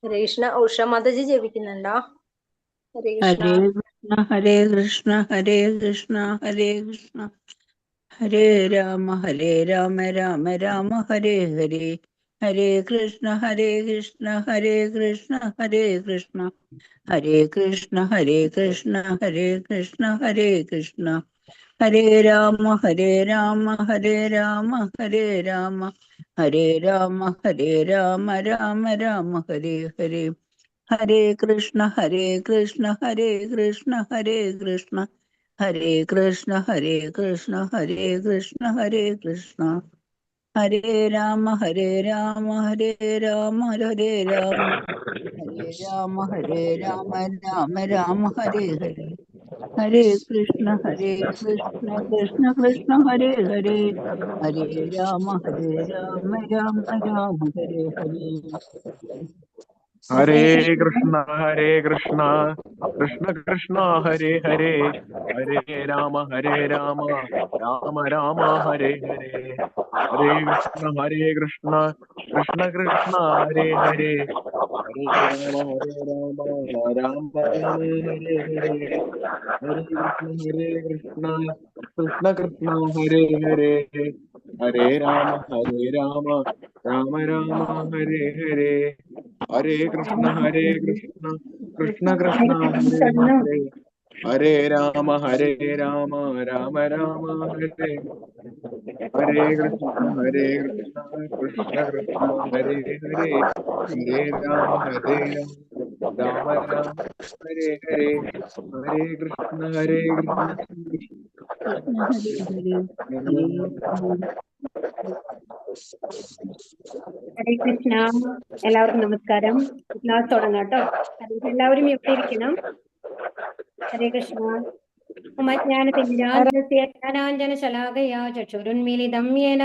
ഹരേ കൃഷ്ണ. ഉഷ മാതാജി ജപിക്കുന്നുണ്ടോ? ഹരേ കൃഷ്ണ. ഹരേ കൃഷ്ണ ഹരേ കൃഷ്ണ ഹരേ കൃഷ്ണ ഹരേ കൃഷ്ണ ഹരേ രാമ രാമ രാമ ഹരേ ഹരേ. ഹരേ കൃഷ്ണ ഹരേ കൃഷ്ണ ഹരേ കൃഷ്ണ ഹരേ കൃഷ്ണ ഹരേ കൃഷ്ണ ഹരേ കൃഷ്ണ ഹരേ കൃഷ്ണ ഹരേ കൃഷ്ണ ഹരേ രാമ ഹരേ രാമ ഹരേ രാമ ഹരേ രാമ രാമ രാമ ഹരേ ഹരേ. ഹരേ കൃഷ്ണ ഹരേ കൃഷ്ണ ഹരേ കൃഷ്ണ ഹരേ കൃഷ്ണ ഹരേ കൃഷ്ണ ഹരേ കൃഷ്ണ ഹരേ കൃഷ്ണ ഹരേ കൃഷ്ണ ഹരേ രാമ ഹരേ രാമ ഹരേ രാമ ഹരേ രാമ ഹരേ രാമ രാമ രാമ ഹരേ ഹരേ. ഹരേ കൃഷ്ണ കൃഷ്ണ കൃഷ്ണ ഹരേ ഹരേ. ഹരേ രാമ രാമ രാമ ഹരേ ഹരേ. ഹരേ കൃഷ്ണ കൃഷ്ണ കൃഷ്ണ ഹരേ ഹരേ. ഹരേ രാമ രാമ രാമ ഹരേ ഹരേ. ഹരേ കൃഷ്ണ കൃഷ്ണ കൃഷ്ണ ഹരേ ഹരേ. ഹരേ രാമ രാമ രാമ ഹരേ ഹരേ. ഹരേ കൃഷ്ണ കൃഷ്ണ കൃഷ്ണ ഹരേ ഹരേ. ഹരേ രാമ രാമ രാമ ഹരേ ഹരേ. ഹരേ കൃഷ്ണ കൃഷ്ണ കൃഷ്ണ ഹരേ ഹരേ. ഹരേ രാമ രാമ രാമ ഹരേ. ഹരേ കൃഷ്ണ കൃഷ്ണ കൃഷ്ണ ഹരേ ഹരേ. ഹരേ രാമ രാമ ഹരേ ഹരേ. ഹരേ കൃഷ്ണ കൃഷ്ണ കൃഷ്ണ ഹരേ ഹരേ. ഹരേ ഹരേ കൃഷ്ണ. എല്ലാവർക്കും നമസ്കാരം. ക്ലാസ് തുടങ്ങാം കേട്ടോ. എല്ലാവരും എവിടെ ഇരിക്കണം? ഹരേ കൃഷ്ണ. ജ്ഞാനാഞ്ജനശലാകയാ ചക്ഷുരുന്മീലിതം യേന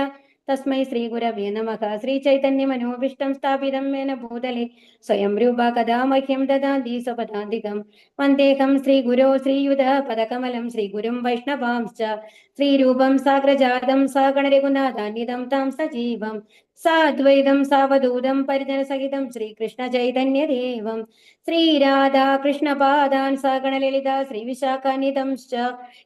തസ്മൈ ശ്രീഗുരവേ നമഃ. ശ്രീചൈതന്യമനോഭീഷ്ടം സ്ഥാപിതം യേന ഭൂതലേ സ്വയം രൂപ കഥാ മഹ്യം ദദാതി സ്വപദാന്തികം. വന്ദേഹം ശ്രീഗുരോ ശ്രീയുധ പദകമലം ശ്രീഗുരും വൈഷ്ണവാംശ്ച ശ്രീരൂപം സാഗ്രജാതം സഗണരഘുനാഥാന്വിതം താം സജീവം സാദ്വൈതം സാവധൂതം പരിജനസഹിതം ശ്രീകൃഷ്ണ ചൈതന്യദേവം ശ്രീരാധാ കൃഷ്ണപാദാൻ സഗണലളിതാ ശ്രീവിശാഖാന്വിതംശ്ച.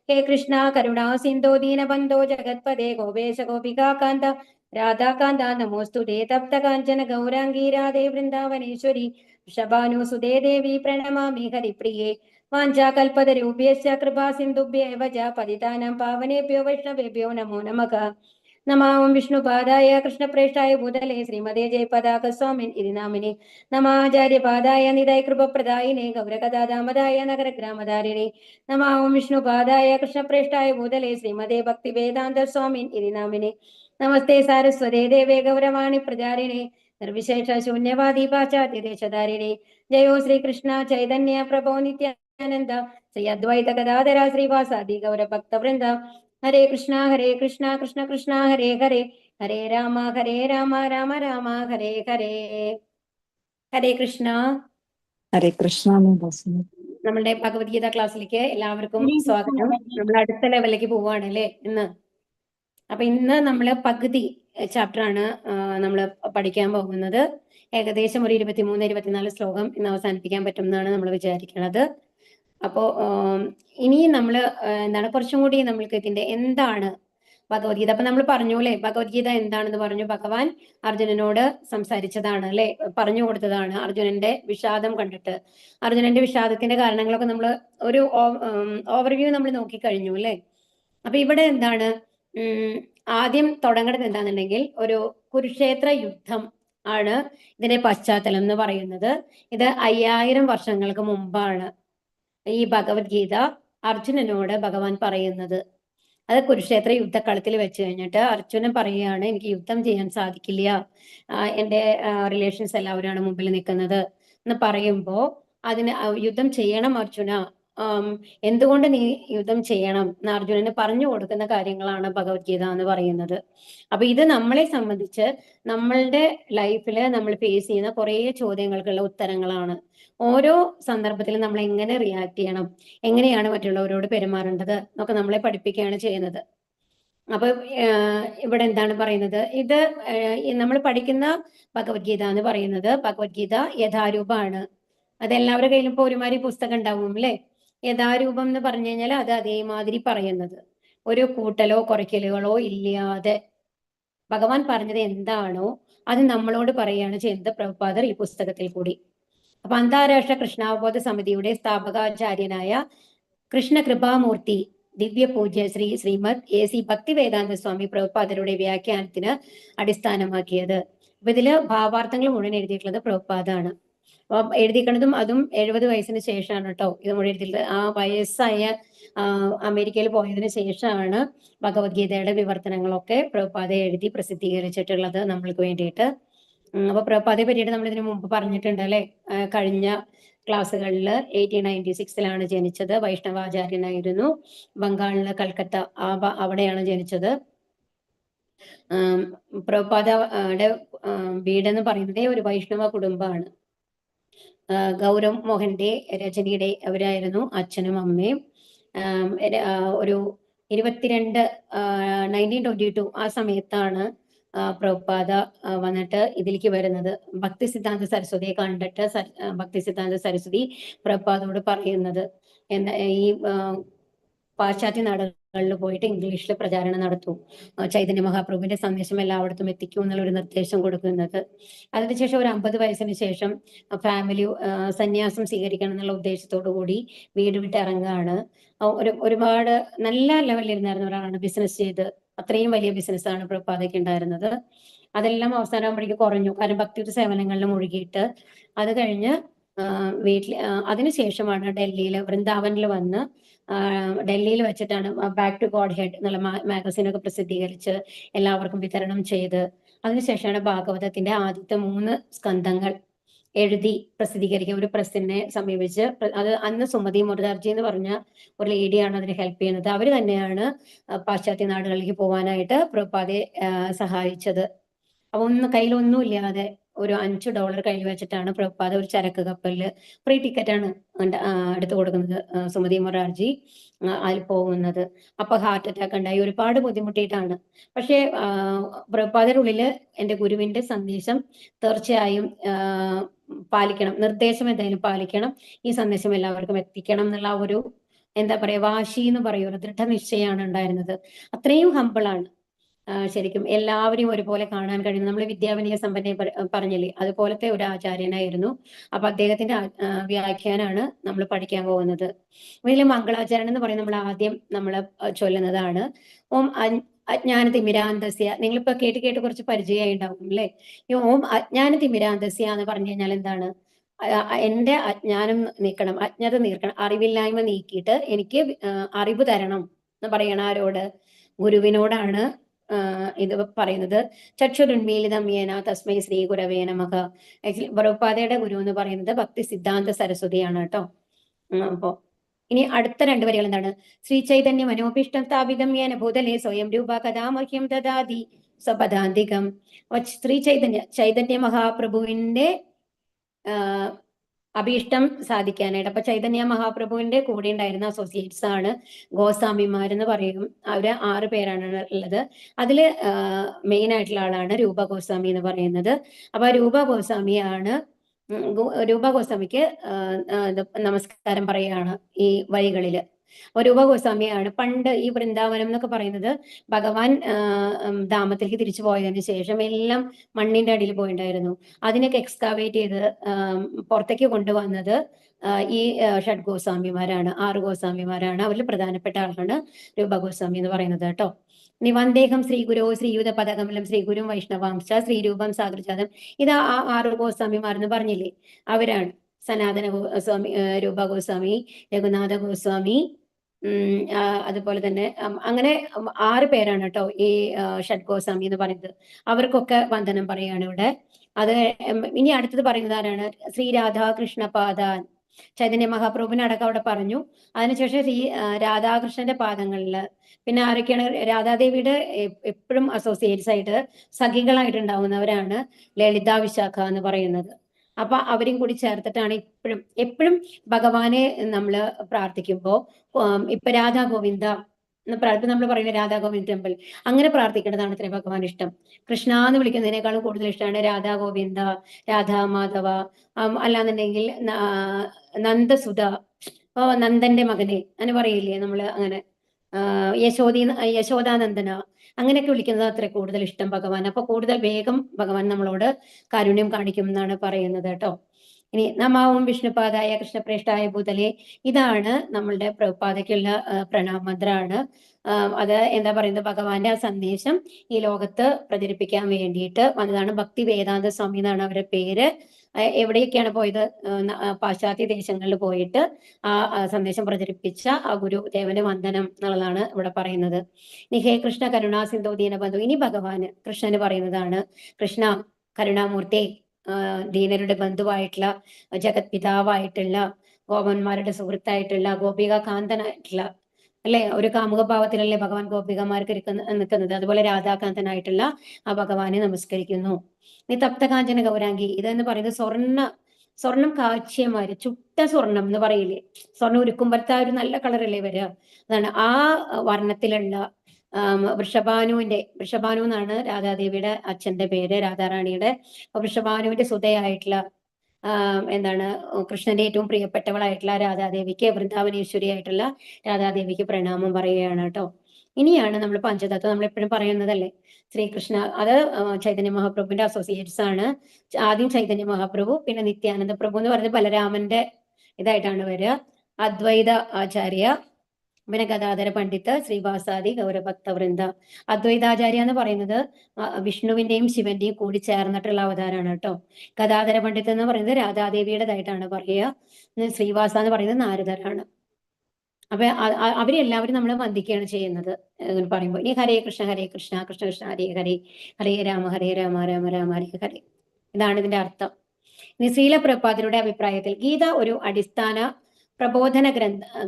ഹേ കൃഷ്ണ കരുണാ സിന്ധോ ദീനബന്ധോ ജഗത്പദേ ഗോപേശ ഗോപികാന്ത രാധാകാന്ത നമോസ്തുതേ. തപ്ത കാഞ്ചന ഗൗരാംഗീ രാധേ വൃന്ദാവനേശ്വരി വൃഷഭാനുസുതേ ദേവി പ്രണമാമി ഹരിപ്രിയേ. വാഞ്ചാകൽപതരൂപ്യശ്ച കൃപാ സിന്ധുഭ്യേവ ച പതിതാനാം പാവനേഭ്യോ വൈഷ്ണവേഭ്യോ നമോ നമഃ. നമാം വിഷ്ണുപാദായ കൃഷ്ണപ്രേഷ്ഠായ ഭൂതലേ ശ്രീമതേ ജയപതാക സ്വാമിൻ ഇതി നാമിനെ. നമാചാര്യപാദായ നിതായ കൃപപ്രദായിനെ ഗൗരകഥാദാമദായ നഗരഗ്രാമധാരിണേ. നമാം വിഷ്ണുപാദായ കൃഷ്ണപ്രേഷ്ഠായ ഭൂതലേ ശ്രീമതേ ഭക്തിവേദാന്ത സ്വാമിൻ ഇതി നാമിനെ. നമസ്തേ സാരസ്വതേ ദേവേ ഗൗരവാണി പ്രചാരിണേ നിർവിശേഷ ശൂന്യവാദി പാശ്ചാത്യദേശധാരിണേ. ജയോ ശ്രീകൃഷ്ണ ചൈതന്യ പ്രഭോ നിത്യാനന്ദ ശ്രീ അദ്വൈത ഗദാധര ശ്രീവാസാദി ഗൗരഭക്തവൃന്ദ. ഹരേ കൃഷ്ണ കൃഷ്ണ കൃഷ്ണ ഹരേ ഹരേ. ഹരേ രാമ രാമ രാമ ഹരേ ഹരേ. ഹരേ കൃഷ്ണ. ഹരേ കൃഷ്ണ. നമ്മളുടെ ഭഗവത്ഗീത ക്ലാസ്സിലേക്ക് എല്ലാവർക്കും സ്വാഗതം. നമ്മൾ അടുത്ത ലെവലിലേക്ക് പോവാണ് അല്ലേ ഇന്ന്. അപ്പൊ ഇന്ന് നമ്മള് പകുതി ചാപ്റ്റർ ആണ് നമ്മൾ പഠിക്കാൻ പോകുന്നത്. ഏകദേശം ഒരു 23-24 ശ്ലോകം ഇന്ന് അവസാനിപ്പിക്കാൻ പറ്റും എന്നാണ് നമ്മൾ വിചാരിക്കുന്നത്. അപ്പോ ഇനി നമ്മൾ എന്താണ് കുറച്ചും കൂടി നമ്മൾക്ക് ഇതിന്റെ എന്താണ് ഭഗവത്ഗീത. അപ്പൊ നമ്മൾ പറഞ്ഞു അല്ലെ, ഭഗവത്ഗീത എന്താണെന്ന് പറഞ്ഞു. ഭഗവാൻ അർജുനനോട് സംസാരിച്ചതാണ് അല്ലെ, പറഞ്ഞു കൊടുത്തതാണ്. അർജുനന്റെ വിഷാദം കണ്ടിട്ട് അർജുനന്റെ വിഷാദത്തിന്റെ കാരണങ്ങളൊക്കെ നമ്മൾ ഒരു ഓവർവ്യൂ നമ്മൾ നോക്കിക്കഴിഞ്ഞു അല്ലെ. അപ്പൊ ഇവിടെ എന്താണ് ആദ്യം തുടങ്ങേണ്ടത് എന്താണെന്നുണ്ടെങ്കിൽ ഒരു കുരുക്ഷേത്ര യുദ്ധം ആണ് ഇതിന്റെ പശ്ചാത്തലം എന്ന് പറയുന്നത്. ഇത് 5000 വർഷങ്ങൾക്ക് മുമ്പാണ് ഈ ഭഗവത്ഗീത അർജുനനോട് ഭഗവാൻ പറയുന്നത്. അത് കുരുക്ഷേത്ര യുദ്ധക്കളത്തിൽ വെച്ച് കഴിഞ്ഞിട്ട് അർജുനൻ പറയുകയാണ്, എനിക്ക് യുദ്ധം ചെയ്യാൻ സാധിക്കില്ല, എൻ്റെ റിലേഷൻസ് എല്ലാവരുമാണ് മുമ്പിൽ നിൽക്കുന്നത് എന്ന് പറയുമ്പോ അതിന് യുദ്ധം ചെയ്യണം അർജുന, എന്തുകൊണ്ട് നീ യുദ്ധം ചെയ്യണം എന്ന് അർജുനന് പറഞ്ഞു കൊടുക്കുന്ന കാര്യങ്ങളാണ് ഭഗവത്ഗീത എന്ന് പറയുന്നത്. അപ്പൊ ഇത് നമ്മളെ സംബന്ധിച്ച് നമ്മളുടെ ലൈഫിൽ നമ്മൾ ഫേസ് ചെയ്യുന്ന കുറെ ചോദ്യങ്ങൾക്കുള്ള ഉത്തരങ്ങളാണ്. ഓരോ സന്ദർഭത്തിലും നമ്മൾ എങ്ങനെ റിയാക്ട് ചെയ്യണം, എങ്ങനെയാണ് മറ്റുള്ളവരോട് പെരുമാറേണ്ടത് എന്നൊക്കെ നമ്മളെ പഠിപ്പിക്കുകയാണ് ചെയ്യുന്നത്. അപ്പൊ ഇവിടെ എന്താണ് പറയുന്നത്? ഇത് നമ്മൾ പഠിക്കുന്ന ഭഗവത്ഗീത എന്ന് പറയുന്നത് ഭഗവത്ഗീത യഥാരൂപമാണ്. അതെല്ലാവരുടെ കയ്യിലും ഇപ്പോൾ ഒരുമാതിരി പുസ്തകം ഉണ്ടാവും അല്ലേ? യഥാരൂപം എന്ന് പറഞ്ഞു കഴിഞ്ഞാൽ അത് അതേമാതിരി പറയുന്നത്, ഒരു കൂട്ടലോ കുറയ്ക്കലുകളോ ഇല്ലാതെ ഭഗവാൻ പറഞ്ഞത് എന്താണോ അത് നമ്മളോട് പറയുകയാണ് ചെയ്യുന്നത് പ്രഭുപാദർ ഈ പുസ്തകത്തിൽ കൂടി. അപ്പൊ അന്താരാഷ്ട്ര കൃഷ്ണാവബോധ സമിതിയുടെ സ്ഥാപകാചാര്യനായ കൃഷ്ണ കൃപാമൂർത്തി ദിവ്യ പൂജ്യ ശ്രീമദ് AC ഭക്തിവേദാന്ത സ്വാമി പ്രഭുപാദരുടെ വ്യാഖ്യാനത്തിന് അടിസ്ഥാനമാക്കിയത്. അപ്പൊ ഇതില് ഭാവാർത്ഥങ്ങൾ മുഴുവൻ എഴുതിയിട്ടുള്ളത് പ്രഭുപാദാണ്. അപ്പൊ എഴുതിക്കണതും അതും 70 വയസ്സിന് ശേഷമാണ് കേട്ടോ ഇത് മുഴുവൻ എഴുതിയിട്ടുള്ളത്. ആ വയസ്സായ അമേരിക്കയിൽ പോയതിനു ശേഷമാണ് ഭഗവത്ഗീതയുടെ വിവർത്തനങ്ങളൊക്കെ പ്രഭുപാദ എഴുതി പ്രസിദ്ധീകരിച്ചിട്ടുള്ളത് നമ്മൾക്ക് വേണ്ടിയിട്ട്. അപ്പൊ പ്രഭുപാദയെ പറ്റിയിട്ട് നമ്മൾ ഇതിനു മുമ്പ് പറഞ്ഞിട്ടുണ്ട് അല്ലെ? കഴിഞ്ഞ ക്ലാസ്സുകളിൽ 1896 ജനിച്ചത്. വൈഷ്ണവാചാര്യനായിരുന്നു. ബംഗാളിലെ കൽക്കത്ത അവിടെയാണ് ജനിച്ചത്. പ്രഭുപാദയുടെ വീടെന്ന് പറയുന്നത് ഒരു വൈഷ്ണവ കുടുംബമാണ്. ഗൗരവ് മോഹന്റെ രജനിയുടെ അവരായിരുന്നു അച്ഛനും അമ്മയും. ഒരു 1922 ആ സമയത്താണ് പ്രഭുപാദ വന്നിട്ട് ഇതിലേക്ക് വരുന്നത്. ഭക്തി സിദ്ധാന്ത സരസ്വതിയെ കണ്ടിട്ട് ഭക്തി സിദ്ധാന്ത സരസ്വതി പ്രഭുപാദോട് പറയുന്നത് എന്താ, ഈ പാശ്ചാത്യ നാടുകളിൽ പോയിട്ട് ഇംഗ്ലീഷിൽ പ്രചാരണം നടത്തൂ, ചൈതന്യ മഹാപ്രഭുവിന്റെ സന്ദേശം എല്ലായിടത്തും എത്തിക്കൂ എന്നുള്ള ഒരു നിർദ്ദേശം കൊടുക്കുന്നത്. അതിനുശേഷം ഒരു 50 വയസ്സിന് ശേഷം ഫാമിലി സന്യാസം സ്വീകരിക്കണം എന്നുള്ള ഉദ്ദേശത്തോടു കൂടി വീട് വിട്ട് ഇറങ്ങുകയാണ്. ഒരുപാട് നല്ല ലെവലിലിരുന്നായിരുന്ന ഒരാളാണ്. ബിസിനസ് ചെയ്ത് അത്രയും വലിയ ബിസിനസ്സാണ് പ്രഭുപാദയ്ക്ക് ഉണ്ടായിരുന്നത്. അതെല്ലാം അവസാനമാകുമ്പോഴേക്ക് കുറഞ്ഞു, കാരണം ഭക്തിയുടെ സേവനങ്ങളിൽ മുഴുകിയിട്ട്. അത് കഴിഞ്ഞ് വീട്ടിൽ അതിനുശേഷമാണ് ഡൽഹിയിൽ വൃന്ദാവനിൽ വന്ന് ഡൽഹിയിൽ വെച്ചിട്ടാണ് ബാക്ക് ടു ഗോഡ് ഹെഡ് എന്നുള്ള മാഗസീനൊക്കെ പ്രസിദ്ധീകരിച്ച് എല്ലാവർക്കും വിതരണം ചെയ്ത് അതിനുശേഷമാണ് ഭാഗവതത്തിന്റെ ആദ്യത്തെ 3 സ്കന്ധങ്ങൾ എഴുതി പ്രസിദ്ധീകരിക്കുക. ഒരു പ്രസിനെ സമീപിച്ച് അത് അന്ന് സുമതി മുരദാർജി എന്ന് പറഞ്ഞ ഒരു ലേഡിയാണ് അതിന് ഹെൽപ്പ് ചെയ്യുന്നത്. അവർ തന്നെയാണ് പാശ്ചാത്യ നാടുകളിലേക്ക് പോകാനായിട്ട് പ്രഭുപാദയെ സഹായിച്ചത്. അപ്പൊ കയ്യിലൊന്നും ഇല്ലാതെ ഒരു $5 കയ്യിൽ വെച്ചിട്ടാണ് പ്രഭുപാദ ഒരു ചരക്ക് കപ്പലില് ഫ്രീ ടിക്കറ്റാണ് എടുത്തു കൊടുക്കുന്നത് സുമതി മൊറാർജി അതിൽ പോകുന്നത്. അപ്പൊ ഹാർട്ട് അറ്റാക്ക് ഉണ്ടായി, ഒരുപാട് ബുദ്ധിമുട്ടിയിട്ടാണ്. പക്ഷേ പ്രഭുപാദയുടെ ഉള്ളില് എന്റെ ഗുരുവിന്റെ സന്ദേശം തീർച്ചയായും പാലിക്കണം, നിർദ്ദേശം എന്തായാലും പാലിക്കണം, ഈ സന്ദേശം എല്ലാവർക്കും എത്തിക്കണം എന്നുള്ള ഒരു എന്താ പറയാ വാശി എന്ന് പറയൂ, ഒരു ദൃഢനിശ്ചയമാണ് ഉണ്ടായിരുന്നത്. അത്രയും ഹമ്പിളാണ്. ശരിക്കും എല്ലാവരെയും ഒരുപോലെ കാണാൻ കഴിയുന്നു. നമ്മൾ വിദ്യാവിനയ സമ്പന്നയെ പറഞ്ഞില്ലേ, അതുപോലത്തെ ഒരു ആചാര്യനായിരുന്നു. അപ്പൊ അദ്ദേഹത്തിന്റെ വ്യാഖ്യാനാണ് നമ്മൾ പഠിക്കാൻ പോകുന്നത്. ഇതിൽ മംഗളാചരണം എന്ന് പറയുന്നത് നമ്മൾ ചൊല്ലുന്നതാണ്. ഓം അജ്ഞാനതിമിരാന്തസ്യ. നിങ്ങളിപ്പോ കേട്ട് കുറച്ച് പരിചയമായി ഉണ്ടാവും അല്ലേ? ഈ ഓം അജ്ഞാനതിമിരാന്തസ്യ എന്ന് പറഞ്ഞു കഴിഞ്ഞാൽ എന്താണ്? എന്റെ അജ്ഞാനം നീക്കണം, അജ്ഞത നീക്കണം, അറിവില്ലായ്മ നീക്കിയിട്ട് എനിക്ക് അറിവ് തരണം എന്ന് പറയണ ആരോട്? ഗുരുവിനോടാണ് ഇത് പറയുന്നത്. ചക്ഷുരുന്മീലിതം യേന തസ്മൈ ശ്രീ ഗുരവേ നമഃ. പ്രഭുപാദയുടെ ഗുരു എന്ന് പറയുന്നത് ഭക്തി സിദ്ധാന്ത സരസ്വതിയാണ് കേട്ടോ. അപ്പോ ഇനി അടുത്ത 2 വരികൾ എന്താണ്? ശ്രീ ചൈതന്യ മനോഭിഷ്ടം സ്ഥാപിതം യേന ഭൂതലേ സ്വയം രൂപ കഥാമഹ്യം ദദാതി സ്വപദാന്തികം. ശ്രീ ചൈതന്യ മഹാപ്രഭുവിന്റെ അഭീഷ്ടം സാധിക്കാനായിട്ട്. അപ്പൊ ചൈതന്യ മഹാപ്രഭുവിന്റെ കൂടെ ഉണ്ടായിരുന്ന അസോസിയേറ്റ്സ് ആണ് ഗോസ്വാമിമാരെന്ന് പറയും. അവര് 6 പേരാണ് ഉള്ളത്. അതില് മെയിൻ ആയിട്ടുള്ള ആളാണ് രൂപ ഗോസ്വാമി എന്ന് പറയുന്നത്. അപ്പൊ രൂപ ഗോസ്വാമിക്ക് നമസ്കാരം പറയുകയാണ് ഈ വഴികളില്. രൂപ ഗോസ്വാമിയാണ് പണ്ട് ഈ വൃന്ദാവനം എന്നൊക്കെ പറയുന്നത് ഭഗവാൻ ധാമത്തിലേക്ക് തിരിച്ചു പോയതിനു ശേഷം എല്ലാം മണ്ണിന്റെ അടിയിൽ പോയിട്ടുണ്ടായിരുന്നു. അതിനൊക്കെ എക്സ്കാവേറ്റ് ചെയ്ത് പുറത്തേക്ക് കൊണ്ടുവന്നത് ഈ ഷഡ് ഗോസ്വാമിമാരാണ്, 6 ഗോസ്വാമിമാരാണ്. അവരിൽ പ്രധാനപ്പെട്ട ആളാണ് രൂപ ഗോസ്വാമി എന്ന് പറയുന്നത് കേട്ടോ. ഇനി വന്ദേഹം ശ്രീ ഗുരു ശ്രീയുത പദകമലം ശ്രീ ഗുരു വൈഷ്ണവാംശ ശ്രീരൂപം സാഗരജാതം. ഇത് 6 ഗോസ്വാമിമാരെന്ന് പറഞ്ഞില്ലേ, അവരാണ്. സനാതന ഗോസ്വാമി, രൂപ ഗോസ്വാമി, രഘുനാഥ ഗോസ്വാമി, അതുപോലെ തന്നെ അങ്ങനെ 6 പേരാണ് കേട്ടോ ഈ ഷഡ് ഗോസ്വാമി എന്ന് പറയുന്നത്. അവർക്കൊക്കെ വന്ദനം പറയാണ് ഇവിടെ. അത് ഇനി അടുത്തത് പറയുന്നത് ആരാണ്? ശ്രീ രാധാകൃഷ്ണ പാദാൻ. ചൈതന്യ മഹാപ്രഭുവിനെ അടക്കം അവിടെ പറഞ്ഞു. അതിനുശേഷം ശ്രീ രാധാകൃഷ്ണന്റെ പാദങ്ങളില് പിന്നെ ആരൊക്കെയാണ്? രാധാദേവിയുടെ എപ്പോഴും അസോസിയേറ്റ്സ് ആയിട്ട് സഖികളായിട്ടുണ്ടാവുന്നവരാണ് ലളിത വിശാഖ എന്ന് പറയുന്നത്. അപ്പൊ അവരും കൂടി ചേർത്തിട്ടാണ് എപ്പോഴും ഭഗവാനെ നമ്മൾ പ്രാർത്ഥിക്കുമ്പോ ഇപ്പൊ രാധാ ഗോവിന്ദ ഇപ്പൊ നമ്മൾ പറയുന്ന രാധാ ഗോവിന്ദ് ടെമ്പിൾ അങ്ങനെ പ്രാർത്ഥിക്കേണ്ടതാണ് അത്രേ ഭഗവാൻ ഇഷ്ടം. കൃഷ്ണ എന്ന് വിളിക്കുന്നതിനേക്കാളും കൂടുതൽ ഇഷ്ടമാണ് രാധാ ഗോവിന്ദ, രാധാ മാധവ, അല്ലാന്നുണ്ടെങ്കിൽ നന്ദസുധ, നന്ദന്റെ മകനെ അങ്ങനെ പറയില്ലേ നമ്മള്, അങ്ങനെ യശോദാനന്ദന അങ്ങനെയൊക്കെ വിളിക്കുന്നത് അത്ര കൂടുതൽ ഇഷ്ടം ഭഗവാൻ. അപ്പൊ കൂടുതൽ വേഗം ഭഗവാൻ നമ്മളോട് കാരുണ്യം കാണിക്കും എന്നാണ് പറയുന്നത് കേട്ടോ. ഇനി നമാവും വിഷ്ണുപാദായ കൃഷ്ണപ്രേഷ്ഠായ ഭൂതലേ, ഇതാണ് നമ്മളുടെ പ്രഭുപാദയ്ക്കുള്ള പ്രണാമന്ത്രാണ്. അത് എന്താ പറയുന്നത്, ഭഗവാന്റെ ആ സന്ദേശം ഈ ലോകത്ത് പ്രചരിപ്പിക്കാൻ വേണ്ടിയിട്ട് വന്നതാണ്. ഭക്തി വേദാന്ത സ്വാമി എന്നാണ് അവരുടെ പേര്. എവിടെയൊക്കെയാണ് പോയത്? പാശ്ചാത്യ ദേശങ്ങളിൽ പോയിട്ട് ആ സന്ദേശം പ്രചരിപ്പിച്ച ആ ഗുരുദേവന് വന്ദനം എന്നുള്ളതാണ് ഇവിടെ പറയുന്നത്. ഇനി ഹേ കൃഷ്ണ കരുണാ സിന്ധു ദീനബന്ധു, ഇനി ഭഗവാന് കൃഷ്ണന് പറയുന്നതാണ്, കൃഷ്ണ കരുണാമൂർത്തി, ദീനരുടെ ബന്ധുവായിട്ടുള്ള, ജഗത് പിതാവായിട്ടുള്ള, ഗോപന്മാരുടെ സുഹൃത്തായിട്ടുള്ള, ഗോപിക കാന്തനായിട്ടുള്ള, അല്ലെ, ഒരു കാമുക ഭാവത്തിലല്ലേ ഭഗവാൻ ഗോപികമാർക്ക് നിൽക്കുന്നത്, അതുപോലെ രാധാകാന്തനായിട്ടുള്ള ആ ഭഗവാനെ നമസ്കരിക്കുന്നു. ഈ തപ്തകാഞ്ചന ഗൗരാംഗി, ഇതെന്ന് പറയുന്നത് സ്വർണം കാച്ചിയമാര്, ചുട്ട സ്വർണം എന്ന് പറയില്ലേ, സ്വർണ്ണം ഉരുക്കുമ്പോഴത്തെ ആ ഒരു നല്ല കളറല്ലേ വരിക, അതാണ് ആ വർണ്ണത്തിലുള്ള വൃഷഭാനു എന്നാണ് രാധാദേവിയുടെ അച്ഛന്റെ പേര്, രാധാറാണിയുടെ. അപ്പൊ വൃഷഭാനുവിന്റെ സുതയായിട്ടുള്ള എന്താണ് കൃഷ്ണന്റെ ഏറ്റവും പ്രിയപ്പെട്ടവളായിട്ടുള്ള രാധാദേവിക്ക്, വൃന്ദാവനേശ്വരി ആയിട്ടുള്ള രാധാദേവിക്ക് പ്രണാമം പറയുകയാണ് കേട്ടോ. ഇനിയാണ് നമ്മൾ പഞ്ചതത്വം, നമ്മൾ എപ്പോഴും പറയുന്നതല്ലേ ശ്രീകൃഷ്ണ, അത് ചൈതന്യ മഹാപ്രഭുവിന്റെ അസോസിയേറ്റ്സ് ആണ്. ആദ്യം ചൈതന്യ മഹാപ്രഭു, പിന്നെ നിത്യാനന്ദ പ്രഭു എന്ന് പറയുന്നത് ബലരാമന്റെ ഇതായിട്ടാണ് വരിക. അദ്വൈത ആചാര്യ, പിന്നെ ഗദാധര പണ്ഡിറ്റ്, ശ്രീവാസാദി ഗൗരഭക്തവൃന്ദ. അദ്വൈതാചാര്യ എന്ന് പറയുന്നത് വിഷ്ണുവിന്റെയും ശിവന്റെയും കൂടി ചേർന്നിട്ടുള്ള അവതാരമാണ് കേട്ടോ. ഗദാധര പണ്ഡിറ്റ് എന്ന് പറയുന്നത് രാധാദേവിയുടേതായിട്ടാണ് പറയുക. ശ്രീവാസ എന്ന് പറയുന്നത് നാരദരാണ്. അപ്പൊ അവരെല്ലാവരും നമ്മൾ വന്ദിക്കുകയാണ് ചെയ്യുന്നത് പറയുമ്പോൾ. ഇനി ഹരേ കൃഷ്ണ കൃഷ്ണ കൃഷ്ണ ഹരേ ഹരേ, ഹരേ രാമ രാമ രാമ ഹരേ ഹരേ, ഇതാണ് ഇതിന്റെ അർത്ഥം. ഇനി ശ്രീല പ്രഭുപാദരുടെ അഭിപ്രായത്തിൽ ഗീത ഒരു അടിസ്ഥാന പ്രബോധന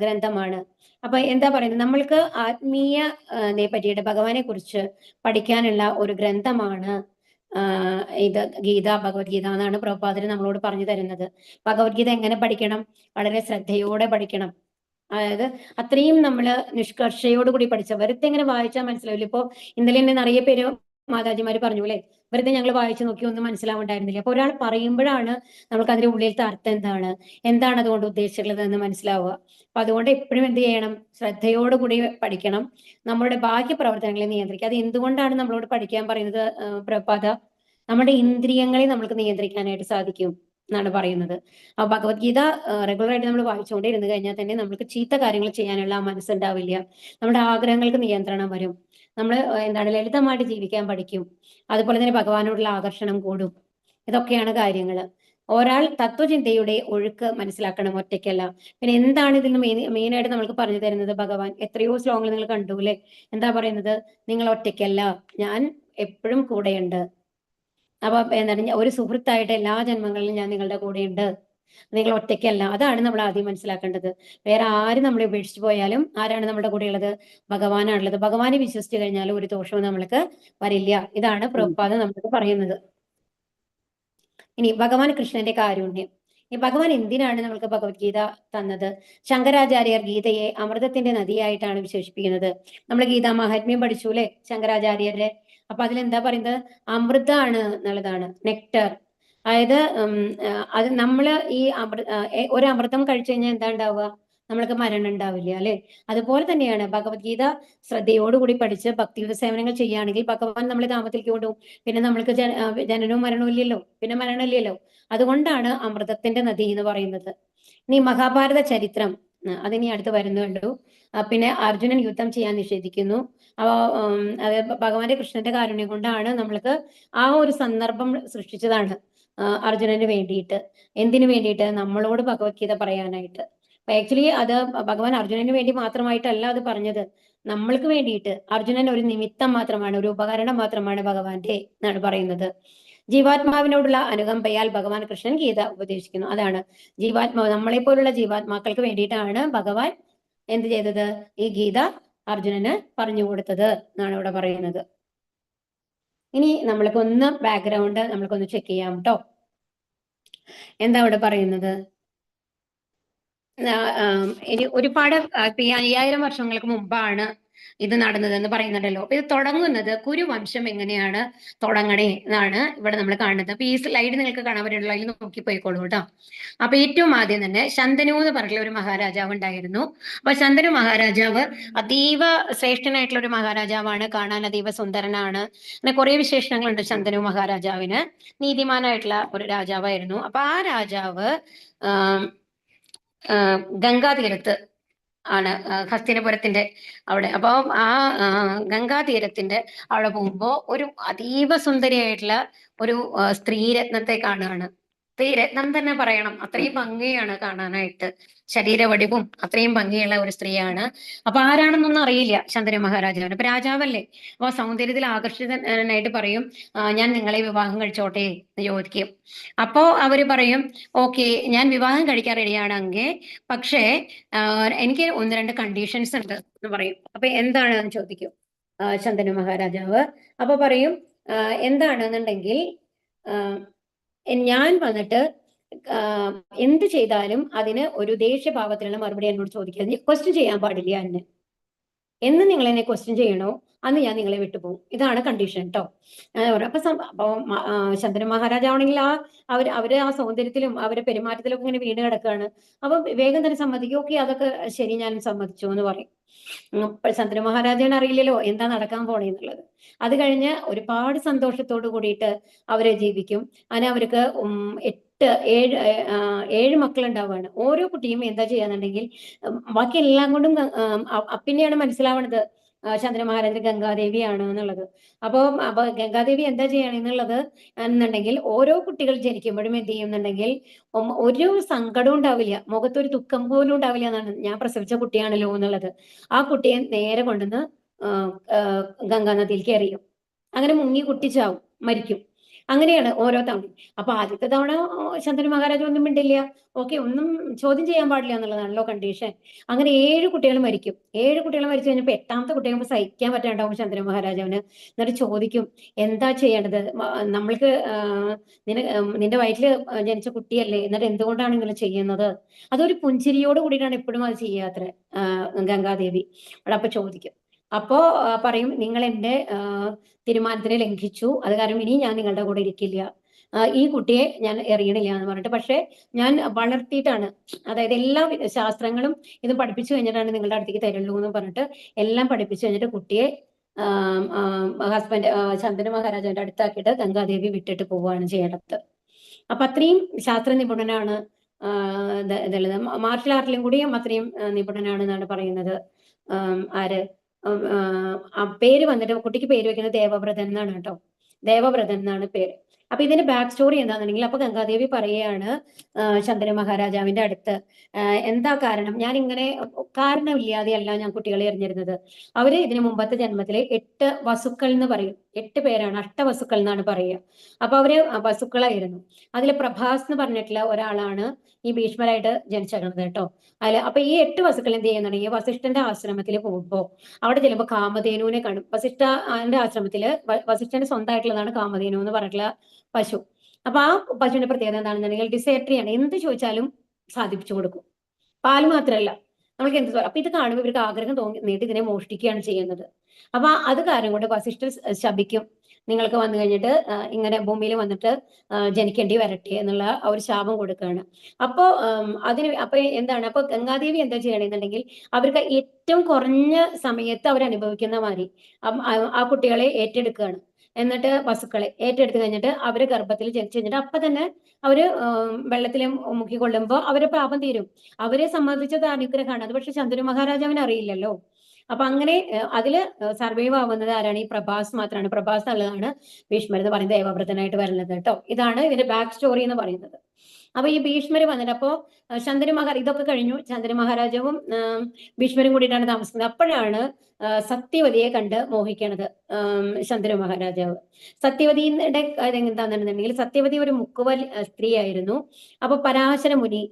ഗ്രന്ഥമാണ്. അപ്പൊ എന്താ പറയുന്നത്, നമ്മൾക്ക് ആത്മീയ പറ്റിയിട്ട് ഭഗവാനെ കുറിച്ച് പഠിക്കാനുള്ള ഒരു ഗ്രന്ഥമാണ് ഇത് ഗീത, ഭഗവത്ഗീത എന്നാണ് പ്രഭുപാദർ നമ്മളോട് പറഞ്ഞു തരുന്നത്. ഭഗവത്ഗീത എങ്ങനെ പഠിക്കണം? വളരെ ശ്രദ്ധയോടെ പഠിക്കണം. അതായത് അത്രയും നമ്മള് നിഷ്കർഷയോടുകൂടി പഠിച്ച, വെറുതെ എങ്ങനെ വായിച്ചാൽ മനസ്സിലാവില്ല. ഇപ്പൊ ഇന്നലെ തന്നെ നിറയെ പേര് മാതാജിമാര് പറഞ്ഞു അല്ലെ, വെറുതെ ഞങ്ങൾ വായിച്ചു നോക്കി, ഒന്നും മനസ്സിലാവുണ്ടായിരുന്നില്ല. അപ്പൊ ഒരാൾ പറയുമ്പോഴാണ് നമുക്ക് അതിന്റെ ഉള്ളിലത്തെ അർത്ഥം എന്താണ് അതുകൊണ്ട് ഉദ്ദേശിച്ചുള്ളത് എന്ന് മനസ്സിലാവുക. അപ്പൊ അതുകൊണ്ട് എപ്പോഴും എന്ത് ചെയ്യണം? ശ്രദ്ധയോടുകൂടി പഠിക്കണം. നമ്മുടെ ബാഹ്യ പ്രവർത്തനങ്ങളെ നിയന്ത്രിക്കുക. അത് എന്തുകൊണ്ടാണ് നമ്മളോട് പഠിക്കാൻ പറയുന്നത് പ്രഭുപാദ? നമ്മുടെ ഇന്ദ്രിയങ്ങളെ നമുക്ക് നിയന്ത്രിക്കാനായിട്ട് സാധിക്കും എന്നാണ് പറയുന്നത്. ആ ഭഗവത്ഗീത റെഗുലർ ആയിട്ട് നമ്മൾ വായിച്ചുകൊണ്ടേ ഇരുന്ന് കഴിഞ്ഞാൽ തന്നെ നമുക്ക് ചീത്ത കാര്യങ്ങൾ ചെയ്യാനുള്ള മനസ്സുണ്ടാവില്ല. നമ്മുടെ ആഗ്രഹങ്ങൾക്ക് നിയന്ത്രണം വരും. നമ്മൾ ലളിതമായിട്ട് ജീവിക്കാൻ പഠിക്കും. അതുപോലെ തന്നെ ഭഗവാനോടുള്ള ആകർഷണം കൂടും. ഇതൊക്കെയാണ് കാര്യങ്ങൾ. ഒരാൾ തത്വചിന്തയുടെ ഒഴുക്ക് മനസ്സിലാക്കണം, ഒറ്റയ്ക്കല്ല. പിന്നെ എന്താണ് ഇതിൽ മെയിനായിട്ട് നമ്മൾക്ക് പറഞ്ഞു തരുന്നത് ഭഗവാൻ? എത്രയോ ശ്ലോകങ്ങൾ നിങ്ങൾ കണ്ടു അല്ലെ? എന്താ പറയുന്നത്? നിങ്ങൾ ഒറ്റയ്ക്കല്ല, ഞാൻ എപ്പോഴും കൂടെയുണ്ട്. അപ്പൊ എന്താണ്, ഒരു സുഹൃത്തായിട്ട് എല്ലാ ജന്മങ്ങളിലും ഞാൻ നിങ്ങളുടെ കൂടെയുണ്ട്, നിങ്ങൾ ഒറ്റയ്ക്കല്ല. അതാണ് നമ്മൾ ആദ്യം മനസ്സിലാക്കേണ്ടത്. വേറെ ആരും നമ്മളെ ഉപേക്ഷിച്ചു പോയാലും ആരാണ് നമ്മുടെ കൂടെ ഉള്ളത്? ഭഗവാനാണുള്ളത്. ഭഗവാനെ വിശ്വസിച്ചു കഴിഞ്ഞാൽ ഒരു ദോഷവും നമ്മൾക്ക് വരില്ല. ഇതാണ് പ്രഭുപാദ നമ്മൾക്ക് പറയുന്നത്. ഇനി ഭഗവാൻ കൃഷ്ണന്റെ കാരുണ്യം. ഈ ഭഗവാൻ എന്തിനാണ് നമ്മൾക്ക് ഭഗവത്ഗീത തന്നത്? ശങ്കരാചാര്യർ ഗീതയെ അമൃതത്തിന്റെ നദിയായിട്ടാണ് വിശേഷിപ്പിക്കുന്നത്. നമ്മൾ ഗീതാ മഹാത്മ്യം പഠിച്ചു അല്ലെ ശങ്കരാചാര്യരുടെ? അപ്പൊ അതിലെന്താ പറയുന്നത്? അമൃതാണ് എന്നുള്ളതാണ്, നെക്ടർ. അതായത് അത് നമ്മള് ഈ ഒരു അമൃതം കഴിച്ചു കഴിഞ്ഞാൽ എന്താ ഉണ്ടാവുക? നമ്മൾക്ക് മരണം ഉണ്ടാവില്ല അല്ലെ? അതുപോലെ തന്നെയാണ് ഭഗവത്ഗീത ശ്രദ്ധയോടുകൂടി പഠിച്ച് ഭക്തിയുടെ സേവനങ്ങൾ ചെയ്യുകയാണെങ്കിൽ ഭഗവാൻ നമ്മളെ ധാമത്തിലേക്ക് കൊണ്ടുപോകും. പിന്നെ നമ്മൾക്ക് ജനനവും മരണവും ഇല്ലല്ലോ, പിന്നെ മരണമില്ലല്ലോ. അതുകൊണ്ടാണ് അമൃതത്തിന്റെ നദി എന്ന് പറയുന്നത്. ഇനി മഹാഭാരത ചരിത്രം, അതിനി അടുത്ത് വരുന്നുള്ളൂ. പിന്നെ അർജുനൻ യുദ്ധം ചെയ്യാൻ നിഷേധിക്കുന്നു. അത് ഭഗവാന്റെ കൃഷ്ണന്റെ കാരുണ്യം കൊണ്ടാണ് നമ്മൾക്ക് ആ ഒരു സന്ദർഭം സൃഷ്ടിച്ചതാണ് അർജുനന് വേണ്ടിയിട്ട്. എന്തിനു വേണ്ടിയിട്ട്? നമ്മളോട് ഭഗവത്ഗീത പറയാനായിട്ട്. അപ്പൊ ആക്ച്വലി അത് ഭഗവാൻ അർജുനന് വേണ്ടി മാത്രമായിട്ടല്ല അത് പറഞ്ഞത്, നമ്മൾക്ക് വേണ്ടിയിട്ട്. അർജുനൻ ഒരു നിമിത്തം മാത്രമാണ്, ഒരു ഉപകരണം മാത്രമാണ് ഭഗവാന്റെ എന്നാണ് പറയുന്നത്. ജീവാത്മാവിനോടുള്ള അനുകമ്പയാൽ ഭഗവാൻ കൃഷ്ണൻ ഗീത ഉപദേശിക്കുന്നു. അതാണ് ജീവാത്മാവ്, നമ്മളെ പോലുള്ള ജീവാത്മാക്കൾക്ക് വേണ്ടിയിട്ടാണ് ഭഗവാൻ എന്ത് ചെയ്തത്? ഈ ഗീത അർജുനന് പറഞ്ഞു കൊടുത്തത് എന്നാണ് ഇവിടെ പറയുന്നത്. ഇനി നമ്മൾക്കൊന്ന് ബാക്ക്ഗ്രൗണ്ട് നമ്മൾക്കൊന്ന് ചെക്ക് ചെയ്യാം കേട്ടോ. എന്താ ഇവിടെ പറയുന്നത്? ഇനി ഒരുപാട് 5000 വർഷങ്ങൾക്ക് മുമ്പാണ് ഇത് നടന്നതെന്ന് പറയുന്നുണ്ടല്ലോ. അപ്പൊ ഇത് തുടങ്ങുന്നത് കുരുവംശം എങ്ങനെയാണ് തുടങ്ങണേ എന്നാണ് ഇവിടെ നമ്മൾ കാണുന്നത്. അപ്പൊ ഈ സ്ലൈഡ് നിങ്ങൾക്ക് കാണാൻ പറ്റുള്ളൂ, അതിൽ നോക്കി പോയിക്കോളൂ കേട്ടോ. അപ്പൊ ഏറ്റവും ആദ്യം തന്നെ ശന്തനു എന്ന് പറഞ്ഞിട്ടുള്ള ഒരു മഹാരാജാവ് ഉണ്ടായിരുന്നു. അപ്പൊ ശന്തനു മഹാരാജാവ് അതീവ ശ്രേഷ്ഠനായിട്ടുള്ള ഒരു മഹാരാജാവാണ്, കാണാൻ അതീവ സുന്ദരനാണ്, അങ്ങനെ കുറെ വിശേഷണങ്ങളുണ്ട് ശന്തനു മഹാരാജാവിന്. നീതിമാനായിട്ടുള്ള ഒരു രാജാവായിരുന്നു. അപ്പൊ ആ രാജാവ് ഗംഗാതീരത്ത് ആണ്, ഹസ്തിനപുരത്തിന്റെ അവിടെ. അപ്പൊ ആ ഗംഗാതീരത്തിന്റെ അവിടെ പോകുമ്പോ ഒരു അതീവ സുന്ദരിയായിട്ടുള്ള ഒരു സ്ത്രീരത്നത്തെ കാണുകയാണ്. സ്ത്രീരത്നം തന്നെ പറയണം, അത്രയും ഭംഗിയാണ് കാണാനായിട്ട്, ശരീരവടിവും അത്രയും ഭംഗിയുള്ള ഒരു സ്ത്രീയാണ്. അപ്പൊ ആരാണെന്നൊന്നും അറിയില്ല ശന്തനു മഹാരാജാവിന്. അപ്പൊ രാജാവല്ലേ, അപ്പൊ സൗന്ദര്യത്തിൽ ആകർഷിതനായിട്ട് പറയും, ഞാൻ നിങ്ങളെ വിവാഹം കഴിച്ചോട്ടെ എന്ന് ചോദിക്കും. അപ്പോ അവര് പറയും, ഓക്കെ, ഞാൻ വിവാഹം കഴിക്കാൻ റെഡിയാണെങ്കിൽ, പക്ഷേ എനിക്ക് 1-2 കണ്ടീഷൻസ് ഉണ്ട് എന്ന് പറയും. അപ്പൊ എന്താണെന്ന് ചോദിക്കും ശന്തനു മഹാരാജാവ്. അപ്പൊ പറയും, എന്താണെന്നുണ്ടെങ്കിൽ ഞാൻ വന്നിട്ട് എന്ത് ചെയ്താലും അതിന് ഒരു ദേഷ്യഭാവത്തിലുള്ള മറുപടി എന്നോട് ചോദിക്കുക, ക്വസ്റ്റ്യൻ ചെയ്യാൻ പാടില്ല എന്നെ. എന്ന് നിങ്ങൾ എന്നെ ക്വസ്റ്റ്യൻ ചെയ്യണോ അന്ന് ഞാൻ നിങ്ങളെ വിട്ടുപോകും, ഇതാണ് കണ്ടീഷൻ കേട്ടോ. അപ്പൊ ശന്തനു മഹാരാജാവാണെങ്കിൽ അവര് ആ സൗന്ദര്യത്തിലും അവരെ പെരുമാറ്റത്തിലും ഇങ്ങനെ വീണ് കിടക്കുകയാണ്. അപ്പൊ വേഗം തന്നെ സമ്മതിക്കും, ഓക്കെ അതൊക്കെ ശരി, ഞാൻ സമ്മതിച്ചു എന്ന് പറയും. ശന്തനു മഹാരാജാവിന് അറിയില്ലല്ലോ എന്താ നടക്കാൻ പോണേന്നുള്ളത്. അത് കഴിഞ്ഞ് ഒരുപാട് സന്തോഷത്തോട് കൂടിയിട്ട് അവരെ ജീവിക്കും. അങ്ങനെ അവർക്ക് 7 മക്കളുണ്ടാവുകയാണ്. ഓരോ കുട്ടിയും എന്താ ചെയ്യാന്നുണ്ടെങ്കിൽ ബാക്കി എല്ലാം കൊണ്ടും പിന്നെയാണ് മനസ്സിലാവണത് ശന്തനു മഹാരാജന് ഗംഗാദേവിയാണ് എന്നുള്ളത്. അപ്പൊ ഗംഗാദേവി എന്താ ചെയ്യണെന്നുള്ളത് എന്നുണ്ടെങ്കിൽ ഓരോ കുട്ടികൾ ജനിക്കുമ്പോഴും എന്ത് ചെയ്യുന്നുണ്ടെങ്കിൽ ഒരു സങ്കടവും ഉണ്ടാവില്ല, മുഖത്തൊരു ദുഃഖം പോലും ഉണ്ടാവില്ല എന്നാണ്, ഞാൻ പ്രസവിച്ച കുട്ടിയാണല്ലോ എന്നുള്ളത്. ആ കുട്ടിയെ നേരെ കൊണ്ടുവന്ന് ഗംഗാനദിയിലേക്ക് എറിയും. അങ്ങനെ മുങ്ങി കുട്ടി ചാവും, മരിക്കും. അങ്ങനെയാണ് ഓരോ തവണ. അപ്പൊ ആദ്യത്തെ തവണ ശന്തനു മഹാരാജ ഒന്നും മിണ്ടില്ല, ഓക്കെ, ഒന്നും ചോദ്യം ചെയ്യാൻ പാടില്ല എന്നുള്ളതാണല്ലോ കണ്ടീഷൻ. അങ്ങനെ 7 കുട്ടികൾ മരിക്കും. 7 കുട്ടികൾ മരിച്ചു കഴിഞ്ഞപ്പോൾ 8ാമത്തെ കുട്ടിയാകുമ്പോൾ സഹിക്കാൻ പറ്റാണ്ടാവും ശന്തനു മഹാരാജാവിന്. എന്നിട്ട് ചോദിക്കും, എന്താ ചെയ്യേണ്ടത്, നമ്മൾക്ക് നിന്റെ വയറ്റില് ജനിച്ച കുട്ടിയല്ലേ, എന്നിട്ട് എന്തുകൊണ്ടാണ് നിങ്ങൾ ചെയ്യുന്നത്? അതൊരു പുഞ്ചിരിയോട് കൂടിയിട്ടാണ് എപ്പോഴും അത് ചെയ്യാത്ര ഗംഗാദേവി. അപ്പൊ ചോദിക്കും, അപ്പോ പറയും, നിങ്ങൾ എന്റെ തീരുമാനത്തിനെ ലംഘിച്ചു, അത് കാരണം ഇനി ഞാൻ നിങ്ങളുടെ കൂടെ ഇരിക്കില്ല, ഈ കുട്ടിയെ ഞാൻ എറിയണില്ല എന്ന് പറഞ്ഞിട്ട്, പക്ഷെ ഞാൻ വളർത്തിയിട്ടാണ്, അതായത് എല്ലാ ശാസ്ത്രങ്ങളും ഇത് പഠിപ്പിച്ചു കഴിഞ്ഞിട്ടാണ് നിങ്ങളുടെ അടുത്തേക്ക് തരുള്ളൂ എന്ന് പറഞ്ഞിട്ട് എല്ലാം പഠിപ്പിച്ചു കഴിഞ്ഞിട്ട് കുട്ടിയെ ഹസ്ബൻഡ് ശന്തനു മഹാരാജാവിന്റെ അടുത്താക്കിയിട്ട് ഗംഗാദേവി വിട്ടിട്ട് പോവുകയാണ് ചെയ്യേണ്ടത്. അപ്പൊ അത്രയും ശാസ്ത്ര നിപുണനാണ് ഇതുള്ളത്. മാർഷൽ ആർട്ടിലും കൂടിയും അത്രയും നിപുണനാണെന്നാണ് പറയുന്നത്. ആര് പേര് വന്നിട്ട് കുട്ടിക്ക് പേര് വെക്കുന്നത് ദേവവ്രതൻ എന്നാണ് കേട്ടോ, ദേവവ്രതൻ എന്നാണ് പേര്. അപ്പൊ ഇതിന്റെ ബാക്ക് സ്റ്റോറി എന്താണെന്നുണ്ടെങ്കിൽ, അപ്പൊ ഗംഗാദേവി പറയുകയാണ് ശന്തനു മഹാരാജാവിന്റെ അടുത്ത്, എന്താ കാരണം, ഞാൻ ഇങ്ങനെ കാരണമില്ലാതെയല്ല ഞാൻ കുട്ടികളെ എറിഞ്ഞിരുന്നത്. അവര് ഇതിനു മുമ്പത്തെ ജന്മത്തിലെ 8 വസുക്കൾ എന്ന് പറയും, 8 പേരാണ്, അഷ്ടവസുക്കൾ എന്നാണ് പറയുക. അപ്പൊ അവര് വസുക്കളായിരുന്നു. അതിൽ പ്രഭാസ് എന്ന് പറഞ്ഞിട്ടുള്ള ഒരാളാണ് ഈ ഭീഷ്മരായിട്ട് ജനിച്ചേക്കണത് കേട്ടോ. അപ്പൊ ഈ 8 വസുക്കൾ എന്ത് ചെയ്യുന്നുണ്ടെങ്കിൽ വസിഷ്ഠന്റെ ആശ്രമത്തിൽ പോകുമ്പോ അവിടെ ചെല്ലുമ്പോൾ കാമധേനുവിനെ കാണും. വസിഷ്ഠന്റെ ആശ്രമത്തില് വസിഷ്ഠന്റെ സ്വന്തമായിട്ടുള്ളതാണ് കാമധേനു എന്ന് പറഞ്ഞിട്ടുള്ള പശു. അപ്പൊ ആ പശുവിന്റെ പ്രത്യേകത എന്താണെന്നുണ്ടെങ്കിൽ ഡിസേർട്ടറിയാണ്, എന്ത് ചോദിച്ചാലും സാധിപ്പിച്ചു കൊടുക്കും. പാല് മാത്രമല്ല, നമ്മൾക്ക് എന്ത്. അപ്പൊ ഇത് കാണുമ്പോൾ ഇവർക്ക് ആഗ്രഹം തോന്നിയിട്ട് ഇതിനെ മോഷ്ടിക്കുകയാണ് ചെയ്യുന്നത്. അപ്പൊ അത് കാരണം കൊണ്ട് വസിഷ്ഠർ ശപിക്കും, നിങ്ങൾക്ക് വന്നു കഴിഞ്ഞിട്ട് ഇങ്ങനെ ഭൂമിയിൽ വന്നിട്ട് ജനിക്കേണ്ടി വരട്ടെ എന്നുള്ള ഒരു ശാപം കൊടുക്കുകയാണ്. അപ്പോ എന്താണ്, അപ്പൊ ഗംഗാദേവി എന്താ ചെയ്യണമെന്നുണ്ടെങ്കിൽ അവർക്ക് ഏറ്റവും കുറഞ്ഞ സമയത്ത് അവരനുഭവിക്കുന്ന മാതിരി ആ കുട്ടികളെ ഏറ്റെടുക്കുകയാണ്. എന്നിട്ട് വസുക്കളെ ഏറ്റെടുത്ത് കഴിഞ്ഞിട്ട് അവര് ഗർഭത്തിൽ ജനിച്ചു കഴിഞ്ഞിട്ട് അപ്പൊ തന്നെ അവര് വെള്ളത്തിൽ മുക്കിക്കൊള്ളുമ്പോൾ അവരെ പാപം തീരും. അവരെ സംബന്ധിച്ചത് അനുഗ്രഹമാണ് അത്. പക്ഷെ ശന്തനു മഹാരാജാവിന് അറിയില്ലല്ലോ. അപ്പൊ അങ്ങനെ അതില് സർവൈവ് ആവുന്നത് ആരാണ്? ഈ പ്രഭാസ് മാത്രമാണ്. പ്രഭാസ് എന്നുള്ളതാണ് ഭീഷ്മർ എന്ന് പറയുന്നത് ദേവവ്രതനായിട്ട് വരുന്നത് കേട്ടോ. ഇതാണ് ഇതിന്റെ ബാക്ക് സ്റ്റോറി എന്ന് പറയുന്നത്. അപ്പൊ ഈ ഭീഷ്മര് വന്നിട്ട് അപ്പോ ഇതൊക്കെ കഴിഞ്ഞു. ശന്തനു മഹാരാജാവും ഭീഷ്മരും കൂടിയിട്ടാണ് താമസിക്കുന്നത്. അപ്പോഴാണ് സത്യവതിയെ കണ്ട് മോഹിക്കണത് ശന്തനു മഹാരാജാവ്. സത്യവതിയുടെ കാര്യം എന്താണെന്നുണ്ടെങ്കിൽ, സത്യവതി ഒരു മുക്കുവൽ സ്ത്രീയായിരുന്നു. അപ്പൊ പരാശര മുനി,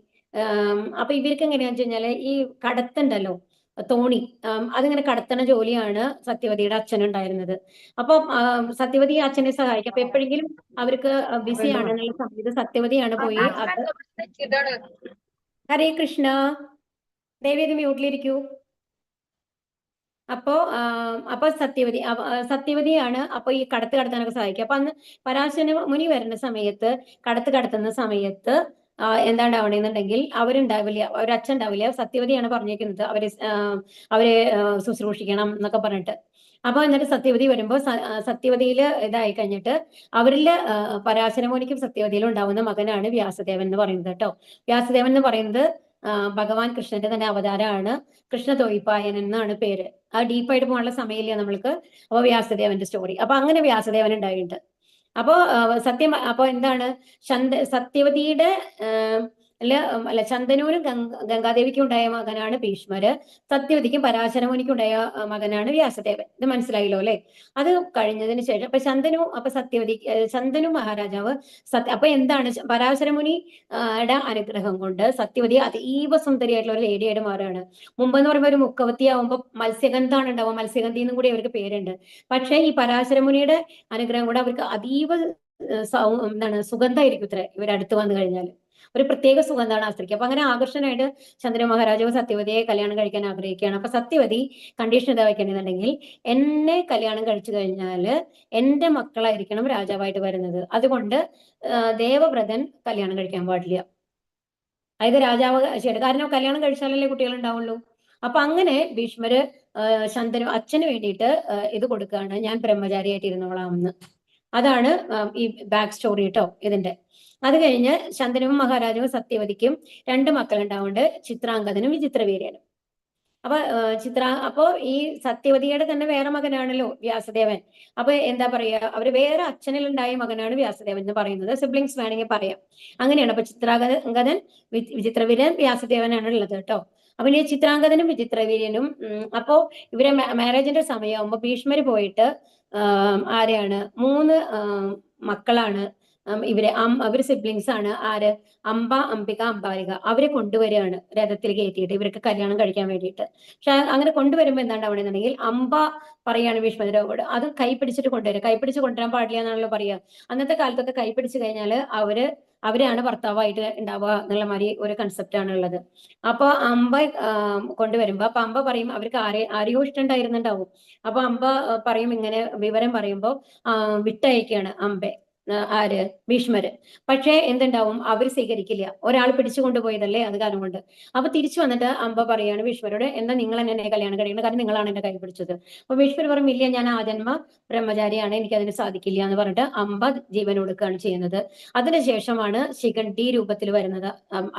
അപ്പൊ ഇവർക്ക് എങ്ങനെയാന്ന് വെച്ച് കഴിഞ്ഞാല് ഈ കടത്തുണ്ടല്ലോ, തോണി, അതിങ്ങനെ കടത്തണ ജോലിയാണ് സത്യവതിയുടെ അച്ഛനുണ്ടായിരുന്നത്. അപ്പൊ സത്യവതി അച്ഛനെ സഹായിക്കും. അപ്പൊ എപ്പോഴെങ്കിലും അവർക്ക് ബിസി ആണെന്നുള്ള സമയത്ത് സത്യവതിയാണ് പോയി ഹരേ കൃഷ്ണ, ദേവി ഇത് മ്യൂട്ടിലിരിക്കൂ. അപ്പൊ സത്യവതിയാണ് അപ്പൊ ഈ കടത്ത് കടത്താനൊക്കെ സഹായിക്കുക. അപ്പൊ അന്ന് പരാശര മുനി വരുന്ന സമയത്ത് കടത്തുന്ന സമയത്ത് എന്താണ്ടാവണെന്നുണ്ടെങ്കിൽ അവരുണ്ടാവില്ല, അവരച്ഛൻ ഉണ്ടാവില്ല. സത്യവതിയാണ് പറഞ്ഞേക്കുന്നത് അവരെ ശുശ്രൂഷിക്കണം എന്നൊക്കെ പറഞ്ഞിട്ട്. അപ്പൊ എന്നിട്ട് സത്യവതി വരുമ്പോൾ സത്യവതിയിൽ ഇതായി കഴിഞ്ഞിട്ട് അവരിൽ പരാശരമുനിക്കും സത്യവതിയിലും ഉണ്ടാവുന്ന മകനാണ് വ്യാസദേവൻ എന്ന് പറയുന്നത് കേട്ടോ. വ്യാസദേവൻ എന്ന് പറയുന്നത് ഭഗവാൻ കൃഷ്ണന്റെ തന്നെ അവതാരമാണ്. കൃഷ്ണ തൊയ്പായൻ എന്നാണ് പേര്. ആ ഡീപ്പായിട്ട് പോകാനുള്ള സമയമില്ല നമ്മൾക്ക്. അപ്പൊ വ്യാസദേവന്റെ സ്റ്റോറി. അപ്പൊ അങ്ങനെ വ്യാസദേവൻ ഉണ്ടായിട്ടുണ്ട്. അപ്പൊ എന്താണ് സത്യവതിയുടെ അല്ല ശന്തനൂരും ഗംഗാദേവിക്കും ഉണ്ടായ മകനാണ് ഭീഷ്മര്. സത്യവതിക്കും പരാശരമുനിക്കും ഉണ്ടായ മകനാണ് വ്യാസദേവൻ. ഇത് മനസ്സിലായല്ലോ അല്ലെ? അത് കഴിഞ്ഞതിന് ശേഷം ശന്തനു മഹാരാജാവ് അപ്പൊ എന്താണ് പരാശരമുനിയുടെ അനുഗ്രഹം കൊണ്ട് സത്യവതി അതീവ സുന്ദരിയായിട്ടുള്ള ഒരു ലേഡിയായിട്ട് മാറുകയാണ്. മുമ്പെന്ന് പറയുമ്പോൾ ഒരു മുക്കവത്തി ആവുമ്പോൾ മത്സ്യഗന്ധാണ് ഉണ്ടാവുക. മത്സ്യഗന്ധി എന്നും കൂടി അവർക്ക് പേരുണ്ട്. പക്ഷേ ഈ പരാശരമുനിയുടെ അനുഗ്രഹം കൊണ്ട് അവർക്ക് അതീവ സുഗന്ധമായിരിക്കും ഇത്ര ഇവരടുത്ത് വന്നു കഴിഞ്ഞാൽ. ഒരു പ്രത്യേക സുഗന്ധമാണ് ആ സ്ത്രീക്ക്. അപ്പൊ അങ്ങനെ ആകർഷണമായിട്ട് ചന്ദ്ര മഹാരാജാവ് സത്യവതിയെ കല്യാണം കഴിക്കാൻ ആഗ്രഹിക്കുകയാണ്. അപ്പൊ സത്യവതി കണ്ടീഷൻ എന്താ വെക്കണമെന്നുണ്ടെങ്കിൽ, എന്നെ കല്യാണം കഴിച്ചു കഴിഞ്ഞാൽ എന്റെ മക്കളായിരിക്കണം രാജാവായിട്ട് വരുന്നത്. അതുകൊണ്ട് ദേവവ്രതൻ കല്യാണം കഴിക്കാൻ പാടില്ല. അതായത് രാജാവ് കാരണം കല്യാണം കഴിച്ചാലല്ലേ കുട്ടികൾ ഉണ്ടാവുള്ളൂ. അപ്പൊ അങ്ങനെ ഭീഷ്മര് ശന്തനു അച്ഛന് വേണ്ടിയിട്ട് ഇത് കൊടുക്കുകയാണ്, ഞാൻ ബ്രഹ്മചാരിയായിട്ട് ഇരുന്നോളാമെന്ന്. അതാണ് ഈ ബാക്ക് സ്റ്റോറി കേട്ടോ ഇതിന്റെ. അത് കഴിഞ്ഞ് ശന്തനുവും മഹാരാജാവും സത്യവതിക്കും 2 മക്കളുണ്ടാവുന്നുണ്ട്, ചിത്രാംഗതനും വിചിത്രവീര്യനും. അപ്പൊ ഈ സത്യവതിയുടെ തന്നെ വേറെ മകനാണല്ലോ വ്യാസദേവൻ. അപ്പൊ എന്താ പറയാ, അവര് വേറെ അച്ഛനിലുണ്ടായ മകനാണ് വ്യാസദേവൻ എന്ന് പറയുന്നത്. സിബ്ലിങ്സ് വേണമെങ്കിൽ പറയാം. അങ്ങനെയാണ്. അപ്പൊ ചിത്രാംഗതൻ വിചിത്രവീര്യൻ വ്യാസദേവനാണ് ഉള്ളത് കേട്ടോ. അപ്പൊ ഈ ചിത്രാംഗതനും വിചിത്രവീര്യനും അപ്പോ ഇവരെ മാരേജിന്റെ സമയമാകുമ്പോ ഭീഷ്മര് പോയിട്ട് ആരെയാണ് 3 മക്കളാണ് അവര് സിബ്ലിങ്സ് ആണ്. ആര്? അംബ, അംബിക, അംബാലിക. അവരെ കൊണ്ടുവരികയാണ് രഥത്തിൽ കയറ്റിയിട്ട് ഇവർക്ക് കല്യാണം കഴിക്കാൻ വേണ്ടിയിട്ട്. പക്ഷെ അങ്ങനെ കൊണ്ടുവരുമ്പോൾ എന്താണ്ടാവണമെന്നുണ്ടെങ്കിൽ അംബ പറയാണ് ഭീഷ്മരോട്, അത് കൈപിടിച്ചിട്ട് കൊണ്ടുവരിക. കൈപിടിച്ച് കൊണ്ടുവരാൻ പാടില്ല എന്നാണല്ലോ പറയുക. അന്നത്തെ കാലത്തൊക്കെ കൈപിടിച്ച് കഴിഞ്ഞാൽ അവരാണ് ഭർത്താവായിട്ട് ഉണ്ടാവുക എന്നുള്ള മാതിരി ഒരു കൺസെപ്റ്റ് ആണ് ഉള്ളത്. അപ്പൊ അംബ കൊണ്ടുവരുമ്പോ അംബ പറയും അവർക്ക് ആരെയോ ഇഷ്ടമുണ്ടായിരുന്നുണ്ടാവും. അപ്പൊ അംബ പറയും, ഇങ്ങനെ വിവരം പറയുമ്പോ വിട്ടയക്കാണ് അംബെ ആര്? ഭീഷ്മര്. പക്ഷേ എന്തുണ്ടാവും, അവർ സ്വീകരിക്കില്ല. ഒരാൾ പിടിച്ചു കൊണ്ടുപോയതല്ലേ, അത് കാരണം കൊണ്ട്. അപ്പൊ തിരിച്ചു വന്നിട്ട് അംബ പറയാണ് ഭീഷ്മരോട്, എന്താ നിങ്ങൾ എന്നെ കല്യാണം കഴിക്കുന്നത്, കാരണം നിങ്ങളാണ് എന്നെ കൈ പിടിച്ചത്. അപ്പൊ ഭീഷ്മർ പറയും, ഇല്ല, ഞാൻ ആജന്മ ബ്രഹ്മചാരിയാണ്, എനിക്ക് അതിന് സാധിക്കില്ല എന്ന് പറഞ്ഞിട്ട് അംബ ജീവൻ കൊടുക്കുകയാണ് ചെയ്യുന്നത്. അതിനുശേഷമാണ് ശിഖണ്ഡി രൂപത്തിൽ വരുന്നത്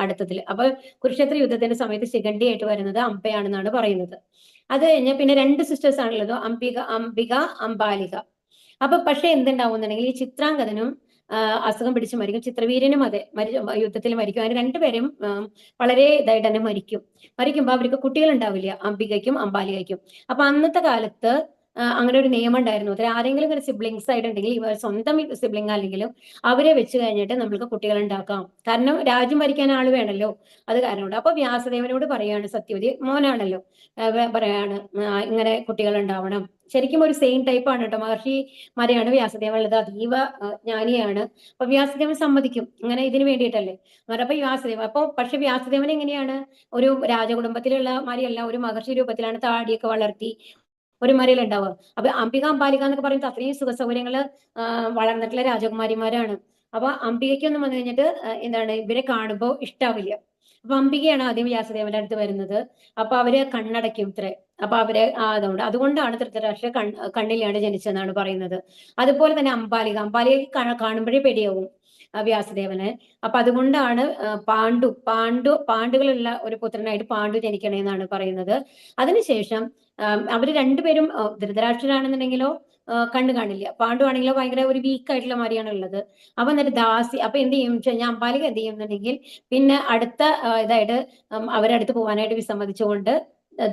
അടുത്തതിൽ. അപ്പൊ കുരുക്ഷേത്ര യുദ്ധത്തിന്റെ സമയത്ത് ശിഖണ്ഡി ആയിട്ട് വരുന്നത് അംബയാണെന്നാണ് പറയുന്നത്. അത് കഴിഞ്ഞ് പിന്നെ 2 സിസ്റ്റേഴ്സ് ആണുള്ളത്, അംബിക, അംബാലിക. അപ്പൊ പക്ഷെ എന്തുണ്ടാവുന്നുണ്ടെങ്കിൽ ഈ ചിത്രാംഗതനും അസുഖം പിടിച്ച് മരിക്കും, ചിത്രവീര്യനും അതെ യുദ്ധത്തിൽ മരിക്കും. അതിന് 2 പേരും വളരെ ഇതായിട്ട് തന്നെ മരിക്കുമ്പോൾ അവർക്ക് കുട്ടികൾ ഉണ്ടാവില്ല, അംബികയ്ക്കും അംബാലികയ്ക്കും. അപ്പൊ അന്നത്തെ കാലത്ത് അങ്ങനെ ഒരു നിയമം ഉണ്ടായിരുന്നു. ആരെങ്കിലും ഒരു സിബ്ലിങ്സ് ആയിട്ടുണ്ടെങ്കിൽ ഇവർ സ്വന്തം സിബ്ലിംഗ് അല്ലെങ്കിലും അവരെ വെച്ച് കഴിഞ്ഞിട്ട് നമ്മൾക്ക് കുട്ടികൾ ഉണ്ടാക്കാം. കാരണം രാജ്യം ഭരിക്കാൻ ആള് വേണമല്ലോ, അത് കാരണം കൊണ്ട്. അപ്പൊ വ്യാസദേവനോട് പറയാണ്, സത്യവതി മോനാണല്ലോ, പറയാണ് ഇങ്ങനെ കുട്ടികൾ ഉണ്ടാവണം. ശരിക്കും ഒരു സെയിം ടൈപ്പ് ആണ് കേട്ടോ. മഹർഷിമാരെയാണ് വ്യാസദേവൻ ഉള്ളത്, അതീവ ജ്ഞാനിയാണ്. അപ്പൊ വ്യാസദേവൻ സമ്മതിക്കും, ഇങ്ങനെ ഇതിന് വേണ്ടിയിട്ടല്ലേ. അപ്പൊ പക്ഷെ വ്യാസദേവൻ എങ്ങനെയാണ്, ഒരു രാജകുടുംബത്തിലുള്ള മാതിരിയല്ല, ഒരു മഹർഷി രൂപത്തിലാണ് താടിയൊക്കെ വളർത്തി ഒരു മരയിൽ ഉണ്ടാവുക. അപ്പൊ അംബിക, അംബാലിക എന്നൊക്കെ പറയുന്നത് അത്രയും സുഖ സൗകര്യങ്ങള് വളർന്നിട്ടുള്ള രാജകുമാരിമാരാണ്. അപ്പൊ അംബികയ്ക്കൊന്നും വന്നു കഴിഞ്ഞിട്ട് എന്താണ്, ഇവരെ കാണുമ്പോൾ ഇഷ്ടാവില്ല. അപ്പൊ അംബികയാണ് ആദ്യം വ്യാസദേവന്റെ അടുത്ത് വരുന്നത്. അപ്പൊ അവര് കണ്ണടയ്ക്കും ഇത്രേ. അപ്പൊ അതുകൊണ്ടാണ് ധൃതരാഷ്ട്ര കണ്ണിലാണ് ജനിച്ചതെന്നാണ് പറയുന്നത്. അതുപോലെ തന്നെ അംബാലികയെ കാണുമ്പോഴേ പേടിയാവും വ്യാസദേവന്. അപ്പൊ അതുകൊണ്ടാണ് പാണ്ഡുകളുള്ള ഒരു പുത്രനായിട്ട് പാണ്ഡു ജനിക്കണേന്നാണ് പറയുന്നത്. അതിനുശേഷം അവര് 2 പേരും ധൃതരാഷ്ട്രരാണെന്നുണ്ടെങ്കിലോ കണ്ണു കാണില്ല, പാണ്ഡു ആണെങ്കിലോ ഭയങ്കര ഒരു വീക്ക് ആയിട്ടുള്ള മാതിരിയാണ് ഉള്ളത്. അപ്പൊ എന്നിട്ട് അപ്പൊ എന്ത് ചെയ്യും കഴിഞ്ഞാൽ അംബാലിക എന്ത് ചെയ്യുന്നുണ്ടെങ്കിൽ പിന്നെ അടുത്ത ഇതായിട്ട് അവരടുത്ത് പോകാനായിട്ട് വിസമ്മതിച്ചുകൊണ്ട്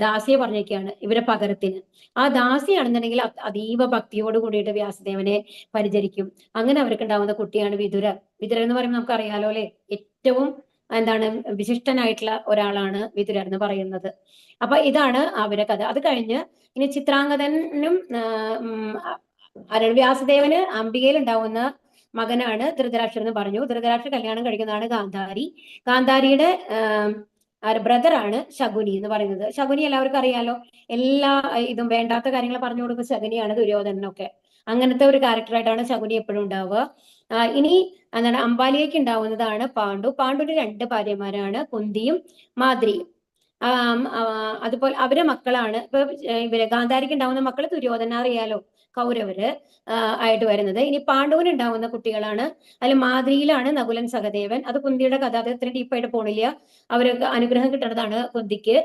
ദാസിയെ പറഞ്ഞേക്കാണ് ഇവരെ പകരത്തിന്. ആ ദാസിയാണെന്നുണ്ടെങ്കിൽ അതീവ ഭക്തിയോട് കൂടിയിട്ട് വ്യാസദേവനെ പരിചരിക്കും. അങ്ങനെ അവർക്ക് ഉണ്ടാവുന്ന കുട്ടിയാണ് വിതുരർ. വിതുരർ എന്ന് പറയുമ്പോൾ നമുക്ക് അറിയാലോ അല്ലെ, ഏറ്റവും എന്താണ് വിശിഷ്ടനായിട്ടുള്ള ഒരാളാണ് വിതുരർ എന്ന് പറയുന്നത്. അപ്പൊ ഇതാണ് അവരെ കഥ. അത് കഴിഞ്ഞ് ഇനി ചിത്രാംഗതനും വ്യാസദേവന് അംബികയിൽ ഉണ്ടാവുന്ന മകനാണ് ധൃതരാഷ്ട്രർ എന്ന് പറഞ്ഞു. ധൃതരാഷ്ട്ര കല്യാണം കഴിക്കുന്നതാണ് ഗാന്ധാരി. ഗാന്ധാരിയുടെ ബ്രദറാണ് ശകുനി എന്ന് പറയുന്നത്. ശകുനി എല്ലാവർക്കും അറിയാലോ, എല്ലാ ഇതും വേണ്ടാത്ത കാര്യങ്ങൾ പറഞ്ഞു കൊടുക്കുന്ന ശകുനിയാണ് ദുര്യോധനനൊക്കെ. അങ്ങനത്തെ ഒരു ക്യാരക്ടറായിട്ടാണ് ശകുനി എപ്പോഴും ഉണ്ടാവുക. ഇനി എന്താണ് അംബാലികയ്ക്ക് ഉണ്ടാവുന്നതാണ് പാണ്ഡു. പാണ്ഡുവിന് 2 ഭാര്യമാരാണ്, കുന്തിയും മാദ്രിയും. അതുപോലെ അവരെ മക്കളാണ് ഇപ്പൊ ഇവര് ഗാന്ധാരിക്ക് ഉണ്ടാവുന്ന മക്കൾ ദുര്യോധന അറിയാലോ, കൗരവര് ആയിട്ട് വരുന്നത്. ഇനി പാണ്ഡുവിന് ഉണ്ടാവുന്ന കുട്ടികളാണ്, അതിൽ മാദ്രിയിലാണ് നകുലൻ സഹദേവൻ. അത് കുന്തിയുടെ കഥ, അത് ഇത്ര ഡീപ്പായിട്ട് പോണില്ല. അവർക്ക് അനുഗ്രഹം കിട്ടുന്നതാണ് കുന്തിക്ക്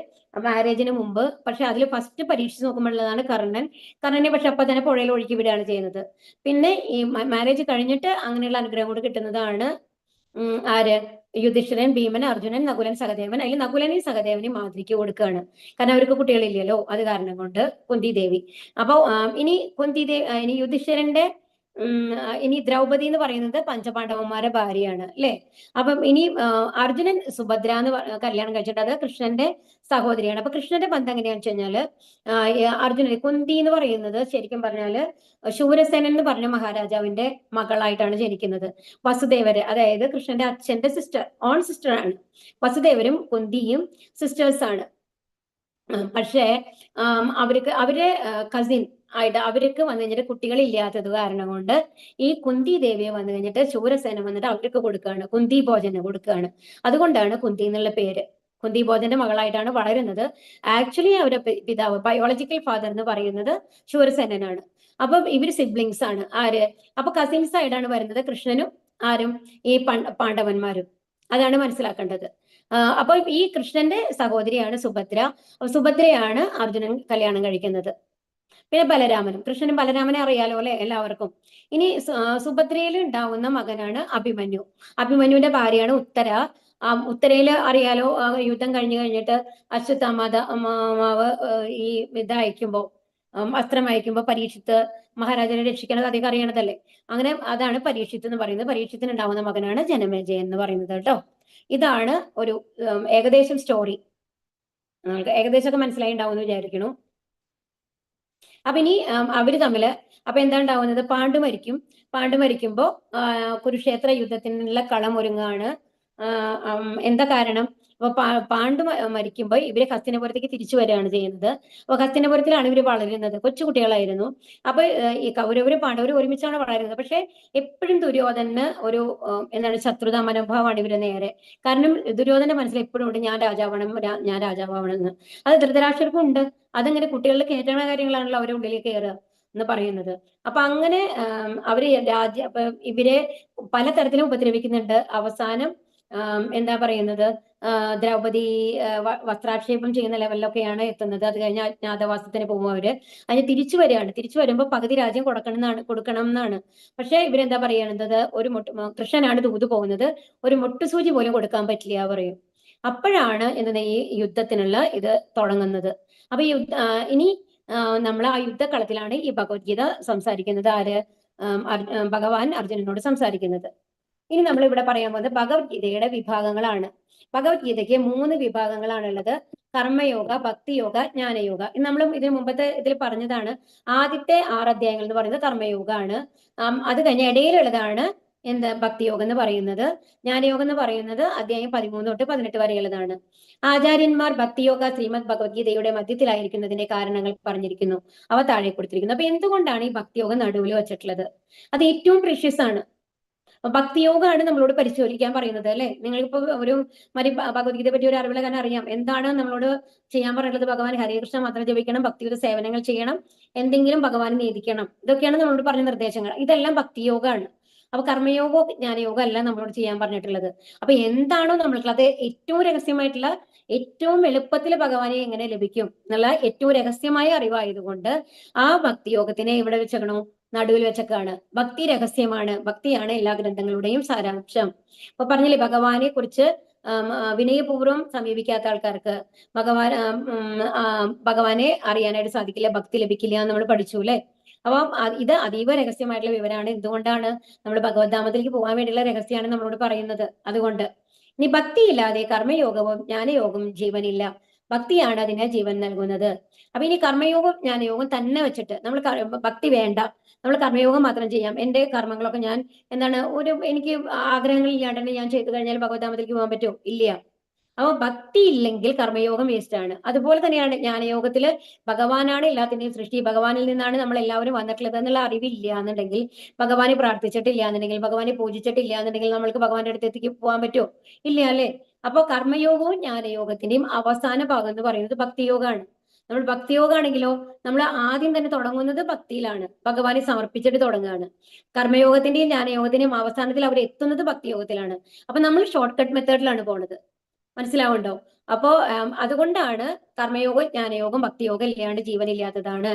മാരേജിന് മുമ്പ്. പക്ഷെ അതിൽ ഫസ്റ്റ് പരീക്ഷിച്ച് നോക്കുമ്പോഴുള്ളതാണ് കർണൻ. കർണനെ പക്ഷെ അപ്പൊ തന്നെ പുഴയിൽ ഒഴുക്കി വിടുകയാണ് ചെയ്യുന്നത്. പിന്നെ ഈ മാരേജ് കഴിഞ്ഞിട്ട് അങ്ങനെയുള്ള അനുഗ്രഹം കൂടി കിട്ടുന്നതാണ് ആര്, യുധിഷ്ഠിരൻ, ഭീമൻ, അർജുനൻ, നകുലൻ, സഹദേവൻ. അതിൽ നകുലനെയും സഹദേവനെയും മാദ്രിക്ക് കൊടുക്കുകയാണ്, കാരണം അവർക്ക് കുട്ടികളില്ലല്ലോ, അത് കാരണം കൊണ്ട് കുന്തി ദേവി. അപ്പൊ ഇനി ഇനി യുധിഷ്ഠിരന്റെ ഇനി ദ്രൗപദി എന്ന് പറയുന്നത് പഞ്ചപാണ്ഡവന്മാരുടെ ഭാര്യയാണ് അല്ലെ. അപ്പം ഇനി അർജുനൻ സുഭദ്ര എന്ന് കല്യാണം കഴിച്ചിട്ട് അത് കൃഷ്ണന്റെ സഹോദരിയാണ്. അപ്പൊ കൃഷ്ണന്റെ ബന്ധം എങ്ങനെയാണെന്ന് വെച്ച് കഴിഞ്ഞാല് അർജുനൻ, കുന്തി എന്ന് പറയുന്നത് ശരിക്കും പറഞ്ഞാല് ശൂരസേനൻ എന്ന് പറഞ്ഞ മഹാരാജാവിന്റെ മകളായിട്ടാണ് ജനിക്കുന്നത്. വസുദേവര്, അതായത് കൃഷ്ണന്റെ അച്ഛന്റെ ഓൺ സിസ്റ്റർ ആണ്. വസുദേവരും കുന്തിയും സിസ്റ്റേഴ്സ് ആണ്. പക്ഷേ അവരെ കസിൻ ആയിട്ട് അവർക്ക് വന്നു കഴിഞ്ഞിട്ട് കുട്ടികളില്ലാത്തത് കാരണം കൊണ്ട് ഈ കുന്തി ദേവിയെ വന്നു കഴിഞ്ഞിട്ട് ശൂരസേന വന്നിട്ട് അവർക്ക് കൊടുക്കുകയാണ്, കുന്തി ഭോജന് കൊടുക്കുകയാണ്. അതുകൊണ്ടാണ് കുന്തി എന്നുള്ള പേര്. കുന്തി ഭോജന്റെ മകളായിട്ടാണ് വളരുന്നത്. ആക്ച്വലി അവരുടെ പിതാവ്, ബയോളജിക്കൽ ഫാദർ എന്ന് പറയുന്നത് ശൂരസേനനാണ്. അപ്പം ഇവര് സിബ്ലിങ്സ് ആണ്. ആര്, അപ്പൊ കസിൻസ് ആയിട്ടാണ് വരുന്നത് കൃഷ്ണനും ആരും ഈ പാണ്ഡവന്മാരും. അതാണ് മനസ്സിലാക്കേണ്ടത്. അപ്പൊ ഈ കൃഷ്ണന്റെ സഹോദരിയാണ് സുഭദ്ര. സുഭദ്രയാണ് അർജുനൻ കല്യാണം കഴിക്കുന്നത്. പിന്നെ ബലരാമനും, കൃഷ്ണനും ബലരാമനെ അറിയാലോ അല്ലെ എല്ലാവർക്കും. ഇനി സുഭദ്രയിൽ ഉണ്ടാവുന്ന മകനാണ് അഭിമന്യു. അഭിമന്യുവിന്റെ ഭാര്യയാണ് ഉത്തര. ഉത്തരയില് അറിയാലോ, യുദ്ധം കഴിഞ്ഞിട്ട് അശ്വത്ഥാമാവ് ഈ ഇതയക്കുമ്പോ, അസ്ത്രം അയക്കുമ്പോ പരീക്ഷിത്ത് മഹാരാജാനെ രക്ഷിക്കണത് അധികം അറിയണതല്ലേ. അങ്ങനെ അതാണ് പരീക്ഷിത്ത് എന്ന് പറയുന്നത്. പരീക്ഷത്തിന് ഉണ്ടാവുന്ന മകനാണ് ജനമേജയൻ എന്ന് പറയുന്നത് കേട്ടോ. ഇതാണ് ഒരു ഏകദേശം സ്റ്റോറി. നിങ്ങൾക്ക് ഏകദേശമൊക്കെ മനസ്സിലായി ഉണ്ടാവുമെന്ന് വിചാരിക്കണു. അപ്പൊ ഇനി അവര് തമ്മില് അപ്പൊ എന്താ ഉണ്ടാവുന്നത്, പാണ്ഡു മരിക്കുമ്പോ കുരുക്ഷേത്ര യുദ്ധത്തിനുള്ള കളം ഒരുങ്ങാണ്. എന്താ കാരണം, അപ്പൊ പാണ്ഡു മരിക്കുമ്പോ ഇവര് ഹസ്തിനപുരത്തേക്ക് തിരിച്ചു വരികയാണ് ചെയ്യുന്നത്. അപ്പൊ ഹസ്തിനപുരത്തിലാണ് ഇവര് വളരുന്നത്, കൊച്ചുകുട്ടികളായിരുന്നു. അപ്പൊ ഈ കൗരവരും പാണ്ഡവരും ഒരുമിച്ചാണ് വളരുന്നത്. പക്ഷെ എപ്പോഴും ദുര്യോധനന് ഒരു എന്താണ് ശത്രുതാ മനോഭാവമാണ് ഇവര് നേരെ. കാരണം ദുര്യോധന്റെ മനസ്സിൽ എപ്പോഴും ഉണ്ട് ഞാൻ രാജാവാണെന്ന്. അത് ധൃതരാഷ്ട്രർക്കും ഉണ്ട്. അതങ്ങനെ കുട്ടികളിൽ കയറ്റുന്ന കാര്യങ്ങളാണല്ലോ അവരുടെ ഉള്ളിലേക്ക് കയറുക എന്ന് പറയുന്നത്. അപ്പൊ അങ്ങനെ അവര് അപ്പൊ ഇവരെ പലതരത്തിലും ഉപദ്രവിക്കുന്നുണ്ട്. അവസാനം എന്താ പറയുന്നത്, ദ്രൗപദി വസ്ത്രാക്ഷേപം ചെയ്യുന്ന ലെവലിലൊക്കെയാണ് എത്തുന്നത്. അത് കഴിഞ്ഞ് അജ്ഞാതവാസത്തിന് പോകുമ്പോൾ അവര് അതിന് തിരിച്ചു വരികയാണ്. തിരിച്ചു വരുമ്പോൾ പകുതി രാജ്യം കൊടുക്കണം എന്നാണ്. പക്ഷെ ഇവരെന്താ പറയുന്നത്, കൃഷ്ണനാണ് ദൂത് പോകുന്നത്, ഒരു മുട്ടുസൂചി പോലും കൊടുക്കാൻ പറ്റില്ല പറയും. അപ്പോഴാണ് ഈ യുദ്ധത്തിനുള്ള ഇത് തുടങ്ങുന്നത്. അപ്പൊ ഇനി നമ്മൾ ആ യുദ്ധക്കളത്തിലാണ് ഈ ഭഗവത്ഗീത സംസാരിക്കുന്നത്. ഭഗവാൻ അർജുനനോട് സംസാരിക്കുന്നത്. ഇനി നമ്മൾ ഇവിടെ പറയാൻ പോകുന്നത് ഭഗവത്ഗീതയുടെ വിഭാഗങ്ങളാണ്. ഭഗവത്ഗീതയ്ക്ക് 3 വിഭാഗങ്ങളാണുള്ളത്: കർമ്മയോഗ, ഭക്തിയോഗ, ജ്ഞാനയോഗ. നമ്മൾ ഇതിന് മുമ്പത്തെ ഇതിൽ പറഞ്ഞതാണ്. ആദ്യത്തെ 6 അധ്യായങ്ങൾ എന്ന് പറയുന്നത് കർമ്മയോഗമാണ്. അത് കഴിഞ്ഞ ഇടയിലുള്ളതാണ് ഭക്തിയോഗം എന്ന് പറയുന്നത്. ജ്ഞാനയോഗം എന്ന് പറയുന്നത് അധ്യായം 13 തൊട്ട് 18 വരെയുള്ളതാണ്. ആചാര്യന്മാർ ഭക്തിയോഗ ശ്രീമദ് ഭഗവത്ഗീതയുടെ മധ്യത്തിലായിരിക്കുന്നതിന്റെ കാരണങ്ങൾ പറഞ്ഞിരിക്കുന്നു. അവ താഴെ കൊടുത്തിരിക്കുന്നു. അപ്പൊ എന്തുകൊണ്ടാണ് ഈ ഭക്തിയോഗം നടുവിൽ വെച്ചിട്ടുള്ളത്? അത് ഏറ്റവും പ്രീഷ്യസ് ആണ്. ഭക്തിയോഗമാണ് നമ്മളോട് പരിശോധിക്കാൻ പറയുന്നത് അല്ലെ. നിങ്ങളിപ്പോ ഒരു ഭഗവത്ഗീതയെ പറ്റി ഒരു അറിവുള്ള കാരണം അറിയാം എന്താണ് നമ്മളോട് ചെയ്യാൻ പറയുന്നത്. ഭഗവാൻ ഹരേകൃഷ്ണ മാത്രം ജപിക്കണം, ഭക്തിയുത സേവനങ്ങൾ ചെയ്യണം, എന്തെങ്കിലും ഭഗവാനെ നീതിക്കണം. ഇതൊക്കെയാണ് നമ്മളോട് പറഞ്ഞ നിർദ്ദേശങ്ങൾ. ഇതെല്ലാം ഭക്തിയോഗമാണ്. അപ്പൊ കർമ്മയോഗോ ജ്ഞാനയോഗോ അല്ല നമ്മളോട് ചെയ്യാൻ പറഞ്ഞിട്ടുള്ളത്. അപ്പൊ എന്താണോ നമ്മൾക്ക് അത് ഏറ്റവും രഹസ്യമായിട്ടുള്ള, ഏറ്റവും എളുപ്പത്തിൽ ഭഗവാനെ എങ്ങനെ ലഭിക്കും എന്നുള്ള ഏറ്റവും രഹസ്യമായ അറിവായതുകൊണ്ട് ആ ഭക്തിയോഗത്തിനെ ഇവിടെ വെച്ചേക്കണോ, നടുവിൽ വെച്ചൊക്കെയാണ്. ഭക്തി രഹസ്യമാണ്. ഭക്തിയാണ് എല്ലാ ഗ്രന്ഥങ്ങളുടെയും സാരാംശം. അപ്പൊ പറഞ്ഞില്ലേ, ഭഗവാനെ കുറിച്ച് വിനയപൂർവ്വം സമീപിക്കാത്ത ആൾക്കാർക്ക് ഭഗവാനെ അറിയാനായിട്ട് സാധിക്കില്ല, ഭക്തി ലഭിക്കില്ല എന്ന് നമ്മൾ പഠിച്ചു അല്ലെ. അപ്പം ഇത് അതീവ രഹസ്യമായിട്ടുള്ള വിവരമാണ്. എന്തുകൊണ്ടാണ് നമ്മൾ ഭഗവത്ധാമത്തിലേക്ക് പോകാൻ വേണ്ടിയുള്ള രഹസ്യമാണ് നമ്മളോട് പറയുന്നത്. അതുകൊണ്ട് ഇനി ഭക്തിയില്ലാതെ കർമ്മയോഗവും ജ്ഞാനയോഗവും ജീവനില്ല. ഭക്തിയാണ് അതിനെ ജീവൻ നൽകുന്നത്. അപ്പൊ ഇനി കർമ്മയോഗം ജ്ഞാനയോഗം തന്നെ വെച്ചിട്ട് നമ്മൾ ഭക്തി വേണ്ട, നമ്മൾ കർമ്മയോഗം മാത്രം ചെയ്യാം. എന്റെ കർമ്മങ്ങളൊക്കെ ഞാൻ എനിക്ക് ആഗ്രഹങ്ങൾ ഇല്ലാണ്ട് ഞാൻ ചെയ്തു കഴിഞ്ഞാൽ ഭഗവത്ധാമത്തിലേക്ക് പോകാൻ പറ്റുമോ? ഇല്ല. അപ്പൊ ഭക്തി ഇല്ലെങ്കിൽ കർമ്മയോഗം വേസ്റ്റ് ആണ്. അതുപോലെ തന്നെയാണ് ജ്ഞാനയോഗത്തില് ഭഗവാനാണ് എല്ലാത്തിന്റെയും സൃഷ്ടി, ഭഗവാനിൽ നിന്നാണ് നമ്മൾ എല്ലാവരും വന്നിട്ടുള്ളത് എന്നുള്ള അറിവില്ല എന്നുണ്ടെങ്കിൽ, ഭഗവാനെ പ്രാർത്ഥിച്ചിട്ടില്ല എന്നുണ്ടെങ്കിൽ, ഭഗവാനെ പൂജിച്ചിട്ടില്ല എന്നുണ്ടെങ്കിൽ നമ്മൾക്ക് ഭഗവാന്റെ അടുത്തേക്ക് പോകാൻ പറ്റുമോ? ഇല്ല അല്ലെ? അപ്പൊ കർമ്മയോഗവും ജ്ഞാനയോഗത്തിന്റെയും അവസാന ഭാഗം എന്ന് പറയുന്നത് ഭക്തിയോഗമാണ്. നമ്മൾ ഭക്തിയോഗമാണെങ്കിലോ നമ്മൾ ആദ്യം തന്നെ തുടങ്ങുന്നത് ഭക്തിയിലാണ്, ഭഗവാനെ സമർപ്പിച്ചിട്ട് തുടങ്ങുകയാണ്. കർമ്മയോഗത്തിന്റെയും ജ്ഞാനയോഗത്തിന്റെയും അവസാനത്തിൽ അവർ എത്തുന്നത് ഭക്തിയോഗത്തിലാണ്. അപ്പൊ നമ്മൾ ഷോർട്ട് കട്ട് മെത്തേഡിലാണ് പോണത്. മനസ്സിലാവുണ്ടോ? അപ്പോ അതുകൊണ്ടാണ് കർമ്മയോഗം, ജ്ഞാനയോഗം, ഭക്തിയോഗം ഇല്ലാണ്ട് ജീവനില്ലാത്തതാണ്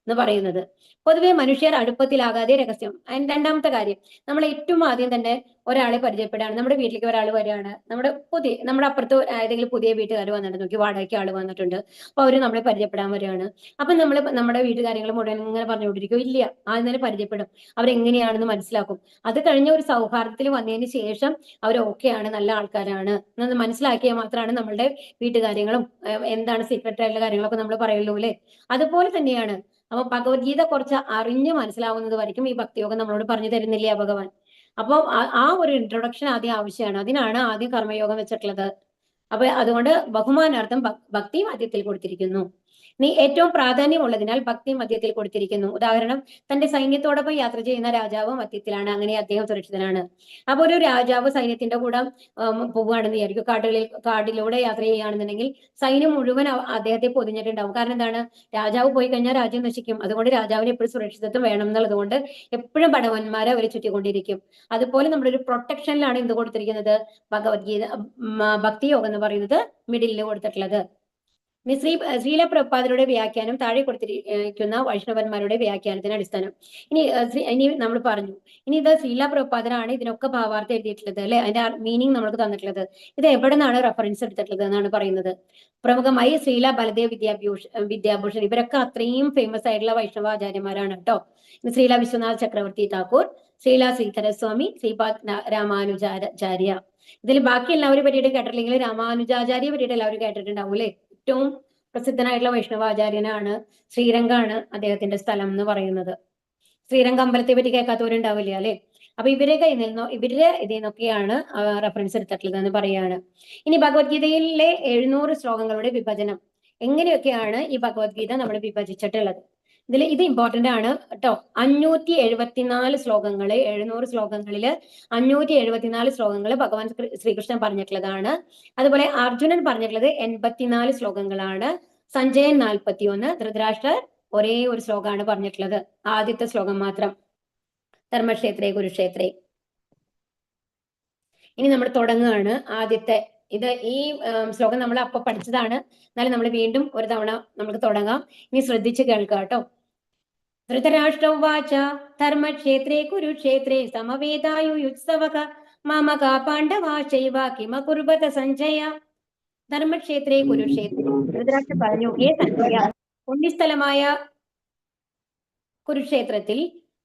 എന്ന് പറയുന്നത്. പൊതുവെ മനുഷ്യർ അടുപ്പത്തിലാകാതെ രഹസ്യം. അതിന് രണ്ടാമത്തെ കാര്യം, നമ്മൾ ഏറ്റവും ആദ്യം തന്നെ ഒരാളെ പരിചയപ്പെടുകയാണ്. നമ്മുടെ വീട്ടിലേക്ക് ഒരാൾ വരികയാണ്, നമ്മുടെ അപ്പുറത്ത് ഏതെങ്കിലും പുതിയ വീട്ടുകാർ വന്നിട്ട് നോക്കി, വാടകയ്ക്ക് ആൾ വന്നിട്ടുണ്ട്, അപ്പൊ അവര് നമ്മളെ പരിചയപ്പെടാൻ വരികയാണ്. അപ്പൊ നമ്മൾ നമ്മുടെ വീട്ടുകാര്യങ്ങൾ മുഴുവൻ ഇങ്ങനെ പറഞ്ഞുകൊണ്ടിരിക്കും? ഇല്ല, ആദ്യം തന്നെ പരിചയപ്പെടും, അവരെങ്ങനെയാണെന്ന് മനസ്സിലാക്കും. അത് കഴിഞ്ഞ ഒരു സൗഹാർദ്ദത്തിൽ വന്നതിന് ശേഷം അവർ ഓക്കെയാണ്, നല്ല ആൾക്കാരാണ് എന്ന് മനസ്സിലാക്കിയാൽ മാത്രമാണ് നമ്മളുടെ വീട്ടുകാര്യങ്ങളും എന്താണ് സീക്രട്ട് ആയിട്ടുള്ള കാര്യങ്ങളൊക്കെ നമ്മൾ പറയുള്ളൂ അല്ലെ? അതുപോലെ തന്നെയാണ്. അപ്പൊ ഭഗവത്ഗീത കുറച്ച് അറിഞ്ഞ് മനസ്സിലാവുന്നത് വരയ്ക്കും ഈ ഭക്തിയോഗം നമ്മളോട് പറഞ്ഞു തരുന്നില്ല ഭഗവാൻ. അപ്പൊ ആ ഒരു ഇൻട്രൊഡക്ഷൻ ആദ്യം ആവശ്യമാണ്. അതിനാണ് ആദ്യം കർമ്മയോഗം വെച്ചിട്ടുള്ളത്. അപ്പൊ അതുകൊണ്ട് ബഹുമാനാർത്ഥം ഭക്തി മധ്യത്തിൽ കൊടുത്തിരിക്കുന്നു. നീ ഏറ്റവും പ്രാധാന്യമുള്ളതിനാൽ ഭക്തി മധ്യത്തിൽ കൊടുത്തിരിക്കുന്നു. ഉദാഹരണം, തന്റെ സൈന്യത്തോടൊപ്പം യാത്ര ചെയ്യുന്ന രാജാവ് മധ്യത്തിലാണ്, അങ്ങനെ അദ്ദേഹം സുരക്ഷിതനാണ്. അപ്പൊ ഒരു രാജാവ് സൈന്യത്തിന്റെ കൂടെ പോവുകയാണെന്ന് വിചാരിക്കും, കാടിലൂടെ യാത്ര ചെയ്യുകയാണെന്നുണ്ടെങ്കിൽ സൈന്യം മുഴുവൻ അദ്ദേഹത്തെ പൊതിഞ്ഞിട്ടുണ്ടാവും. കാരണം എന്താണ്? രാജാവ് പോയി കഴിഞ്ഞാൽ രാജ്യം നശിക്കും. അതുകൊണ്ട് രാജാവിന് എപ്പോഴും സുരക്ഷിതത്വം വേണം എന്നുള്ളത് കൊണ്ട് എപ്പോഴും ഭടവന്മാരെ അവർ ചുറ്റിക്കൊണ്ടിരിക്കും. അതുപോലെ നമ്മുടെ ഒരു പ്രൊട്ടക്ഷനിലാണ് എന്ത് കൊടുത്തിരിക്കുന്നത്? ഭഗവത്ഗീത ഭക്തിയോഗം എന്ന് പറയുന്നത് മിഡിലിൽ കൊടുത്തിട്ടുള്ളത്. ശ്രീല പ്രഭുപാദരുടെ വ്യാഖ്യാനം താഴെ കൊടുത്തിരിക്കുന്ന വൈഷ്ണവന്മാരുടെ വ്യാഖ്യാനത്തിന് അടിസ്ഥാനം. ഇനി നമ്മൾ പറഞ്ഞു, ഇനി ഇത് ശ്രീല പ്രഭുപാദരാണ് ഇതിനൊക്കെ ഭാവാർത്ഥം എഴുതിയിട്ടുള്ളത് അല്ലെ, അതിന്റെ മീനിങ് നമ്മൾക്ക് തന്നിട്ടുള്ളത്. ഇത് എവിടെ നിന്നാണ് റെഫറൻസ് എടുത്തിട്ടുള്ളത് എന്നാണ് പറയുന്നത്. പ്രമുഖമായി ശ്രീല ബലദേവ് വിദ്യാഭൂഷൺ, ഇവരൊക്കെ അത്രയും ഫേമസ് ആയിട്ടുള്ള വൈഷ്ണവാചാര്യന്മാരാണ് കേട്ടോ. ശ്രീല വിശ്വനാഥ് ചക്രവർത്തി താക്കൂർ, ശ്രീല ശ്രീധരസ്വാമി, ശ്രീപാദ് രാമാനുജാചാര്യ. ഇതിൽ ബാക്കി എല്ലാവരും പറ്റിയിട്ട് കേട്ടിട്ടില്ലെങ്കിൽ രാമാനുജാചാര്യ പറ്റിയിട്ട് എല്ലാവരും കേട്ടിട്ടുണ്ടാവും അല്ലെ? ഏറ്റവും പ്രസിദ്ധനായിട്ടുള്ള വൈഷ്ണവാചാര്യനാണ്. ശ്രീരംഗാണ് അദ്ദേഹത്തിന്റെ സ്ഥലം എന്ന് പറയുന്നത്. ശ്രീരംഗ അമ്പലത്തെ പറ്റി കേൾക്കാത്തവരുണ്ടാവില്ല അല്ലെ? അപ്പൊ ഇവരുടെ ഇതിൽ നിന്നൊക്കെയാണ് റെഫറൻസ് എടുത്തിട്ടുള്ളത് എന്ന് പറയാണ്. ഇനി ഭഗവത്ഗീതയിലെ 700 ശ്ലോകങ്ങളുടെ വിഭജനം, എങ്ങനെയൊക്കെയാണ് ഈ ഭഗവത്ഗീത നമ്മൾ വിഭജിച്ചിട്ടുള്ളത്? ഇത് ഇമ്പോർട്ടന്റ് ആണ് കേട്ടോ. 574 ശ്ലോകങ്ങള്, 700 ശ്ലോകങ്ങളില് 574 ശ്ലോകങ്ങൾ ഭഗവാൻ ശ്രീകൃഷ്ണൻ പറഞ്ഞിട്ടുള്ളതാണ്. അതുപോലെ അർജുനൻ പറഞ്ഞിട്ടുള്ളത് 84 ശ്ലോകങ്ങളാണ്. സഞ്ജയൻ 41, ധൃതരാഷ്ട്രർ ഒരേ ഒരു ശ്ലോകമാണ് പറഞ്ഞിട്ടുള്ളത്, ആദ്യത്തെ ശ്ലോകം മാത്രം, ധർമ്മക്ഷേത്രേ കുരുക്ഷേത്രേ. ഇനി നമ്മൾ തുടങ്ങുകയാണ് ആദ്യത്തെ. ഈ ശ്ലോകം നമ്മൾ അപ്പൊ പഠിച്ചതാണ്, എന്നാലും നമ്മൾ വീണ്ടും ഒരു തവണ നമുക്ക് തുടങ്ങാം. ഇനി ശ്രദ്ധിച്ച് കേൾക്കാം കേട്ടോ. ധൃതരാഷ്ട്രൗവാച ധർമ്മക്ഷേത്രേ കുരുക്ഷേത്രേ സമവേതായുത്സവക മമക പാണ്ഡവാശൈവ കിമകുർവത സഞ്ജയ. ധർമ്മക്ഷേത്രേ കുരുക്ഷേത്രേ, ധൃതരാഷ്ട്ര പറഞ്ഞു, ഹേ സഞ്ജയ, പുണ്യസ്ഥലമായ കുരുക്ഷേത്രത്തിൽ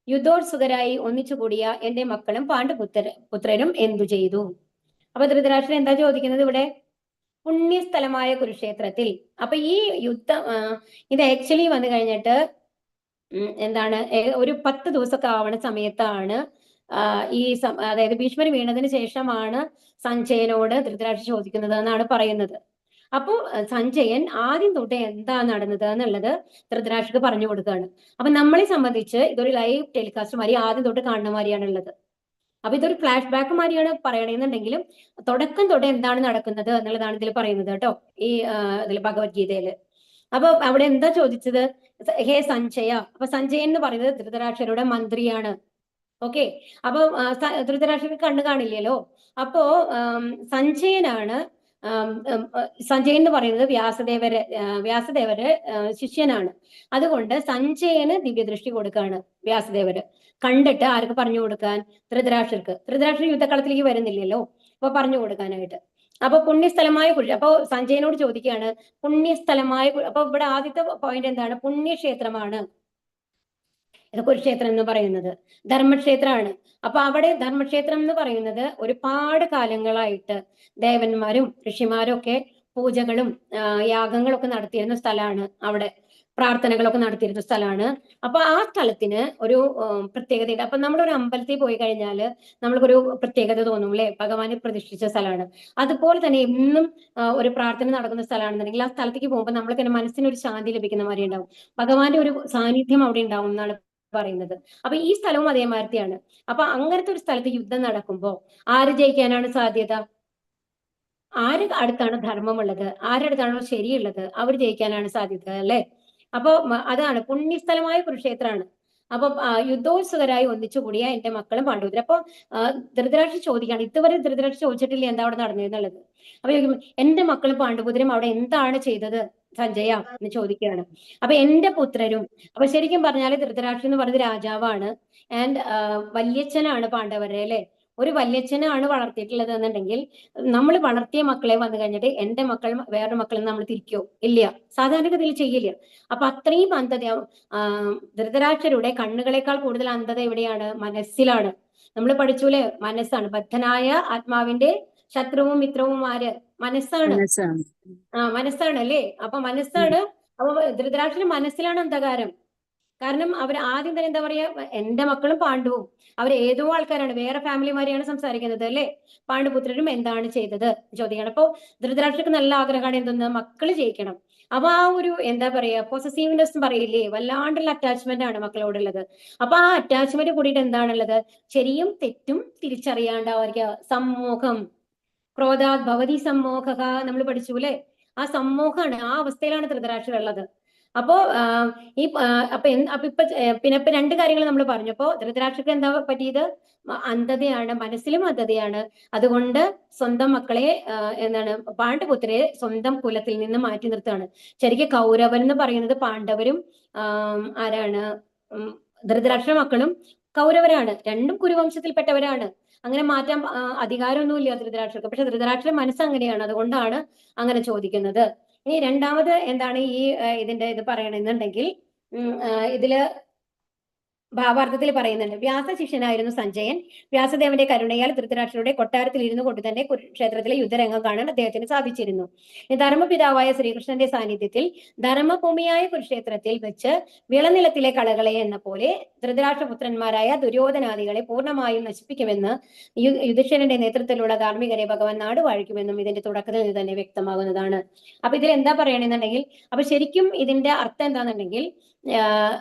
യുദ്ധോത്സുകരായി ഒന്നിച്ചുകൂടിയ എന്റെ മക്കളും പാണ്ഡുപുത്രരും എന്തു ചെയ്തു? അപ്പൊ ധൃതരാഷ്ട്രൻ എന്താ ചോദിക്കുന്നത് ഇവിടെ? പുണ്യസ്ഥലമായ കുരുക്ഷേത്രത്തിൽ. അപ്പൊ ഈ യുദ്ധം ഇത് ആക്ച്വലി വന്നു കഴിഞ്ഞിട്ട് എന്താണ്, ഒരു 10 ദിവസമൊക്കെ ആവണ സമയത്താണ് അതായത് ഭീഷ്മർ വീണതിന് ശേഷമാണ് സഞ്ജയനോട് ധൃതരാഷ്ട്രൻ ചോദിക്കുന്നത് എന്നാണ് പറയുന്നത്. അപ്പോ സഞ്ജയൻ ആദ്യം തൊട്ട് എന്താ നടന്നത് എന്നുള്ളത് ധൃതരാഷ്ട്രക്ക് പറഞ്ഞു കൊടുക്കുകയാണ്. അപ്പൊ നമ്മളെ സംബന്ധിച്ച് ഇതൊരു ലൈവ് ടെലികാസ്റ്റ് മാതിരി ആദ്യം തൊട്ട് കാണുന്ന മാതിരിയാണ് ഉള്ളത്. അപ്പൊ ഇതൊരു ഫ്ലാഷ് ബാക്ക് മാതിരിയാണ് പറയണെന്നുണ്ടെങ്കിലും തുടക്കം തൊട്ട് എന്താണ് നടക്കുന്നത് എന്നുള്ളതാണ് ഇതിൽ പറയുന്നത് കേട്ടോ, ഈ ഇതിൽ ഭഗവത്ഗീതയില്. അപ്പൊ അവിടെ എന്താ ചോദിച്ചത്? ഹേ സഞ്ജയ. അപ്പൊ സഞ്ജയൻ എന്ന് പറയുന്നത് ധൃതരാഷ്ട്രരുടെ മന്ത്രിയാണ്. ഓക്കെ, അപ്പൊ ധൃതരാഷ്ട്രക്ക് കണ്ണു കാണില്ലല്ലോ. അപ്പോ സഞ്ജയനാണ്, സഞ്ജയൻ എന്ന് പറയുന്നത് വ്യാസദേവര് ശിഷ്യനാണ്. അതുകൊണ്ട് സഞ്ജയന് ദിവ്യദൃഷ്ടി കൊടുക്കാണ് വ്യാസദേവര്. കണ്ടിട്ട് ആർക്ക് പറഞ്ഞു കൊടുക്കാൻ? ധൃതരാഷ്ട്രർക്ക്. ധൃതരാഷ്ട്രർ യുദ്ധക്കളത്തിലേക്ക് വരുന്നില്ലല്ലോ, അപ്പൊ പറഞ്ഞു കൊടുക്കാനായിട്ട്. അപ്പൊ പുണ്യസ്ഥലമായ അപ്പൊ സഞ്ജയനോട് ചോദിക്കുകയാണ് പുണ്യസ്ഥലമായ. അപ്പൊ ഇവിടെ ആദ്യത്തെ പോയിന്റ് എന്താണ്? പുണ്യക്ഷേത്രമാണ് ഇത് കുരുക്ഷേത്രം എന്ന് പറയുന്നത്, ധർമ്മക്ഷേത്രമാണ്. അപ്പൊ അവിടെ ധർമ്മക്ഷേത്രം എന്ന് പറയുന്നത് ഒരുപാട് കാലങ്ങളായിട്ട് ദേവന്മാരും ഋഷിമാരും ഒക്കെ പൂജകളും യാഗങ്ങളും ഒക്കെ നടത്തിയിരുന്ന സ്ഥലമാണ് അവിടെ. പ്രാർത്ഥനകളൊക്കെ നടത്തിയിരുന്ന സ്ഥലമാണ്. അപ്പൊ ആ സ്ഥലത്തിന് ഒരു പ്രത്യേകതയുണ്ട്. അപ്പൊ നമ്മളൊരു അമ്പലത്തിൽ പോയി കഴിഞ്ഞാൽ നമ്മൾക്കൊരു പ്രത്യേകത തോന്നും അല്ലെ, ഭഗവാനെ പ്രതിഷ്ഠിച്ച സ്ഥലമാണ്. അതുപോലെ തന്നെ എന്നും ഒരു പ്രാർത്ഥന നടക്കുന്ന സ്ഥലമാണെന്നുണ്ടെങ്കിൽ ആ സ്ഥലത്തേക്ക് പോകുമ്പോൾ നമ്മൾക്ക് തന്നെ മനസ്സിനൊരു ശാന്തി ലഭിക്കുന്ന മാതിരി ഉണ്ടാവും. ഭഗവാന്റെ ഒരു സാന്നിധ്യം അവിടെ ഉണ്ടാവും എന്നാണ് പറയുന്നത്. അപ്പൊ ഈ സ്ഥലവും അതേമാതിരിയാണ്. അപ്പൊ അങ്ങനത്തെ ഒരു സ്ഥലത്ത് യുദ്ധം നടക്കുമ്പോൾ ആര് ജയിക്കാനാണ് സാധ്യത? ആര് അടുത്താണ് ധർമ്മമുള്ളത്, ആരടുത്താണോ ശരിയുള്ളത്, അവർ ജയിക്കാനാണ് സാധ്യത അല്ലെ. അപ്പൊ അതാണ് പുണ്യസ്ഥലമായ കുരുക്ഷേത്രമാണ്. അപ്പൊ യുദ്ധോത്സുകരായി ഒന്നിച്ചുകൂടിയ എന്റെ മക്കളും പാണ്ഡവർ. അപ്പൊ ധൃതരാഷ്ട്ര ചോദിക്കാണ്, ഇതുവരെ ധൃതരാഷ്ട്ര ചോദിച്ചിട്ടില്ല എന്താ അവിടെ നടന്നിരുന്നുള്ളത്. അപ്പൊ എന്റെ മക്കളും പാണ്ഡുപുത്രരും അവിടെ എന്താണ് ചെയ്തത് സഞ്ജയ എന്ന് ചോദിക്കുകയാണ്. അപ്പൊ എന്റെ പുത്രരും, അപ്പൊ ശരിക്കും പറഞ്ഞാല് ധൃതരാഷ്ട്രൻ എന്ന് പറയുന്നത് രാജാവാണ്. ആൻഡ് വല്യച്ഛനാണ് പാണ്ഡവരെ അല്ലെ. ഒരു വല്യച്ഛനാണ് വളർത്തിയിട്ടുള്ളത് എന്നുണ്ടെങ്കിൽ നമ്മൾ വളർത്തിയ മക്കളെ വന്നു കഴിഞ്ഞിട്ട് എന്റെ മക്കൾ വേറൊരു മക്കളെ നമ്മൾ തിരിക്കോ? ഇല്ല, സാധാരണഗതിയിൽ ചെയ്യില്ല. അപ്പൊ അത്രയും അന്ധത ധൃതരാഷ്ട്രരുടെ കണ്ണുകളെക്കാൾ കൂടുതൽ അന്ധത എവിടെയാണ്? മനസ്സിലാണ്. നമ്മൾ പഠിച്ചൂലെ, മനസ്സാണ്. ബദ്ധനായ ആത്മാവിന്റെ ശത്രുവും മിത്രവും ആര്? മനസ്സാണ്. മനസ്സാണ് അല്ലേ. അപ്പൊ മനസ്സാണ്. അപ്പൊ ധൃതരാഷ്ട്രന്റെ മനസ്സിലാണ് അന്ധകാരം. കാരണം അവർ ആദ്യം തന്നെ എന്താ പറയാ, എന്റെ മക്കളും പാണ്ഡവും അവർ ഏതോ ആൾക്കാരാണ്, വേറെ ഫാമിലിമാരെയാണ് സംസാരിക്കുന്നത് അല്ലെ. പാണ്ഡുപുത്രരും എന്താണ് ചെയ്തത് ചോദിക്കണം. അപ്പൊ ധൃതരാഷ്ട്രക്ക് നല്ല ആഗ്രഹമാണ് എന്തെന്ന്, മക്കള് ജയിക്കണം. അപ്പൊ ആ ഒരു എന്താ പറയാ പൊസസീവ്നെസ് പറയില്ലേ, വല്ലാണ്ടുള്ള അറ്റാച്ച്മെന്റ് ആണ് മക്കളോടുള്ളത്. അപ്പൊ ആ അറ്റാച്ച്മെന്റ് കൂടിയിട്ട് എന്താണുള്ളത്, ശരിയും തെറ്റും തിരിച്ചറിയാണ്ടാവുക. സമ്മോഹം, ക്രോധാത് ഭവതി സമ്മോഹ നമ്മൾ പഠിച്ചു അല്ലെ. ആ സമ്മോഹമാണ്, ആ അവസ്ഥയിലാണ് ധൃതരാഷ്ട്രം ഉള്ളത്. അപ്പോ ഈ അപ്പൊ പിന്നെ ഇപ്പൊ രണ്ട് കാര്യങ്ങൾ നമ്മൾ പറഞ്ഞു. അപ്പോ ധൃതരാഷ്ട്രക്ക് എന്താ പറ്റിയത്? അന്ധതയാണ്, മനസ്സിലും അന്ധതയാണ്. അതുകൊണ്ട് സ്വന്തം മക്കളെ എന്താണ് പാണ്ഡുപുത്രരെ സ്വന്തം കുലത്തിൽ നിന്ന് മാറ്റി നിർത്തുകയാണ്. ശരിക്കും കൗരവൻ എന്ന് പറയുന്നത് പാണ്ഡവരും ആരാണ്? ധൃതരാഷ്ട്ര മക്കളും കൗരവരാണ്. രണ്ടും കുരുവംശത്തിൽപ്പെട്ടവരാണ്. അങ്ങനെ മാറ്റാൻ അധികാരമൊന്നുമില്ല ധൃതരാഷ്ട്രക്ക്. പക്ഷെ ധൃതരാഷ്ട്ര മനസ്സ് അങ്ങനെയാണ്, അതുകൊണ്ടാണ് അങ്ങനെ ചോദിക്കുന്നത്. ഇനി രണ്ടാമത് എന്താണ് ഈ ഇതിന്റെ ഇത് പറയണെന്നുണ്ടെങ്കിൽ ഇതില് ഭാവാർത്ഥത്തിൽ പറയുന്നുണ്ട്. വ്യാസശിഷ്യനായിരുന്നു സഞ്ജയൻ. വ്യാസദേവന്റെ കരുണയാൽ ധൃതരാഷ്ട്രരുടെ കൊട്ടാരത്തിൽ ഇരുന്നു കൊണ്ട് തന്നെ കുരുക്ഷേത്രത്തിലെ യുദ്ധരംഗം കാണാൻ അദ്ദേഹത്തിന് സാധിച്ചിരുന്നു. ധർമ്മപിതാവായ ശ്രീകൃഷ്ണന്റെ സാന്നിധ്യത്തിൽ ധർമ്മഭൂമിയായ കുരുക്ഷേത്രത്തിൽ വെച്ച് വിളനിലത്തിലെ കളകളെ എന്ന പോലെ ധൃതരാഷ്ട്രപുത്രന്മാരായ ദുര്യോധനാദികളെ പൂർണ്ണമായും നശിപ്പിക്കുമെന്ന് യുധിഷ്ഠിരന്റെ നേതൃത്വത്തിലുള്ള ധാർമ്മികരെ ഭഗവാൻ നാട് വാഴിക്കുമെന്നും ഇതിന്റെ തുടക്കത്തിൽ നിന്ന് തന്നെ വ്യക്തമാകുന്നതാണ്. അപ്പൊ ഇതിൽ എന്താ പറയണെന്നുണ്ടെങ്കിൽ, അപ്പൊ ശരിക്കും ഇതിന്റെ അർത്ഥം എന്താണെന്നുണ്ടെങ്കിൽ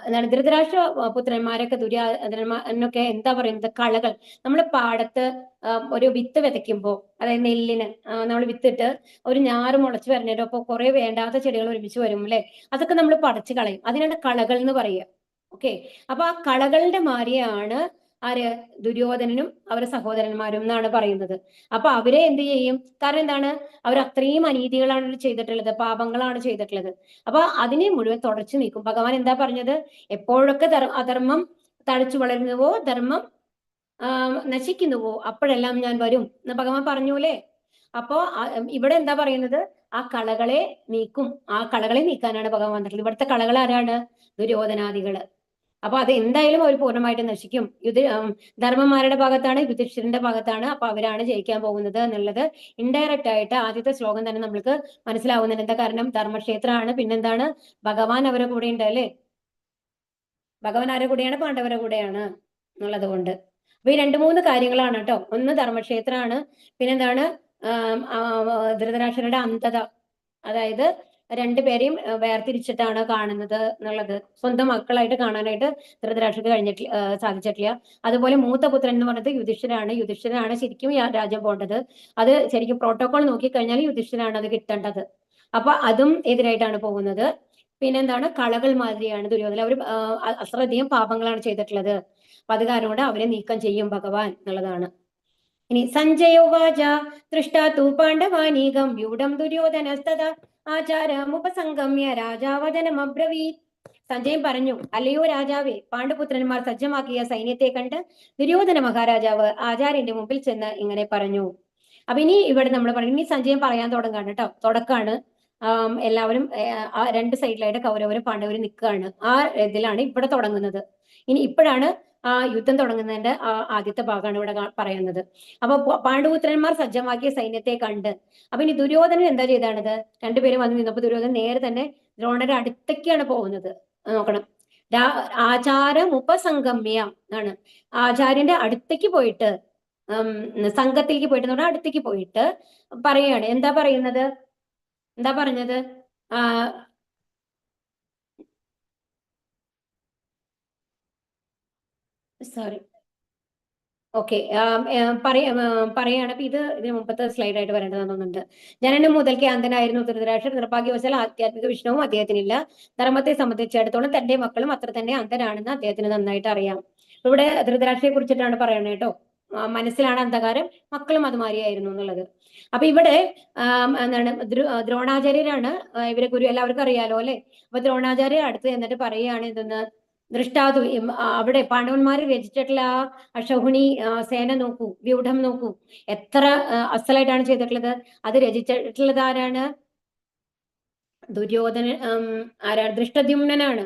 എന്താണ്, ധൃതരാഷ്ട്ര പുത്രന്മാരൊക്കെ ദുര്യോധനന്മാരൊക്കെ എന്താ പറയുന്നത്, കളകൾ. നമ്മുടെ പാടത്ത് ഒരു വിത്ത് വിതയ്ക്കുമ്പോൾ, അതായത് നെല്ലിന് നമ്മൾ വിത്തിട്ട് ഒരു ഞാറ് മുളച്ച് വരുന്നതിന്റെ ഒപ്പം കുറെ വേണ്ടാത്ത ചെടികൾ ഒരുമിച്ച് വരും അല്ലെ, അതൊക്കെ നമ്മൾ പറിച്ചു കളയും. അതിനാണ് കളകൾ എന്ന് പറയുക. ഓക്കെ. അപ്പൊ ആ കളകളുടെ മാരിയാണ് ആര്? ദുര്യോധനനും അവരുടെ സഹോദരന്മാരും എന്നാണ് പറയുന്നത്. അപ്പൊ അവരെ എന്ത് ചെയ്യും? കാരണം എന്താണ്, അവർ അത്രയും അനീതികളാണ് ചെയ്തിട്ടുള്ളത്, പാപങ്ങളാണ് ചെയ്തിട്ടുള്ളത്. അപ്പൊ അതിനെ മുഴുവൻ തുടച്ചു നീക്കും. ഭഗവാൻ എന്താ പറഞ്ഞത്? എപ്പോഴൊക്കെ അധർമ്മം തഴച്ചു വളരുന്നുവോ, ധർമ്മം നശിക്കുന്നുവോ, അപ്പോഴെല്ലാം ഞാൻ വരും എന്ന് ഭഗവാൻ പറഞ്ഞൂലേ. അപ്പോ ഇവിടെ എന്താ പറയുന്നത്? ആ കളകളെ നീക്കും. ആ കളകളെ നീക്കാനാണ് ഭഗവാൻ വന്നിട്ടുള്ളത്. ഇവിടുത്തെ കളകൾ ആരാണ്? ദുര്യോധനാദികള്. അപ്പൊ അത് എന്തായാലും അവർ പൂർണ്ണമായിട്ട് നശിക്കും. ധർമ്മന്മാരുടെ ഭാഗത്താണ്, യുധിഷ്ഠിരന്റെ ഭാഗത്താണ്. അപ്പൊ അവരാണ് ജയിക്കാൻ പോകുന്നത് എന്നുള്ളത് ഇൻഡയറക്റ്റ് ആയിട്ട് ആദ്യത്തെ ശ്ലോകം തന്നെ നമ്മൾക്ക് മനസ്സിലാവുന്നുണ്ട്. എന്താ കാരണം? ധർമ്മക്ഷേത്രമാണ്. പിന്നെന്താണ്? ഭഗവാൻ അവരുടെ കൂടെ ഉണ്ട് അല്ലെ. ഭഗവാൻ ആരുടെ കൂടെയാണ്? പാണ്ഡവരുടെ കൂടെയാണ് എന്നുള്ളത് കൊണ്ട്. അപ്പൊ ഈ 2-3 കാര്യങ്ങളാണ് കേട്ടോ. ഒന്ന് ധർമ്മക്ഷേത്രമാണ്, പിന്നെന്താണ് ധൃതരാഷ്ട്രരുടെ അന്ധത, അതായത് രണ്ടുപേരെയും വേർതിരിച്ചിട്ടാണ് കാണുന്നത് എന്നുള്ളത്. സ്വന്തം മക്കളായിട്ട് കാണാനായിട്ട് ധൃതരാഷ്ട്രക്ക് സാധിച്ചിട്ടില്ല. അതുപോലെ മൂത്ത പുത്രൻ എന്ന് പറയുന്നത് യുധിഷ്ഠിരനാണ് ശരിക്കും രാജ്യം പോകേണ്ടത്. അത് ശരിക്കും പ്രോട്ടോകോൾ നോക്കിക്കഴിഞ്ഞാൽ യുധിഷ്ഠിരനാണ് അത് കിട്ടേണ്ടത്. അപ്പൊ അതും എതിരായിട്ടാണ് പോകുന്നത്. പിന്നെന്താണ്? കളകൾ മാതിരിയാണ് ദുര്യോധന. അവർ അത്രയധികം പാപങ്ങളാണ് ചെയ്തിട്ടുള്ളത്. അപ്പൊ അത് കാരണം കൊണ്ട് അവരെ നീക്കം ചെയ്യും ഭഗവാൻ എന്നുള്ളതാണ്. ഇനി സഞ്ജയോവാച ദൃഷ്ടാ തു പാണ്ഡവാനീകം വ്യൂഢം ദുര്യോധനസ്തദാ ആചാരമുപസംഗമ്യ രാജാവചനമബ്രവീത്. സഞ്ജയൻ പറഞ്ഞു, അല്ലയോ രാജാവേ, പാണ്ഡുപുത്രന്മാർ സജ്ജമാക്കിയ സൈന്യത്തെ കണ്ട് ദുര്യോധന മഹാരാജാവ് ആചാര്യന്റെ മുമ്പിൽ ചെന്ന് ഇങ്ങനെ പറഞ്ഞു. അപ്പൊ ഇനി ഇവിടെ നമ്മൾ പറയും, ഇനി സഞ്ജയൻ പറയാൻ തുടങ്ങാണ് കേട്ടോ. തുടക്കാണ്. എല്ലാവരും ആ രണ്ട് സൈഡിലായിട്ട് കൗരവരും പാണ്ഡവരും നിൽക്കുകയാണ്. ആ ഇതിലാണ് ഇവിടെ തുടങ്ങുന്നത്. ഇനി ഇപ്പോഴാണ് ആ യുദ്ധം തുടങ്ങുന്നതിന്റെ ആദ്യത്തെ ഭാഗമാണ് ഇവിടെ പറയുന്നത്. അപ്പൊ പാണ്ഡുപുത്രന്മാർ സജ്ജമാക്കിയ സൈന്യത്തെ കണ്ട്, അപ്പൊ ഇനി ദുര്യോധനൻ എന്താ ചെയ്താണത്? രണ്ടുപേരും വന്ന് നിന്നപ്പോ ദുര്യോധനൻ നേരെ തന്നെ ദ്രോണരുടെ അടുത്തേക്കാണ് പോകുന്നത്. നോക്കണം, ആചാരം ഉപസംഗമ്യ ആണ്. ആചാര്യന്റെ അടുത്തേക്ക് പോയിട്ട്, സംഘത്തിലേക്ക് പോയിട്ട് എന്ന് പറഞ്ഞാൽ അടുത്തേക്ക് പോയിട്ട് പറയാണ്. എന്താ പറയുന്നത്? എന്താ പറഞ്ഞത്? സോറി, ഓക്കെ, പറയാണ്. അപ്പൊ ഇതിന് മുമ്പത്തെ സ്ലൈഡ് ആയിട്ട് വരേണ്ടതെന്ന് തോന്നുന്നുണ്ട്. ജനനം മുതൽക്കേ അന്ധനായിരുന്നു ധൃതരാഷ്ട്രർ. നിർഭാഗ്യവശാൽ ആധ്യാത്മിക വിഷ്ണുവും അദ്ദേഹത്തിനില്ല. ധർമ്മത്തെ സംബന്ധിച്ചിടത്തോളം തന്റെ മക്കളും അത്ര തന്നെ അന്ധനാണെന്ന് അദ്ദേഹത്തിന് നന്നായിട്ട് അറിയാം. ഇവിടെ ധൃതരാഷ്ട്രയെ കുറിച്ചിട്ടാണ് പറയണത് കേട്ടോ. മനസ്സിലാണ് അന്ധകാരം, മക്കളും അതുമാതിരിയായിരുന്നു എന്നുള്ളത്. അപ്പൊ ഇവിടെ എന്താണ്, ദ്രോണാചാര്യരാണ് ഇവരെ ഗുരു. എല്ലാവർക്കും അറിയാലോ അല്ലെ? അപ്പൊ ദ്രോണാചാര്യ അടുത്ത് എന്നിട്ട് പറയുകയാണ് ഇതെന്ന്, ദൃഷ്ടാതു അവിടെ പാണ്ഡവന്മാര് രചിച്ചിട്ടുള്ള ആ അശൗഹിണി സേന നോക്കൂ, വ്യൂഢം നോക്കൂ, എത്ര അസലായിട്ടാണ് ചെയ്തിട്ടുള്ളത്. അത് രചിച്ചിട്ടുള്ളത് ആരാണ്? ആരാണ്? ദൃഷ്ടദ്യുമ്നനാണ്.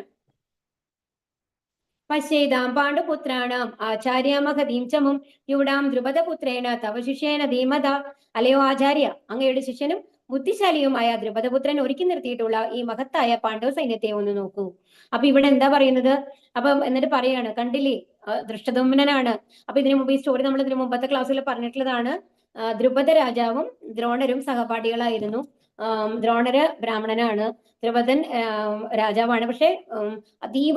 പശ്യേതാം പാണ്ഡുപുത്രാണാം ആചാര്യമഹതീം ചമും യുവടാം ദ്രുപദപുത്രേണ തവ ശിഷ്യേന ധീമത. അലയോ ആചാര്യ, അങ്ങയുടെ ശിഷ്യനും ബുദ്ധിശാലിയുമായ ദ്രുപദപുത്രൻ ഒരുക്കി നിർത്തിയിട്ടുള്ള ഈ മഹത്തായ പാണ്ഡവ സൈന്യത്തെ ഒന്ന് നോക്കൂ. അപ്പൊ ഇവിടെ എന്താ പറയുന്നത്? അപ്പൊ എന്നിട്ട് പറയാണ്, കണ്ടില്ലേ, ദൃഷ്ടദുമ്നനാണ്. അപ്പൊ ഇതിനു മുമ്പ് ഈ സ്റ്റോറി നമ്മൾ ഇതിനു മുമ്പത്തെ ക്ലാസ്സിൽ പറഞ്ഞിട്ടുള്ളതാണ്. ദ്രുപദ രാജാവും ദ്രോണരും സഹപാഠികളായിരുന്നു. ദ്രോണര് ബ്രാഹ്മണനാണ്, ദ്രുപദൻ രാജാവാണ്. പക്ഷെ അതീവ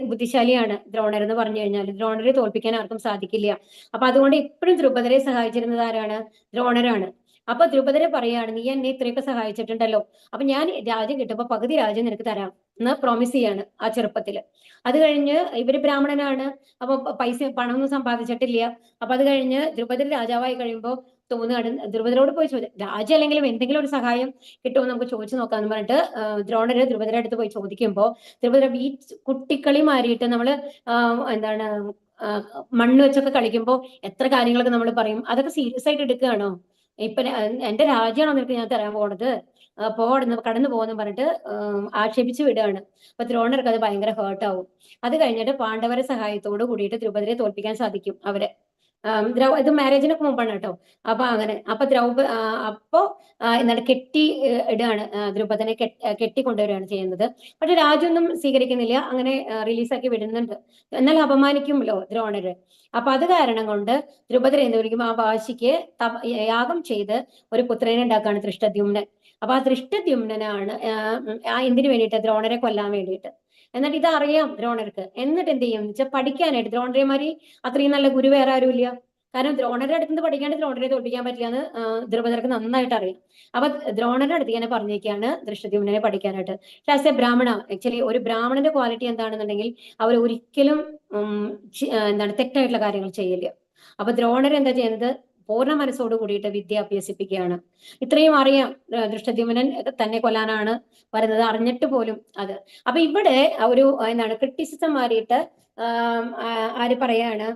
ബുദ്ധിശാലിയാണ് ദ്രോണർ എന്ന് പറഞ്ഞു കഴിഞ്ഞാൽ. ദ്രോണരെ തോൽപ്പിക്കാൻ ആർക്കും സാധിക്കില്ല. അപ്പൊ അതുകൊണ്ട് ഇപ്പോഴും ദ്രുപദരെ സഹായിച്ചിരുന്നത് ആരാണ്? ദ്രോണരാണ്. അപ്പൊ ദ്രുപദരെ പറയാണ്, നീ എന്നെ ഇത്രയൊക്കെ സഹായിച്ചിട്ടുണ്ടല്ലോ, അപ്പൊ ഞാൻ രാജ്യം കിട്ടുമ്പോ പകുതി രാജ്യം നിനക്ക് തരാം എന്ന് പ്രോമിസ് ചെയ്യാണ് ആ ചെറുപ്പത്തില്. അത് കഴിഞ്ഞ് ഇവര് ബ്രാഹ്മണനാണ്, അപ്പൊ പണമൊന്നും സമ്പാദിച്ചിട്ടില്ല. അപ്പൊ അത് കഴിഞ്ഞ് ദ്രുപദർ രാജാവായി കഴിയുമ്പോൾ തോന്നുകയാണ്, ദ്രുപദരോട് പോയി ചോദിച്ചു, രാജ്യം അല്ലെങ്കിലും എന്തെങ്കിലും ഒരു സഹായം കിട്ടുമോ നമുക്ക് ചോദിച്ചു നോക്കാന്ന് പറഞ്ഞിട്ട് ദ്രോണര് ദ്രുപദരുടെ അടുത്ത് പോയി ചോദിക്കുമ്പോ ദ്രുപദർ ഈ കുട്ടിക്കളി മാറിയിട്ട് നമ്മള് എന്താണ് മണ്ണ് വെച്ചൊക്കെ കളിക്കുമ്പോ എത്ര കാര്യങ്ങളൊക്കെ നമ്മൾ പറയും, അതൊക്കെ സീരിയസ് ആയിട്ട് എടുക്കുകയാണോ? ഇപ്പൊ എന്റെ രാജ്യമാണോ നിനക്ക് ഞാൻ തരാൻ പോണത്, പോടുന്ന് കടന്നു പോകുന്നു പറഞ്ഞിട്ട് ആക്ഷേപിച്ചു വിടുകയാണ്. അപ്പൊ ദ്രോണർക്ക് അത് ഭയങ്കര ഹേർട്ടാവും. അത് കഴിഞ്ഞിട്ട് പാണ്ഡവരെ സഹായത്തോട് കൂടിയിട്ട് ദ്രുപദരെ തോൽപ്പിക്കാൻ സാധിക്കും അവരെ. ഇത് മാരേജിനൊക്കെ മുമ്പാണ് കേട്ടോ. അപ്പൊ അങ്ങനെ അപ്പൊ അപ്പോ എന്താണ് കെട്ടി ഇടുകയാണ്, ദ്രുപദനെ കെട്ടിക്കൊണ്ടുവരികയാണ് ചെയ്യുന്നത്. പക്ഷെ രാജ്യമൊന്നും സ്വീകരിക്കുന്നില്ല, അങ്ങനെ റിലീസാക്കി വിടുന്നുണ്ട്. എന്നാൽ അപമാനിക്കുമല്ലോ ദ്രോണര്. അപ്പൊ അത് കാരണം കൊണ്ട് ദ്രുപദരെ എന്ത് വിളിക്കും, ആ വാശിക്ക് യാഗം ചെയ്ത് ഒരു പുത്രനെ ഉണ്ടാക്കുകയാണ്, ദൃഷ്ടദ്യുമ്നൻ. അപ്പൊ ആ ദൃഷ്ടദ്യുമ്നനാണ് എന്തിനു വേണ്ടിയിട്ട്? ദ്രോണരെ കൊല്ലാൻ വേണ്ടിയിട്ട്. എന്നിട്ട് ഇത് അറിയാം ദ്രോണർക്ക്. എന്നിട്ട് എന്ത് ചെയ്യും വെച്ചാൽ പഠിക്കാനായിട്ട്, ദ്രോണരെമാരി അത്രയും നല്ല ഗുരു വേറെ ആരും ഇല്ല. കാരണം ദ്രോണരുടെ അടുത്ത് നിന്ന് പഠിക്കാണ്ട് ദ്രോണരെ തോൽപ്പിക്കാൻ പറ്റില്ല എന്ന് ദ്രുപദർക്ക് നന്നായിട്ട് അറിയാം. അപ്പൊ ദ്രോണരുടെ അടുത്ത് ഇങ്ങനെ പറഞ്ഞേക്കാണ് ദൃഷ്ടദ്യുമ്നനെ പഠിക്കാനായിട്ട്. പക്ഷെ ആസ് എ ബ്രാഹ്മണ, ആക്ച്വലി ഒരു ബ്രാഹ്മണന്റെ ക്വാളിറ്റി എന്താണെന്നുണ്ടെങ്കിൽ അവർ ഒരിക്കലും എന്താണ് തെറ്റായിട്ടുള്ള കാര്യങ്ങൾ ചെയ്യില്ല. അപ്പൊ ദ്രോണർ എന്താ ചെയ്യുന്നത്? പൂർണ്ണ മനസ്സോട് കൂടിയിട്ട് വിദ്യ അഭ്യസിപ്പിക്കുകയാണ്. ഇത്രയും അറിയാം, ദൃഷ്ടദ്യുമ്നൻ തന്നെ കൊല്ലാനാണ് വരുന്നത്, അറിഞ്ഞിട്ട് പോലും അത്. അപ്പൊ ഇവിടെ ഒരു എന്താണ് ക്രിറ്റിസിസം മാറിയിട്ട് ആര് പറയാണ്,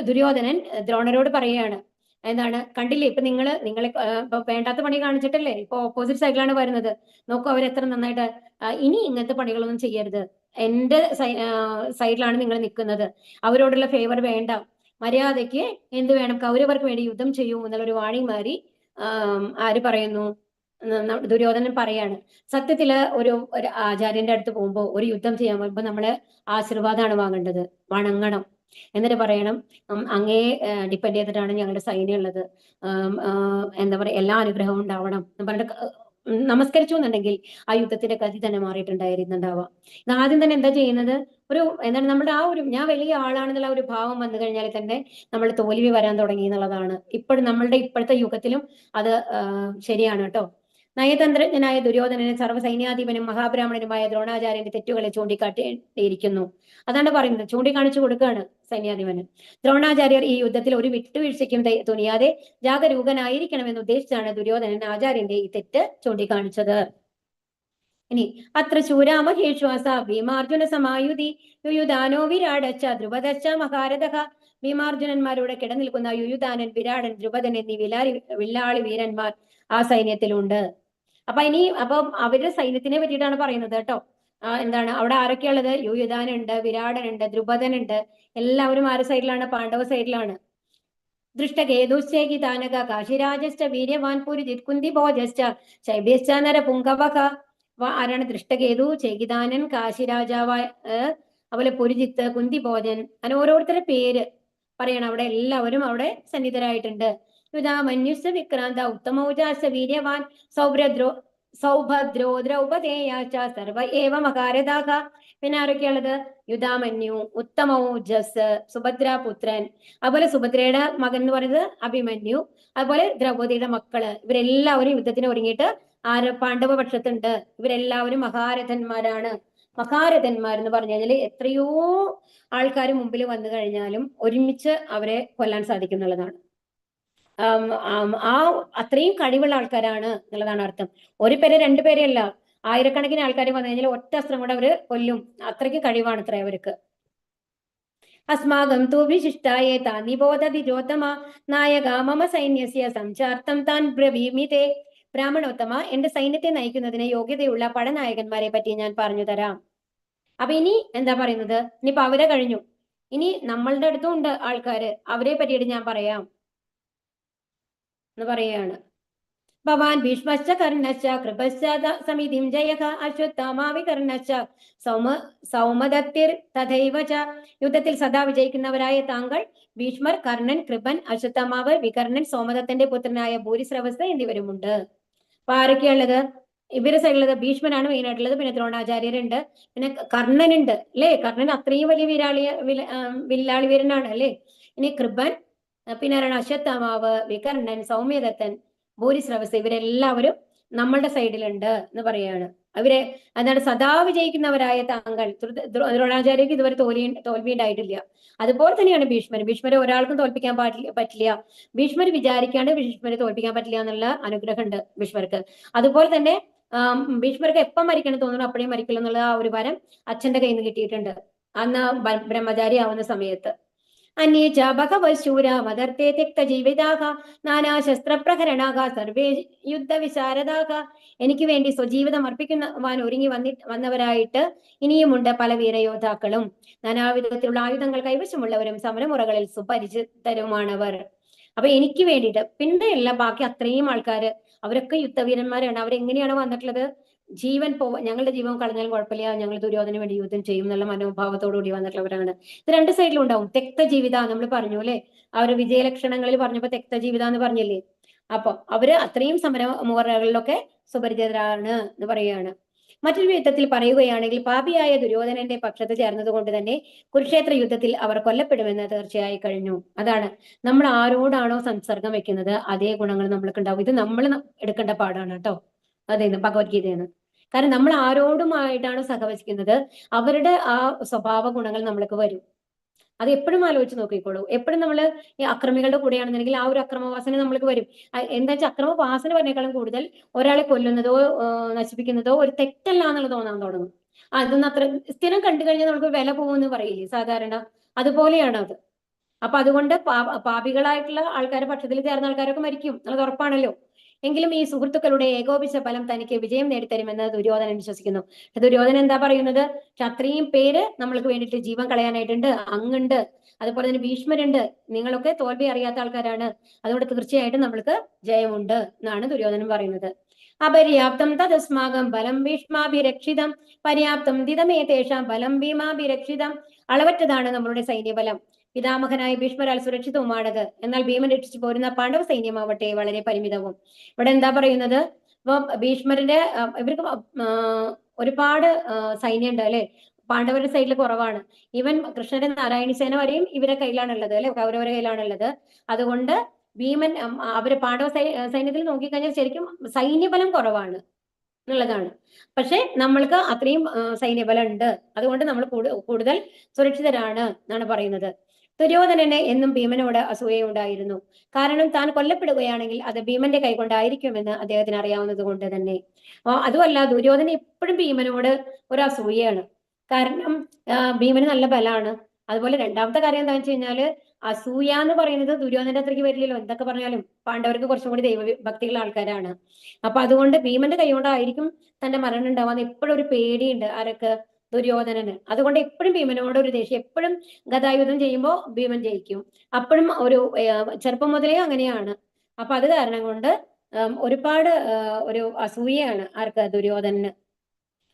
ദുര്യോധനൻ ദ്രോണരോട് പറയുകയാണ്, എന്താണ്, കണ്ടില്ലേ ഇപ്പൊ നിങ്ങളെ ഇപ്പൊ വേണ്ടാത്ത പണി കാണിച്ചിട്ടല്ലേ ഇപ്പൊ ഓപ്പോസിറ്റ് സൈഡിലാണ് വരുന്നത്, നോക്കൂ അവരെത്ര നന്നായിട്ട്. ഇനി ഇങ്ങനത്തെ പണികളൊന്നും ചെയ്യരുത്, എന്റെ സൈഡിലാണ് നിങ്ങൾ നിൽക്കുന്നത്, അവരോടുള്ള ഫേവർ വേണ്ട, മര്യാദയ്ക്ക് എന്ത് വേണം, കൗരവർക്ക് വേണ്ടി യുദ്ധം ചെയ്യൂ എന്നുള്ളൊരു വാണിംഗ് മാറി ആര് പറയുന്നു, ദുര്യോധനൻ പറയാണ്. സത്യത്തില് ഒരു ആചാര്യന്റെ അടുത്ത് പോകുമ്പോൾ, ഒരു യുദ്ധം ചെയ്യാൻ പോകുമ്പോൾ നമ്മള് ആശീർവാദമാണ് വാങ്ങേണ്ടത്, വണങ്ങണം. എന്നിട്ട് പറയണം, അങ്ങേ ഡിപ്പെൻഡ് ചെയ്തിട്ടാണ് ഞങ്ങളുടെ സൈന്യം ഉള്ളത്, എന്താ പറയാ, എല്ലാ അനുഗ്രഹവും ഉണ്ടാവണം എന്ന് പറഞ്ഞിട്ട് നമസ്കരിച്ചു എന്നുണ്ടെങ്കിൽ ആ യുദ്ധത്തിന്റെ ഗതി തന്നെ മാറിയിട്ടുണ്ടായിരുന്നുണ്ടാവാം. ഇത് ആദ്യം തന്നെ എന്താ ചെയ്യുന്നത്, ഒരു എന്താണ് നമ്മുടെ ആ ഒരു ഞാൻ വലിയ ആളാണെന്നുള്ള ഒരു ഭാവം വന്നു കഴിഞ്ഞാൽ തന്നെ നമ്മൾ തോൽവി വരാൻ തുടങ്ങി എന്നുള്ളതാണ്. ഇപ്പോഴും നമ്മളുടെ ഇപ്പോഴത്തെ യുഗത്തിലും അത് ശരിയാണ് കേട്ടോ. നയതന്ത്രജ്ഞനായ ദുര്യോധനനെ സർവ്വസൈന്യാധിപനും മഹാബ്രാഹ്മണനുമായ ദ്രോണാചാര്യന്റെ തെറ്റുകളെ ചൂണ്ടിക്കാട്ടിയിരിക്കുന്നു. അതാണ് പറയുന്നത്, ചൂണ്ടിക്കാണിച്ചു കൊടുക്കുകയാണ് സൈന്യാധിപന്. ദ്രോണാചാര്യർ ഈ യുദ്ധത്തിൽ ഒരു വിട്ടുവീഴ്ചയ്ക്കും തുനിയാതെ ജാഗരൂകനായിരിക്കണമെന്ന് ഉദ്ദേശിച്ചാണ് ദുര്യോധനൻ ആചാര്യന്റെ ഈ തെറ്റ് ചൂണ്ടിക്കാണിച്ചത്. ഇനി അത്ര ശൂരാമഹേശ്വാസ ഭീമാർജുന സമായുധി യുയുധാനോ വിരാടച്ച ധ്രുപദച്ച മഹാരഥ. ഭീമാർജുനന്മാരുടെ കിടനിൽക്കുന്ന യുയുധാനൻ, വിരാടൻ, ധ്രുപദൻ എന്നീ വില്ലാളി വീരന്മാർ ആ സൈന്യത്തിലുണ്ട്. അപ്പൊ അവരുടെ സൈന്യത്തിനെ പറ്റിയിട്ടാണ് പറയുന്നത് കേട്ടോ. എന്താണ് അവിടെ ആരൊക്കെയുള്ളത്? യുയുധാനുണ്ട്, വിരാടനുണ്ട്, ധ്രുപദനുണ്ട്. എല്ലാവരും ആരുടെ സൈഡിലാണ്? പാണ്ഡവ സൈഡിലാണ്. ദൃഷ്ടകേതുശ്ചേകിതാനക കാശിരാജശ്ച വീര്യവാൻ പുരിജിത് കുന്തിഭോജശ്ച ശൈബ്യശ്ച നരപുങ്കവക. ആരാണ്? ദൃഷ്ടകേതു, ചേകിതാനൻ, കാശിരാജാവായ അതുപോലെ പുരിജിത്ത്, കുന്തിഭോജൻ, അങ്ങനെ ഓരോരുത്തരുടെ പേര് പറയണം. അവിടെ എല്ലാവരും അവിടെ സന്നിധരായിട്ടുണ്ട്. യുധാമന്യുസ് വിക്രാന്ത ഉത്തമൗജാസ വീര്യവാൻ സൗഭദ്രോ ദ്രൗപദേയാച്ച സർവ ഏവ മകാരദാഹ. പിന്നെ ആരൊക്കെയുള്ളത്? യുധാമന്യു, ഉത്തമൗജസ്, സുഭദ്രാപുത്രൻ, അതുപോലെ സുഭദ്രയുടെ മകൻ എന്ന് പറയുന്നത് അഭിമന്യു, അതുപോലെ ദ്രൗപദിയുടെ മക്കള്, ഇവരെല്ലാവരും യുദ്ധത്തിന് ഒരുങ്ങിയിട്ട് പാണ്ഡവ പക്ഷത്തുണ്ട്. ഇവരെല്ലാവരും മഹാരഥന്മാരാണ്. മഹാരഥന്മാർ എന്ന് പറഞ്ഞു കഴിഞ്ഞാൽ എത്രയോ ആൾക്കാർ മുമ്പിൽ വന്നു കഴിഞ്ഞാലും ഒരുമിച്ച് അവരെ കൊല്ലാൻ സാധിക്കും എന്നുള്ളതാണ്. ആ അത്രയും കഴിവുള്ള ആൾക്കാരാണ് എന്നുള്ളതാണ് അർത്ഥം. ഒരു പേരെ രണ്ടുപേരെ അല്ല, ആയിരക്കണക്കിന് ആൾക്കാർ വന്നു കഴിഞ്ഞാൽ ഒറ്റ അസ്ത്രം കൂടെ അവര് കൊല്ലും. അത്രയ്ക്ക് കഴിവാണ് അത്ര അവർക്ക്. അസ്മാകം തു വിശിഷ്ടായേ താനിബോധതി ജ്യോതമ നായക മമ സൈന്യസ്യ സംചാർത്തം താൻ ബ്രവീമിതേ. ബ്രാഹ്മണോത്തമ, എന്റെ സൈന്യത്തെ നയിക്കുന്നതിന് യോഗ്യതയുള്ള പടനായകന്മാരെ പറ്റി ഞാൻ പറഞ്ഞു തരാം. അപ്പൊ ഇനി എന്താ പറയുന്നത്? ഇനിയിപ്പൊ അവരെ കഴിഞ്ഞു, ഇനി നമ്മളുടെ അടുത്തും ഉണ്ട് ആൾക്കാര്, അവരെ പറ്റിയിട്ട് ഞാൻ പറയാം എന്ന് പറയുകയാണ്. ഭവാൻ ഭീഷ്മശ്ച കർണശ്ച കൃപശ്ച സമിതിം ജയഃ അശ്വത്ഥാമാവികർണശ്ച സൗമദത്തിർ തഥൈവ ച. യുദ്ധത്തിൽ സദാ വിജയിക്കുന്നവരായ താങ്കൾ, ഭീഷ്മർ, കർണൻ, കൃപൻ, അശ്വത്ഥാമാവ്, വികർണൻ, സോമദത്തന്റെ പുത്രനായ ഭൂരിശ്രവസ് എന്നിവരുമുണ്ട്. അപ്പൊ ആരൊക്കെയുള്ളത്? ഇവരുടെ സൈഡിലുള്ളത് ഭീഷ്മനാണ് മെയിൻ ആയിട്ടുള്ളത്. പിന്നെ ദ്രോണാചാര്യരുണ്ട്, പിന്നെ കർണനുണ്ട് അല്ലെ. കർണൻ അത്രയും വലിയ വില്ലാളി വീരനാണ് അല്ലെ. ഇനി കൃപൻ, പിന്നെ ആരാണ്? അശ്വത്ഥാമാവ്, വികർണൻ, സൗമ്യദത്തൻ, ഭൂരിശ്രവസ്, ഇവരെല്ലാവരും നമ്മളുടെ സൈഡിലുണ്ട് എന്ന് അവരെ എന്താണ്? സദാ വിജയിക്കുന്നവരായ താങ്കൾ. ദ്രോണാചാര്യക്ക് ഇതുവരെ തോൽവി ഉണ്ടായിട്ടില്ല. അതുപോലെ തന്നെയാണ് ഭീഷ്മരെ ഒരാൾക്കും തോൽപ്പിക്കാൻ പറ്റില്ല. ഭീഷ്മർ വിചാരിക്കാണ്ട് ഭീഷ്മരെ തോൽപ്പിക്കാൻ പറ്റില്ല എന്നുള്ള അനുഗ്രഹം ഉണ്ട് ഭീഷ്മർക്ക്. അതുപോലെ തന്നെ ഭീഷ്മർക്ക് എപ്പം മരിക്കണം തോന്നുന്നു അപ്പോഴേ മരിക്കില്ല എന്നുള്ള ആ ഒരു വരം അച്ഛന്റെ കയ്യിൽ നിന്ന് കിട്ടിയിട്ടുണ്ട് അന്ന് ബ്രഹ്മചാരി ആവുന്ന സമയത്ത്. അന്യേച ഭഗവശൂര മദർത്തെ തെക്ത ജീവിതാക നാനാശസ്ത്രപ്രഹരണാക സർവേ യുദ്ധവിശാരദാക. എനിക്ക് വേണ്ടി സ്വജീവിതം അർപ്പിക്കുവാൻ ഒരുങ്ങി വന്നവരായിട്ട് ഇനിയുമുണ്ട് പല വീരയോദ്ധാക്കളും. നാനാവിധത്തിലുള്ള ആയുധങ്ങൾ കൈവശമുള്ളവരും സമരമുറകളിൽ സുപരിചിതരുമാണവർ. അപ്പൊ എനിക്ക് വേണ്ടിയിട്ട് പിന്നെയുള്ള ബാക്കി അത്രയും ആൾക്കാര് അവരൊക്കെ യുദ്ധവീരന്മാരാണ്. അവരെങ്ങനെയാണ് വന്നിട്ടുള്ളത്? ഞങ്ങളുടെ ജീവൻ കളഞ്ഞാലും കുഴപ്പമില്ല, ഞങ്ങൾ ദുര്യോധന വേണ്ടി യുദ്ധം ചെയ്യും എന്നുള്ള മനോഭാവത്തോടുകൂടി വന്നിട്ടുള്ളവരാണ്. ഇത് രണ്ട് സൈഡിലും ഉണ്ടാവും. തെക്ത ജീവിത നമ്മൾ പറഞ്ഞു അല്ലെ, ആ ഒരു വിജയലക്ഷണങ്ങളിൽ പറഞ്ഞപ്പോ തെക്ത ജീവിത എന്ന് പറഞ്ഞില്ലേ. അപ്പൊ അവര് അത്രയും സമരമുറകളിലൊക്കെ സുപരിചിതരാണ് എന്ന് പറയുകയാണ്. മറ്റൊരു യുദ്ധത്തിൽ പറയുകയാണെങ്കിൽ പാപിയായ ദുര്യോധനന്റെ പക്ഷത്ത് ചേർന്നത് കൊണ്ട് തന്നെ കുരുക്ഷേത്ര യുദ്ധത്തിൽ അവർ കൊല്ലപ്പെടുമെന്ന് തീർച്ചയായി കഴിഞ്ഞു. അതാണ്, നമ്മൾ ആരോടാണോ സംസർഗം വെക്കുന്നത് അതേ ഗുണങ്ങൾ നമ്മൾക്ക് ഉണ്ടാവും. ഇത് നമ്മൾ എടുക്കേണ്ട പാടാണ് കേട്ടോ. അതേന്ന് ഭഗവത്ഗീതയെന്ന്. കാരണം നമ്മൾ ആരോടുമായിട്ടാണ് സഹവസിക്കുന്നത് അവരുടെ ആ സ്വഭാവ ഗുണങ്ങൾ നമ്മൾക്ക് വരും. അത് എപ്പോഴും ആലോചിച്ച് നോക്കിക്കോളൂ. എപ്പോഴും നമ്മൾ ഈ അക്രമികളുടെ കൂടെയാണെന്നുണ്ടെങ്കിൽ ആ ഒരു അക്രമവാസന നമ്മൾക്ക് വരും. എന്താ വെച്ചാൽ അക്രമവാസന പറഞ്ഞേക്കാളും കൂടുതൽ ഒരാളെ കൊല്ലുന്നതോ നശിപ്പിക്കുന്നതോ ഒരു തെറ്റല്ല എന്നുള്ളത് തോന്നാൻ തുടങ്ങും. അതൊന്നും അത്ര സ്ഥിരം കണ്ടു കഴിഞ്ഞാൽ നമുക്ക് വില പോകുമെന്ന് പറയില്ലേ സാധാരണ, അതുപോലെയാണ് അത്. അപ്പൊ അതുകൊണ്ട് പാപികളായിട്ടുള്ള ആൾക്കാരുടെ പക്ഷത്തിൽ ചേർന്ന ആൾക്കാരൊക്കെ മരിക്കും എന്നുള്ളത് ഉറപ്പാണല്ലോ. എങ്കിലും ഈ സുഹൃത്തുക്കളുടെ ഏകോപിച്ച ഫലം തനിക്ക് വിജയം നേടിത്തരുമെന്ന് ദുര്യോധനൻ വിശ്വസിക്കുന്നു. ദുര്യോധനൻ എന്താ പറയുന്നത്? അത്രയും പേര് നമ്മൾക്ക് വേണ്ടിയിട്ട് ജീവൻ കളയാനായിട്ടുണ്ട്, അങ്ങുണ്ട്, അതുപോലെ തന്നെ ഭീഷ്മരുണ്ട്, നിങ്ങളൊക്കെ തോൽവി അറിയാത്ത ആൾക്കാരാണ്, അതുകൊണ്ട് തീർച്ചയായിട്ടും നമ്മൾക്ക് ജയമുണ്ട് എന്നാണ് ദുര്യോധനൻ പറയുന്നത്. അപര്യാപ്തം തദസ്മാകം ബലം ഭീഷ്മാഭിരക്ഷിതം പര്യാപ്തം ദിതമേതേഷാം ബലം ഭീമാഭിരക്ഷിതം. അളവറ്റതാണ് നമ്മളുടെ സൈന്യബലം, പിതാമഹനായ ഭീഷ്മരാൽ സുരക്ഷിതവുമാണത്. എന്നാൽ ഭീമൻ രക്ഷിച്ചു പോരുന്ന പാണ്ഡവ സൈന്യമാവട്ടെ വളരെ പരിമിതവും. ഇവിടെ എന്താ പറയുന്നത്? ഇപ്പൊ ഭീഷ്മരുടെ ഇവർക്ക് ഒരുപാട് സൈന്യമുണ്ട് അല്ലെ, പാണ്ഡവരുടെ സൈഡിൽ കുറവാണ്. ഈവൻ കൃഷ്ണന്റെ നാരായണി സേന വരെയും ഇവരെ കയ്യിലാണുള്ളത് അല്ലെ, കൗരവരുടെ കയ്യിലാണുള്ളത്. അതുകൊണ്ട് ഭീമൻ അവര് പാണ്ഡവ സൈന്യത്തിൽ നോക്കിക്കഴിഞ്ഞാൽ ശരിക്കും സൈന്യബലം കുറവാണ് എന്നുള്ളതാണ്. പക്ഷെ നമ്മൾക്ക് അത്രയും സൈന്യബലം ഉണ്ട്, അതുകൊണ്ട് നമ്മൾ കൂടുതൽ സുരക്ഷിതരാണ് എന്നാണ് പറയുന്നത്. ദുര്യോധനന് എന്നും ഭീമനോട് അസൂയയുണ്ടായിരുന്നു. കാരണം താൻ കൊല്ലപ്പെടുകയാണെങ്കിൽ അത് ഭീമന്റെ കൈകൊണ്ടായിരിക്കുമെന്ന് അദ്ദേഹത്തിന് അറിയാവുന്നത് കൊണ്ട് തന്നെ. അതുമല്ല, ദുര്യോധന എപ്പോഴും ഭീമനോട് ഒരു അസൂയയാണ്. കാരണം ഭീമന് നല്ല ബലാണ്. അതുപോലെ രണ്ടാമത്തെ കാര്യം എന്താണെന്ന് വെച്ച് കഴിഞ്ഞാല് അസൂയ എന്ന് പറയുന്നത് ദുര്യോധനന്റെ അത്രയ്ക്ക് വരില്ലല്ലോ. എന്തൊക്കെ പറഞ്ഞാലും പാണ്ഡവർക്ക് കുറച്ചും കൂടി ദൈവഭക്തിയുള്ള ആൾക്കാരാണ്. അപ്പൊ അതുകൊണ്ട് ഭീമന്റെ കൈകൊണ്ടായിരിക്കും തന്റെ മരണം ഉണ്ടാവാന്ന് എപ്പോഴും ഒരു പേടിയുണ്ട് ആരൊക്കെ? ദുര്യോധനന്. അതുകൊണ്ട് എപ്പോഴും ഭീമനോട് ഒരു ദേഷ്യം. എപ്പോഴും ഗദായുധം ചെയ്യുമ്പോൾ ഭീമൻ ജയിക്കും. അപ്പോഴും ഒരു ചെറുപ്പം മുതലേ അങ്ങനെയാണ്. അപ്പൊ അത് കാരണം കൊണ്ട് ഒരുപാട് ഒരു അസൂയയാണ് ആർക്ക്? ദുര്യോധനന്.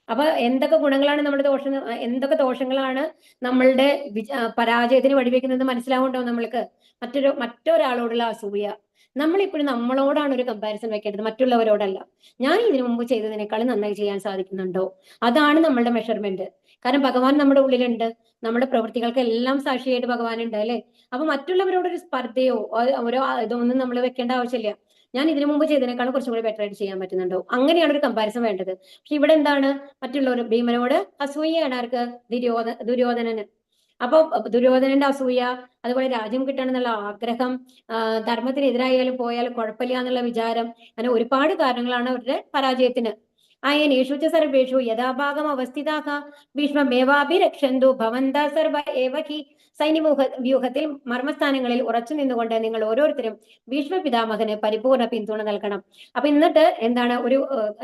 അപ്പൊ എന്തൊക്കെ ഗുണങ്ങളാണ് നമ്മുടെ എന്തൊക്കെ ദോഷങ്ങളാണ് നമ്മളുടെ പരാജയത്തിന് വഴിവെക്കുന്നത് മനസ്സിലാവുണ്ടോ നമ്മൾക്ക്? മറ്റൊരാളോടുള്ള അസൂയ. നമ്മളിപ്പോഴും നമ്മളോടാണ് ഒരു കമ്പാരിസൺ വെക്കേണ്ടത്, മറ്റുള്ളവരോടല്ല. ഞാൻ ഇതിനു മുമ്പ് ചെയ്തതിനേക്കാളും നന്നായി ചെയ്യാൻ സാധിക്കുന്നുണ്ടോ? അതാണ് നമ്മളുടെ മെഷർമെന്റ്. കാരണം ഭഗവാൻ നമ്മുടെ ഉള്ളിലുണ്ട്, നമ്മുടെ പ്രവൃത്തികൾക്ക് എല്ലാം സാക്ഷിയായിട്ട് ഭഗവാൻ ഉണ്ട് അല്ലെ. അപ്പൊ മറ്റുള്ളവരോടൊരു സ്പർദ്ധയോ ഓരോ ഇതൊന്നും നമ്മൾ വെക്കേണ്ട ആവശ്യമില്ല. ഞാൻ ഇതിനു മുമ്പ് ചെയ്തതിനേക്കാളും കുറച്ചും കൂടി ബെറ്റർ ആയിട്ട് ചെയ്യാൻ പറ്റുന്നുണ്ടോ? അങ്ങനെയാണ് ഒരു കമ്പാരിസൺ വേണ്ടത്. പക്ഷെ ഇവിടെ എന്താണ്? മറ്റുള്ളവർ ഭീമനോട് അസൂയയാണ് ആർക്ക്? ദുര്യോധനന്. അപ്പൊ ദുര്യോധനന്റെ അസൂയ, അതുപോലെ രാജ്യം കിട്ടണം എന്നുള്ള ആഗ്രഹം, ധർമ്മത്തിനെതിരായാലും പോയാലും കുഴപ്പമില്ല എന്നുള്ള വിചാരം, അങ്ങനെ ഒരുപാട് കാരണങ്ങളാണ് അവരുടെ പരാജയത്തിന്. അയനേഷു ച സർവേഷു യഥാഭാഗം അവസ്ഥിതാഹ ഭീഷ്മമേവാഭിരക്ഷന്തു ഭവന്ത സർവ ഏവ ഹി. വ്യൂഹത്തിൽ മർമ്മസ്ഥാനങ്ങളിൽ ഉറച്ചു നിന്നുകൊണ്ട് നിങ്ങൾ ഓരോരുത്തരും ഭീഷ്മ പിതാമഹന് പരിപൂർണ പിന്തുണ നൽകണം. അപ്പൊ എന്നിട്ട് എന്താണ് ഒരു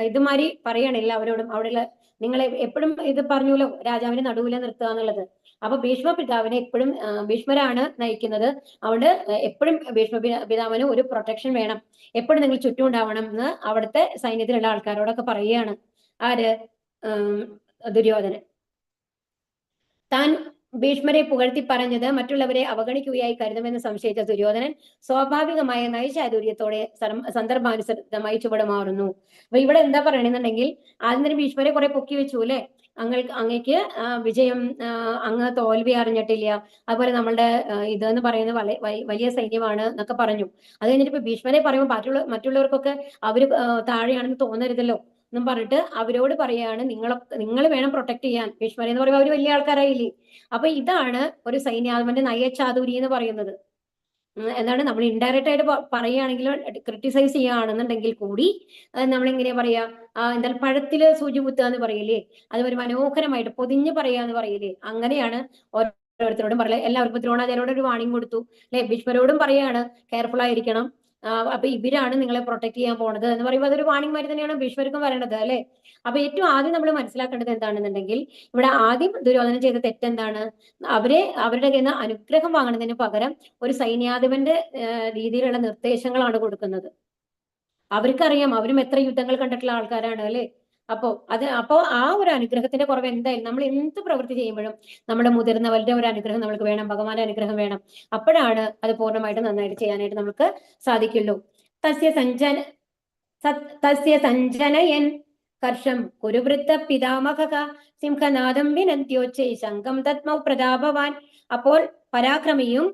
ഇതുമാതിരി പറയണം എല്ലാവരോടും. അവിടെയുള്ള നിങ്ങളെ എപ്പോഴും ഇത് പറഞ്ഞല്ലോ, രാജാവിന്റെ നടുവിലെ നിർത്തുക എന്നുള്ളത്. അപ്പൊ ഭീഷ്മ പിതാവിനെ എപ്പോഴും ഭീഷ്മരാണ് നയിക്കുന്നത്. അതുകൊണ്ട് എപ്പോഴും ഭീഷ്മ പിതാവിന് ഒരു പ്രൊട്ടക്ഷൻ വേണം, എപ്പോഴും നിങ്ങൾ ചുറ്റും ഉണ്ടാവണം എന്ന് അവിടുത്തെ സൈന്യത്തിലുള്ള ആൾക്കാരോടൊക്കെ പറയുകയാണ്. ആര്? ദുര്യോധനൻ. താൻ ഭീഷ്മരെ പുകഴ്ത്തി പറഞ്ഞത് മറ്റുള്ളവരെ അവഗണിക്കുകയായി കരുതുമെന്ന് സംശയിച്ച ദുര്യോധനൻ സ്വാഭാവികമായ നൈചാതുര്യത്തോടെ സന്ദർഭാനുസൃതമായി ചുവടുമാറുന്നു. അപ്പൊ ഇവിടെ എന്താ പറയണെന്നുണ്ടെങ്കിൽ, ആദ്യം തന്നെ ഭീഷ്മരെ കുറെ പൊക്കി വെച്ചു അല്ലെ. അങ്ങേക്ക് വിജയം, അങ്ങ് തോൽവി അറിഞ്ഞിട്ടില്ല, അതുപോലെ നമ്മളുടെ ഇതെന്ന് പറയുന്നത് വലിയ സൈന്യമാണ് എന്നൊക്കെ പറഞ്ഞു. അത് കഴിഞ്ഞിട്ട് ഇപ്പൊ ഭീഷ്മരെ പറയുമ്പോൾ മറ്റുള്ളവർക്കൊക്കെ അവര് താഴെയാണെന്ന് തോന്നരുതല്ലോ എന്നും പറഞ്ഞിട്ട് അവരോട് പറയാണ്, നിങ്ങൾ വേണം പ്രൊട്ടക്ട് ചെയ്യാൻ ഭീഷ്മരെ എന്ന് പറയുമ്പോൾ അവര് വലിയ ആൾക്കാരായില്ലേ. അപ്പൊ ഇതാണ് ഒരു സൈന്യാധിപന്റെ നയചാതുരി എന്ന് പറയുന്നത്. എന്താണ് നമ്മൾ ഇൻഡയറക്റ്റ് ആയിട്ട് പറയുകയാണെങ്കിൽ, ക്രിട്ടിസൈസ് ചെയ്യുകയാണെന്നുണ്ടെങ്കിൽ കൂടി നമ്മൾ എങ്ങനെയാ പറയാ, എന്തായാലും പഴത്തില് സൂചി കുത്തുക എന്ന് പറയില്ലേ, അത് ഒരു മനോഹരമായിട്ട് പൊതിഞ്ഞ് പറയുക എന്ന് പറയില്ലേ, അങ്ങനെയാണ് ഓരോരുത്തരോടും പറയുന്നത്. എല്ലാവർക്കും ദ്രോണാചാര്യോട് ഒരു വാണിംഗ് കൊടുത്തു അല്ലെ, ഭീഷ്മരോടും പറയാണ് കെയർഫുൾ ആയിരിക്കണം, അപ്പൊ ഇവരാണ് നിങ്ങളെ പ്രൊട്ടക്ട് ചെയ്യാൻ പോണത് എന്ന് പറയുമ്പോൾ അതൊരു വാണിംഗ് മാതിരി തന്നെയാണ് ഭീഷ്മർക്കും വരേണ്ടത് അല്ലെ. അപ്പൊ ഏറ്റവും ആദ്യം നമ്മൾ മനസ്സിലാക്കേണ്ടത് എന്താണെന്നുണ്ടെങ്കിൽ, ഇവിടെ ആദ്യം ദുര്യോധനൻ ചെയ്ത തെറ്റെന്താണ്? അവരുടെ കയ്യിൽ നിന്ന് അനുഗ്രഹം വാങ്ങുന്നതിന് പകരം ഒരു സൈന്യാധിപന്റെ രീതിയിലുള്ള നിർദ്ദേശങ്ങളാണ് കൊടുക്കുന്നത്. അവർക്കറിയാം അവരും എത്ര യുദ്ധങ്ങൾ കണ്ടിട്ടുള്ള ആൾക്കാരാണ് അല്ലെ. അപ്പോ ആ ഒരു അനുഗ്രഹത്തിന്റെ കുറവ് എന്തായാലും നമ്മൾ എന്ത് പ്രവൃത്തി ചെയ്യുമ്പോഴും നമ്മുടെ മുതിർന്നവരുടെ ഒരു അനുഗ്രഹം നമുക്ക് വേണം, ഭഗവാന്റെ അനുഗ്രഹം വേണം. അപ്പോഴാണ് അത് പൂർണ്ണമായിട്ട് നന്നായിട്ട് ചെയ്യാനായിട്ട് നമുക്ക് സാധിക്കുള്ളൂ. തസ്യ സഞ്ജനയൻ കർഷം കുരുവൃത്ത പിതാമഹ സിംഹനാദം വിനന്ത്യോച്ചൈ ശംഖം തത്മൗ പ്രതാപവാൻ. അപ്പോൾ പരാക്രമിയും,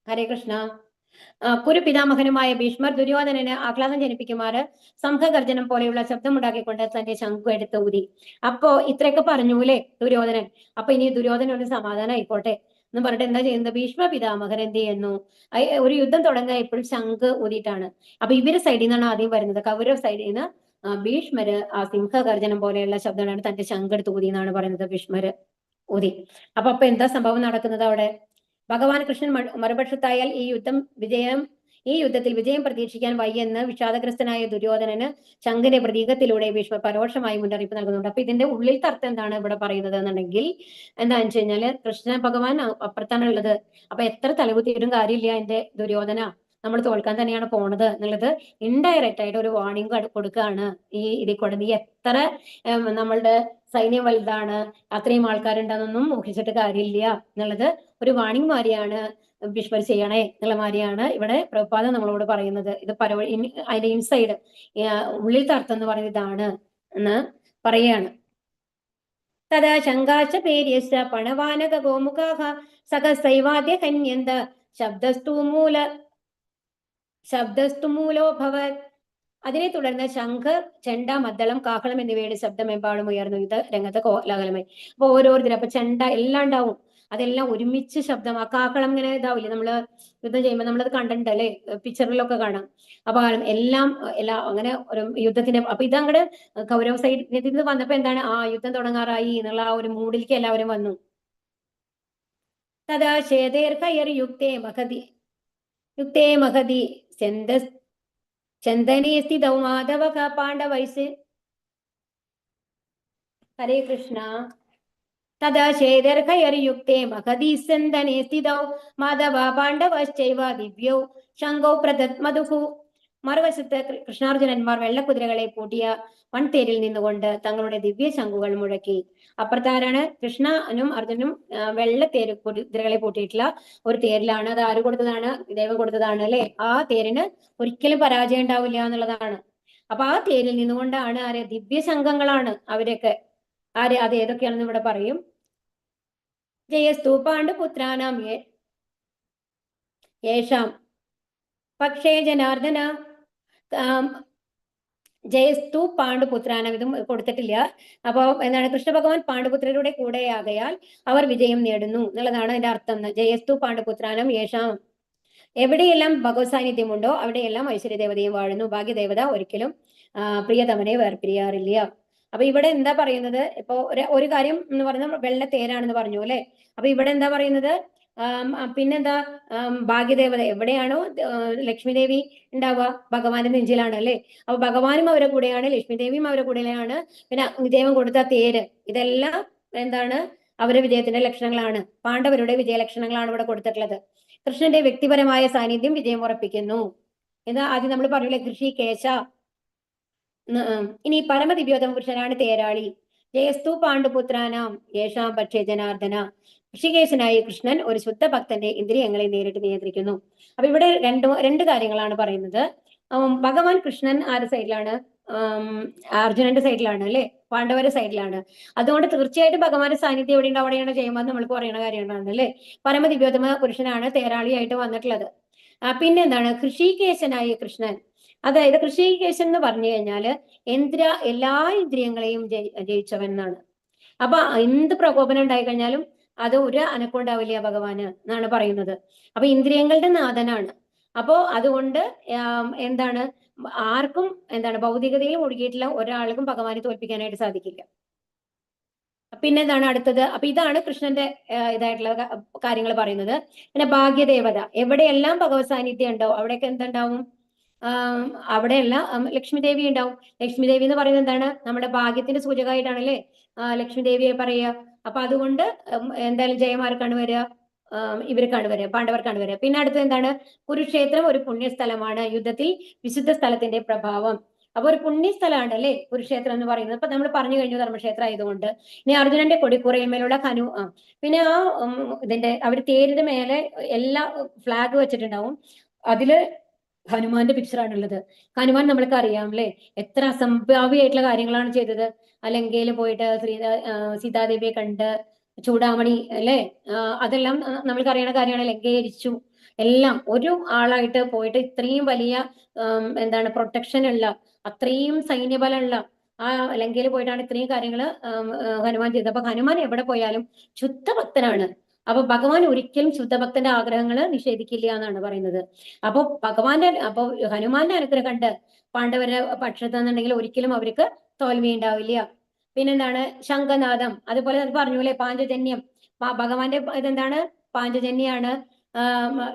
ഹരേ കൃഷ്ണ, കുരു പിതാമഹനുമായ ഭീഷ്മർ ദുര്യോധനന് ആഹ്ലാദം ജനിപ്പിക്കുമാറ് സംഘഗർജനം പോലെയുള്ള ശബ്ദമുണ്ടാക്കിക്കൊണ്ട് തന്റെ ശംഖു എടുത്ത് ഊതി. അപ്പോ ഇത്രയൊക്കെ പറഞ്ഞൂലേ ദുര്യോധനൻ. അപ്പൊ ഇനി ദുര്യോധനൻ ഒരു സമാധാനം ആയിക്കോട്ടെ എന്ന് പറഞ്ഞിട്ട് എന്താ ചെയ്യുന്നത്? ഭീഷ്മ പിതാമഹൻ എന്ത് ചെയ്യുന്നു? ഒരു യുദ്ധം തുടങ്ങുക എപ്പോഴും ശംഖ് ഊതിയിട്ടാണ്. അപ്പൊ ഇവര് സൈഡിൽ നിന്നാണ് ആദ്യം വരുന്നത്. കൗരവ സൈഡിൽ നിന്ന് ഭീഷ്മര് ആ സിംഹഗർജനം പോലെയുള്ള ശബ്ദമാണ് തന്റെ ശംഖ് എടുത്ത് ഊതി എന്നാണ് പറയുന്നത്. ഭീഷ്മര് ഊതി. അപ്പൊ എന്താ സംഭവം നടക്കുന്നത് അവിടെ? ഭഗവാൻ കൃഷ്ണൻ മറുപക്ഷത്തായാൽ ഈ യുദ്ധത്തിൽ വിജയം പ്രതീക്ഷിക്കാൻ വയ്യെന്ന് വിഷാദഗ്രസ്തനായ ദുര്യോധനന് ശംഖിന്റെ പ്രതീകത്തിലൂടെ ഭീഷ്മർ പരോക്ഷമായി മുന്നറിയിപ്പ് നൽകുന്നുണ്ട്. അപ്പൊ ഇതിന്റെ ഉള്ളിൽ അർത്ഥം എന്താണ് ഇവിടെ പറയുന്നത് എന്നുണ്ടെങ്കിൽ, എന്താണെന്ന് വെച്ച് കഴിഞ്ഞാല് കൃഷ്ണ ഭഗവാൻ അപ്പുറത്താണ് ഉള്ളത്. അപ്പൊ എത്ര തലകുത്തിയിട്ടും കാര്യമില്ല എന്റെ ദുര്യോധന, നമ്മൾ തോൽക്കാൻ തന്നെയാണ് പോണത് എന്നുള്ളത് ഇൻഡയറക്റ്റ് ആയിട്ട് ഒരു വാർണിംഗ് കൊടുക്കുകയാണ്. ഇതിൽ കൂടെ നീ എത്ര നമ്മളുടെ സൈന്യം വലുതാണ്, അത്രയും ആൾക്കാരുണ്ടെന്നൊന്നും ഊഹിച്ചിട്ട് കാര്യമില്ല എന്നുള്ളത് ഒരു വാണിംഗ് മാതിരിയാണ് ഭീഷ്മർ ചെയ്യണേ എന്നുള്ള മാതിരിയാണ് ഇവിടെ പ്രഭുപാദ നമ്മളോട് പറയുന്നത്. ഇത് അതിന്റെ ഇൻസൈഡ് ഉള്ളിലത്തെ അർത്ഥം എന്ന് പറയുന്നത് ഇതാണ് എന്ന് പറയാണ്. തഥാ ശങ്കാശ പേര്യശ്ച പണവാനക ഗോമുഖാഹ സഹസൈവാദ്യ ഹന്യന്ത ശബ്ദസ്തു മൂലോഭവത്. അതിനെ തുടർന്ന് ശംഖ്, ചെണ്ട, മദ്ദളം, കാഹളം എന്നിവയുടെ ശബ്ദമെമ്പാടും ഉയർന്നു. ഇത് രംഗത്ത് കോലാഹലമായി. അപ്പൊ ഓരോരുത്തരും, അപ്പൊ ചെണ്ട എല്ലാം ഉണ്ടാവും, അതെല്ലാം ഒരുമിച്ച് ശബ്ദം. ആ കാഹളം ഇങ്ങനെ ഇതാവില്ലേ, നമ്മള് യുദ്ധം ചെയ്യുമ്പോൾ നമ്മളത് കണ്ടിട്ടുണ്ട് അല്ലെ, പിക്ചറിലൊക്കെ കാണാം. അപ്പൊ എല്ലാം അങ്ങനെ ഒരു യുദ്ധത്തിന്റെ, അപ്പൊ ഇതങ്ങട് കൗരവ സൈന്യത്തിൽ നിന്ന് വന്നപ്പോ എന്താണ്, യുദ്ധം തുടങ്ങാറായി എന്നുള്ള ആ ഒരു മൂഡിലേക്ക് എല്ലാവരും വന്നു. തഥാ ശേതേർഹയർ യുക്തേ മഹതി ചന്ദനേ സ്ഥിതൗ മാധവ പാണ്ഡവൈസ് ഹരേ കൃഷ്ണ. തഥാ ശേതർഹയർയുക്തേ മഹദീസന്തനെ സ്ഥിതൗ മാധവ പാണ്ഡവശ്ചൈവ ദിവ്യൗ ശങ്കൗ പ്രദത്മധുഃ. മറുവശത്ത് കൃഷ്ണാർജുനന്മാർ വെള്ളക്കുതിരകളെ പൂട്ടിയ വൻതേരിൽ നിന്നുകൊണ്ട് തങ്ങളുടെ ദിവ്യ ശംഖുകൾ മുഴക്കി. അപ്പുറത്താരാണ്? കൃഷ്ണനും അർജുനും വെള്ളത്തേര് കുതിരകളെ പൂട്ടിയിട്ടുള്ള ഒരു തേരിലാണ്. അത് ആര് കൊടുത്തതാണ്? ദൈവം കൊടുത്തതാണ് അല്ലെ. ആ തേരിന് ഒരിക്കലും പരാജയം ഉണ്ടാവില്ല എന്നുള്ളതാണ്. അപ്പൊ ആ തേരിൽ നിന്നുകൊണ്ടാണ് ആരെ? ദിവ്യ ശംഖങ്ങളാണ് അവരൊക്കെ. ആര്? അത് ഏതൊക്കെയാണെന്ന് ഇവിടെ പറയും. ജയസ്തു പാണ്ഡുപുത്രാനാം യേഷാം പക്ഷേ ജനാർദ്ദന. ജയസ്തു പാണ്ഡുപുത്രാനം, ഇതും കൊടുത്തിട്ടില്ല. അപ്പൊ എന്താണ്? കൃഷ്ണ ഭഗവാൻ പാണ്ഡുപുത്രരുടെ കൂടെയാകയാൽ അവർ വിജയം നേടുന്നു എന്നുള്ളതാണ് അതിന്റെ അർത്ഥം. ജയസ്തു പാണ്ഡുപുത്രാനം യേഷാം. എവിടെയെല്ലാം ഭഗവത് സാന്നിധ്യമുണ്ടോ അവിടെയെല്ലാം ഐശ്വര്യദേവതയും വാഴുന്നു. ഭാഗ്യദേവത ഒരിക്കലും പ്രിയതമനെ വേർപിരിയാറില്ല. അപ്പൊ ഇവിടെ എന്താ പറയുന്നത്? ഇപ്പൊ ഒരു കാര്യം എന്ന് പറയുന്നത് വെള്ളത്തേരാണെന്ന് പറഞ്ഞു അല്ലെ. അപ്പൊ ഇവിടെ എന്താ പറയുന്നത്? പിന്നെന്താ? ഭാഗ്യദേവത എവിടെയാണോ ലക്ഷ്മി ദേവി ഉണ്ടാവുക? ഭഗവാന്റെ നെഞ്ചിലാണ് അല്ലെ. അപ്പൊ ഭഗവാനും അവരുടെ കൂടെയാണ്, ലക്ഷ്മി ദേവിയും അവരുടെ കൂടെയാണ്. പിന്നെ അഗ്നിദേവൻ കൊടുത്ത തേര്, ഇതെല്ലാം എന്താണ്? അവരുടെ വിജയത്തിന്റെ ലക്ഷണങ്ങളാണ്. പാണ്ഡവരുടെ വിജയലക്ഷണങ്ങളാണ് ഇവിടെ കൊടുത്തിട്ടുള്ളത്. കൃഷ്ണന്റെ വ്യക്തിപരമായ സാന്നിധ്യം വിജയം ഉറപ്പിക്കുന്നു എന്ന് ആദ്യം നമ്മൾ പറഞ്ഞില്ലേ, ഋഷികേശ. ഇനി പരമദിവ്യോത്തമ പുരുഷനാണ് തേരാളി. ജയസ്തു പാണ്ഡുപുത്രാനാം യേഷാം പക്ഷേ ജനാർദ്ദന. ഋഷികേശനായ കൃഷ്ണൻ ഒരു ശുദ്ധ ഭക്തന്റെ ഇന്ദ്രിയങ്ങളെ നേരിട്ട് നിയന്ത്രിക്കുന്നു. അപ്പൊ ഇവിടെ രണ്ട് കാര്യങ്ങളാണ് പറയുന്നത്. ഭഗവാൻ കൃഷ്ണൻ ആരുടെ സൈഡിലാണ്? അർജുനന്റെ സൈഡിലാണ് അല്ലെ, പാണ്ഡവരുടെ സൈഡിലാണ്. അതുകൊണ്ട് തീർച്ചയായിട്ടും ഭഗവാന്റെ സാന്നിധ്യം എവിടെയുണ്ട് അവിടെയാണ് ചെയ്യുമ്പോൾ നമ്മൾക്ക് പറയുന്ന കാര്യങ്ങളാണ് അല്ലെ. പരമദിവ്യോത്തമ പുരുഷനാണ് തേരാളിയായിട്ട് വന്നിട്ടുള്ളത്. പിന്നെന്താണ്? ഋഷികേശനായ കൃഷ്ണൻ, അതായത് ഋഷികേശൻ എന്ന് പറഞ്ഞു കഴിഞ്ഞാല് എല്ലാ ഇന്ദ്രിയങ്ങളെയും ജയിച്ചവൻ എന്നാണ്. അപ്പൊ എന്ത് പ്രകോപനം ഉണ്ടായി കഴിഞ്ഞാലും അത് ഒരു അനക്കം ഉണ്ടാവില്ല ഭഗവാന് എന്നാണ് പറയുന്നത്. അപ്പൊ ഇന്ദ്രിയങ്ങളുടെ നാഥനാണ്. അപ്പോ അതുകൊണ്ട് എന്താണ്? ആർക്കും എന്താണ്? ഭൗതികതയിൽ ഒഴുകിയിട്ടുള്ള ഒരാൾക്കും ഭഗവാനെ തോൽപ്പിക്കാനായിട്ട് സാധിക്കില്ല. പിന്നെന്താണ് അടുത്തത്? അപ്പൊ ഇതാണ് കൃഷ്ണന്റെ ഇതായിട്ടുള്ള കാര്യങ്ങൾ പറയുന്നത്. പിന്നെ ഭാഗ്യദേവത, എവിടെയെല്ലാം ഭഗവത് സാന്നിധ്യം ഉണ്ടോ അവിടെയൊക്കെ എന്തുണ്ടാവും? അവിടെയെല്ലാം ലക്ഷ്മി ദേവി ഉണ്ടാവും. ലക്ഷ്മി ദേവി എന്ന് പറയുന്നത് എന്താണ്? നമ്മുടെ ഭാഗ്യത്തിന്റെ സൂചകമായിട്ടാണല്ലേ ലക്ഷ്മി ദേവിയെ പറയുക. അപ്പൊ അതുകൊണ്ട് എന്തായാലും ജയമാർക്കാണ് വരിക? ഇവർക്കാണ് വരിക, പാണ്ഡവർക്കാണ് വരിക. പിന്നെ അടുത്തത് എന്താണ്? കുരുക്ഷേത്രം ഒരു പുണ്യസ്ഥലമാണ്. യുദ്ധത്തിൽ വിശുദ്ധ സ്ഥലത്തിന്റെ പ്രഭാവം. അപ്പൊ ഒരു പുണ്യസ്ഥലമാണ് അല്ലെ കുരുക്ഷേത്രം എന്ന് പറയുന്നത്. അപ്പൊ നമ്മൾ പറഞ്ഞു കഴിഞ്ഞു ധർമ്മക്ഷേത്രം ആയതുകൊണ്ട്. ഇനി അർജുനന്റെ കൊടിക്കുറയിന്മേലുള്ള പിന്നെ ഇതിന്റെ അവർ തേരിന്റെ മേലെ എല്ലാ ഫ്ലാഗ് വെച്ചിട്ടുണ്ടാവും. അതില് ഹനുമാന്റെ പിക്ചറാണ് ഉള്ളത്. ഹനുമാൻ നമ്മൾക്ക് അറിയാം അല്ലെ, എത്ര അസംഭാവ്യമായിട്ടുള്ള കാര്യങ്ങളാണ് ചെയ്തത്. അല്ലെങ്കിൽ പോയിട്ട് സീതാദേവിയെ കണ്ട് ചൂടാമണി അല്ലെ, അതെല്ലാം നമ്മൾക്ക് അറിയണ കാര്യമാണ്. ലങ്കേരിച്ചു എല്ലാം ഒരു ആളായിട്ട് പോയിട്ട് ഇത്രയും വലിയ എന്താണ് പ്രൊട്ടക്ഷൻ ഉള്ള, അത്രയും സൈന്യബലമുള്ള ആ ലങ്കയിൽ പോയിട്ടാണ് ഇത്രയും കാര്യങ്ങൾ ഹനുമാൻ ചെയ്തത്. അപ്പൊ ഹനുമാൻ എവിടെ പോയാലും ശുദ്ധഭക്തനാണ്. അപ്പൊ ഭഗവാൻ ഒരിക്കലും ശുദ്ധഭക്തന്റെ ആഗ്രഹങ്ങൾ നിഷേധിക്കില്ല എന്നാണ് പറയുന്നത്. അപ്പൊ ഹനുമാന്റെ അനുഗ്രഹം കണ്ട് പാണ്ഡവരുടെ പക്ഷത്തുനിന്നുണ്ടെങ്കിൽ ഒരിക്കലും അവർക്ക് തോൽവി ഉണ്ടാവില്ല. പിന്നെന്താണ്? ശംഖനാദം, അതുപോലെ പറഞ്ഞു അല്ലെ പാഞ്ചജന്യം. ഭഗവാന്റെ ഇതെന്താണ്? പാഞ്ചജന്യാണ്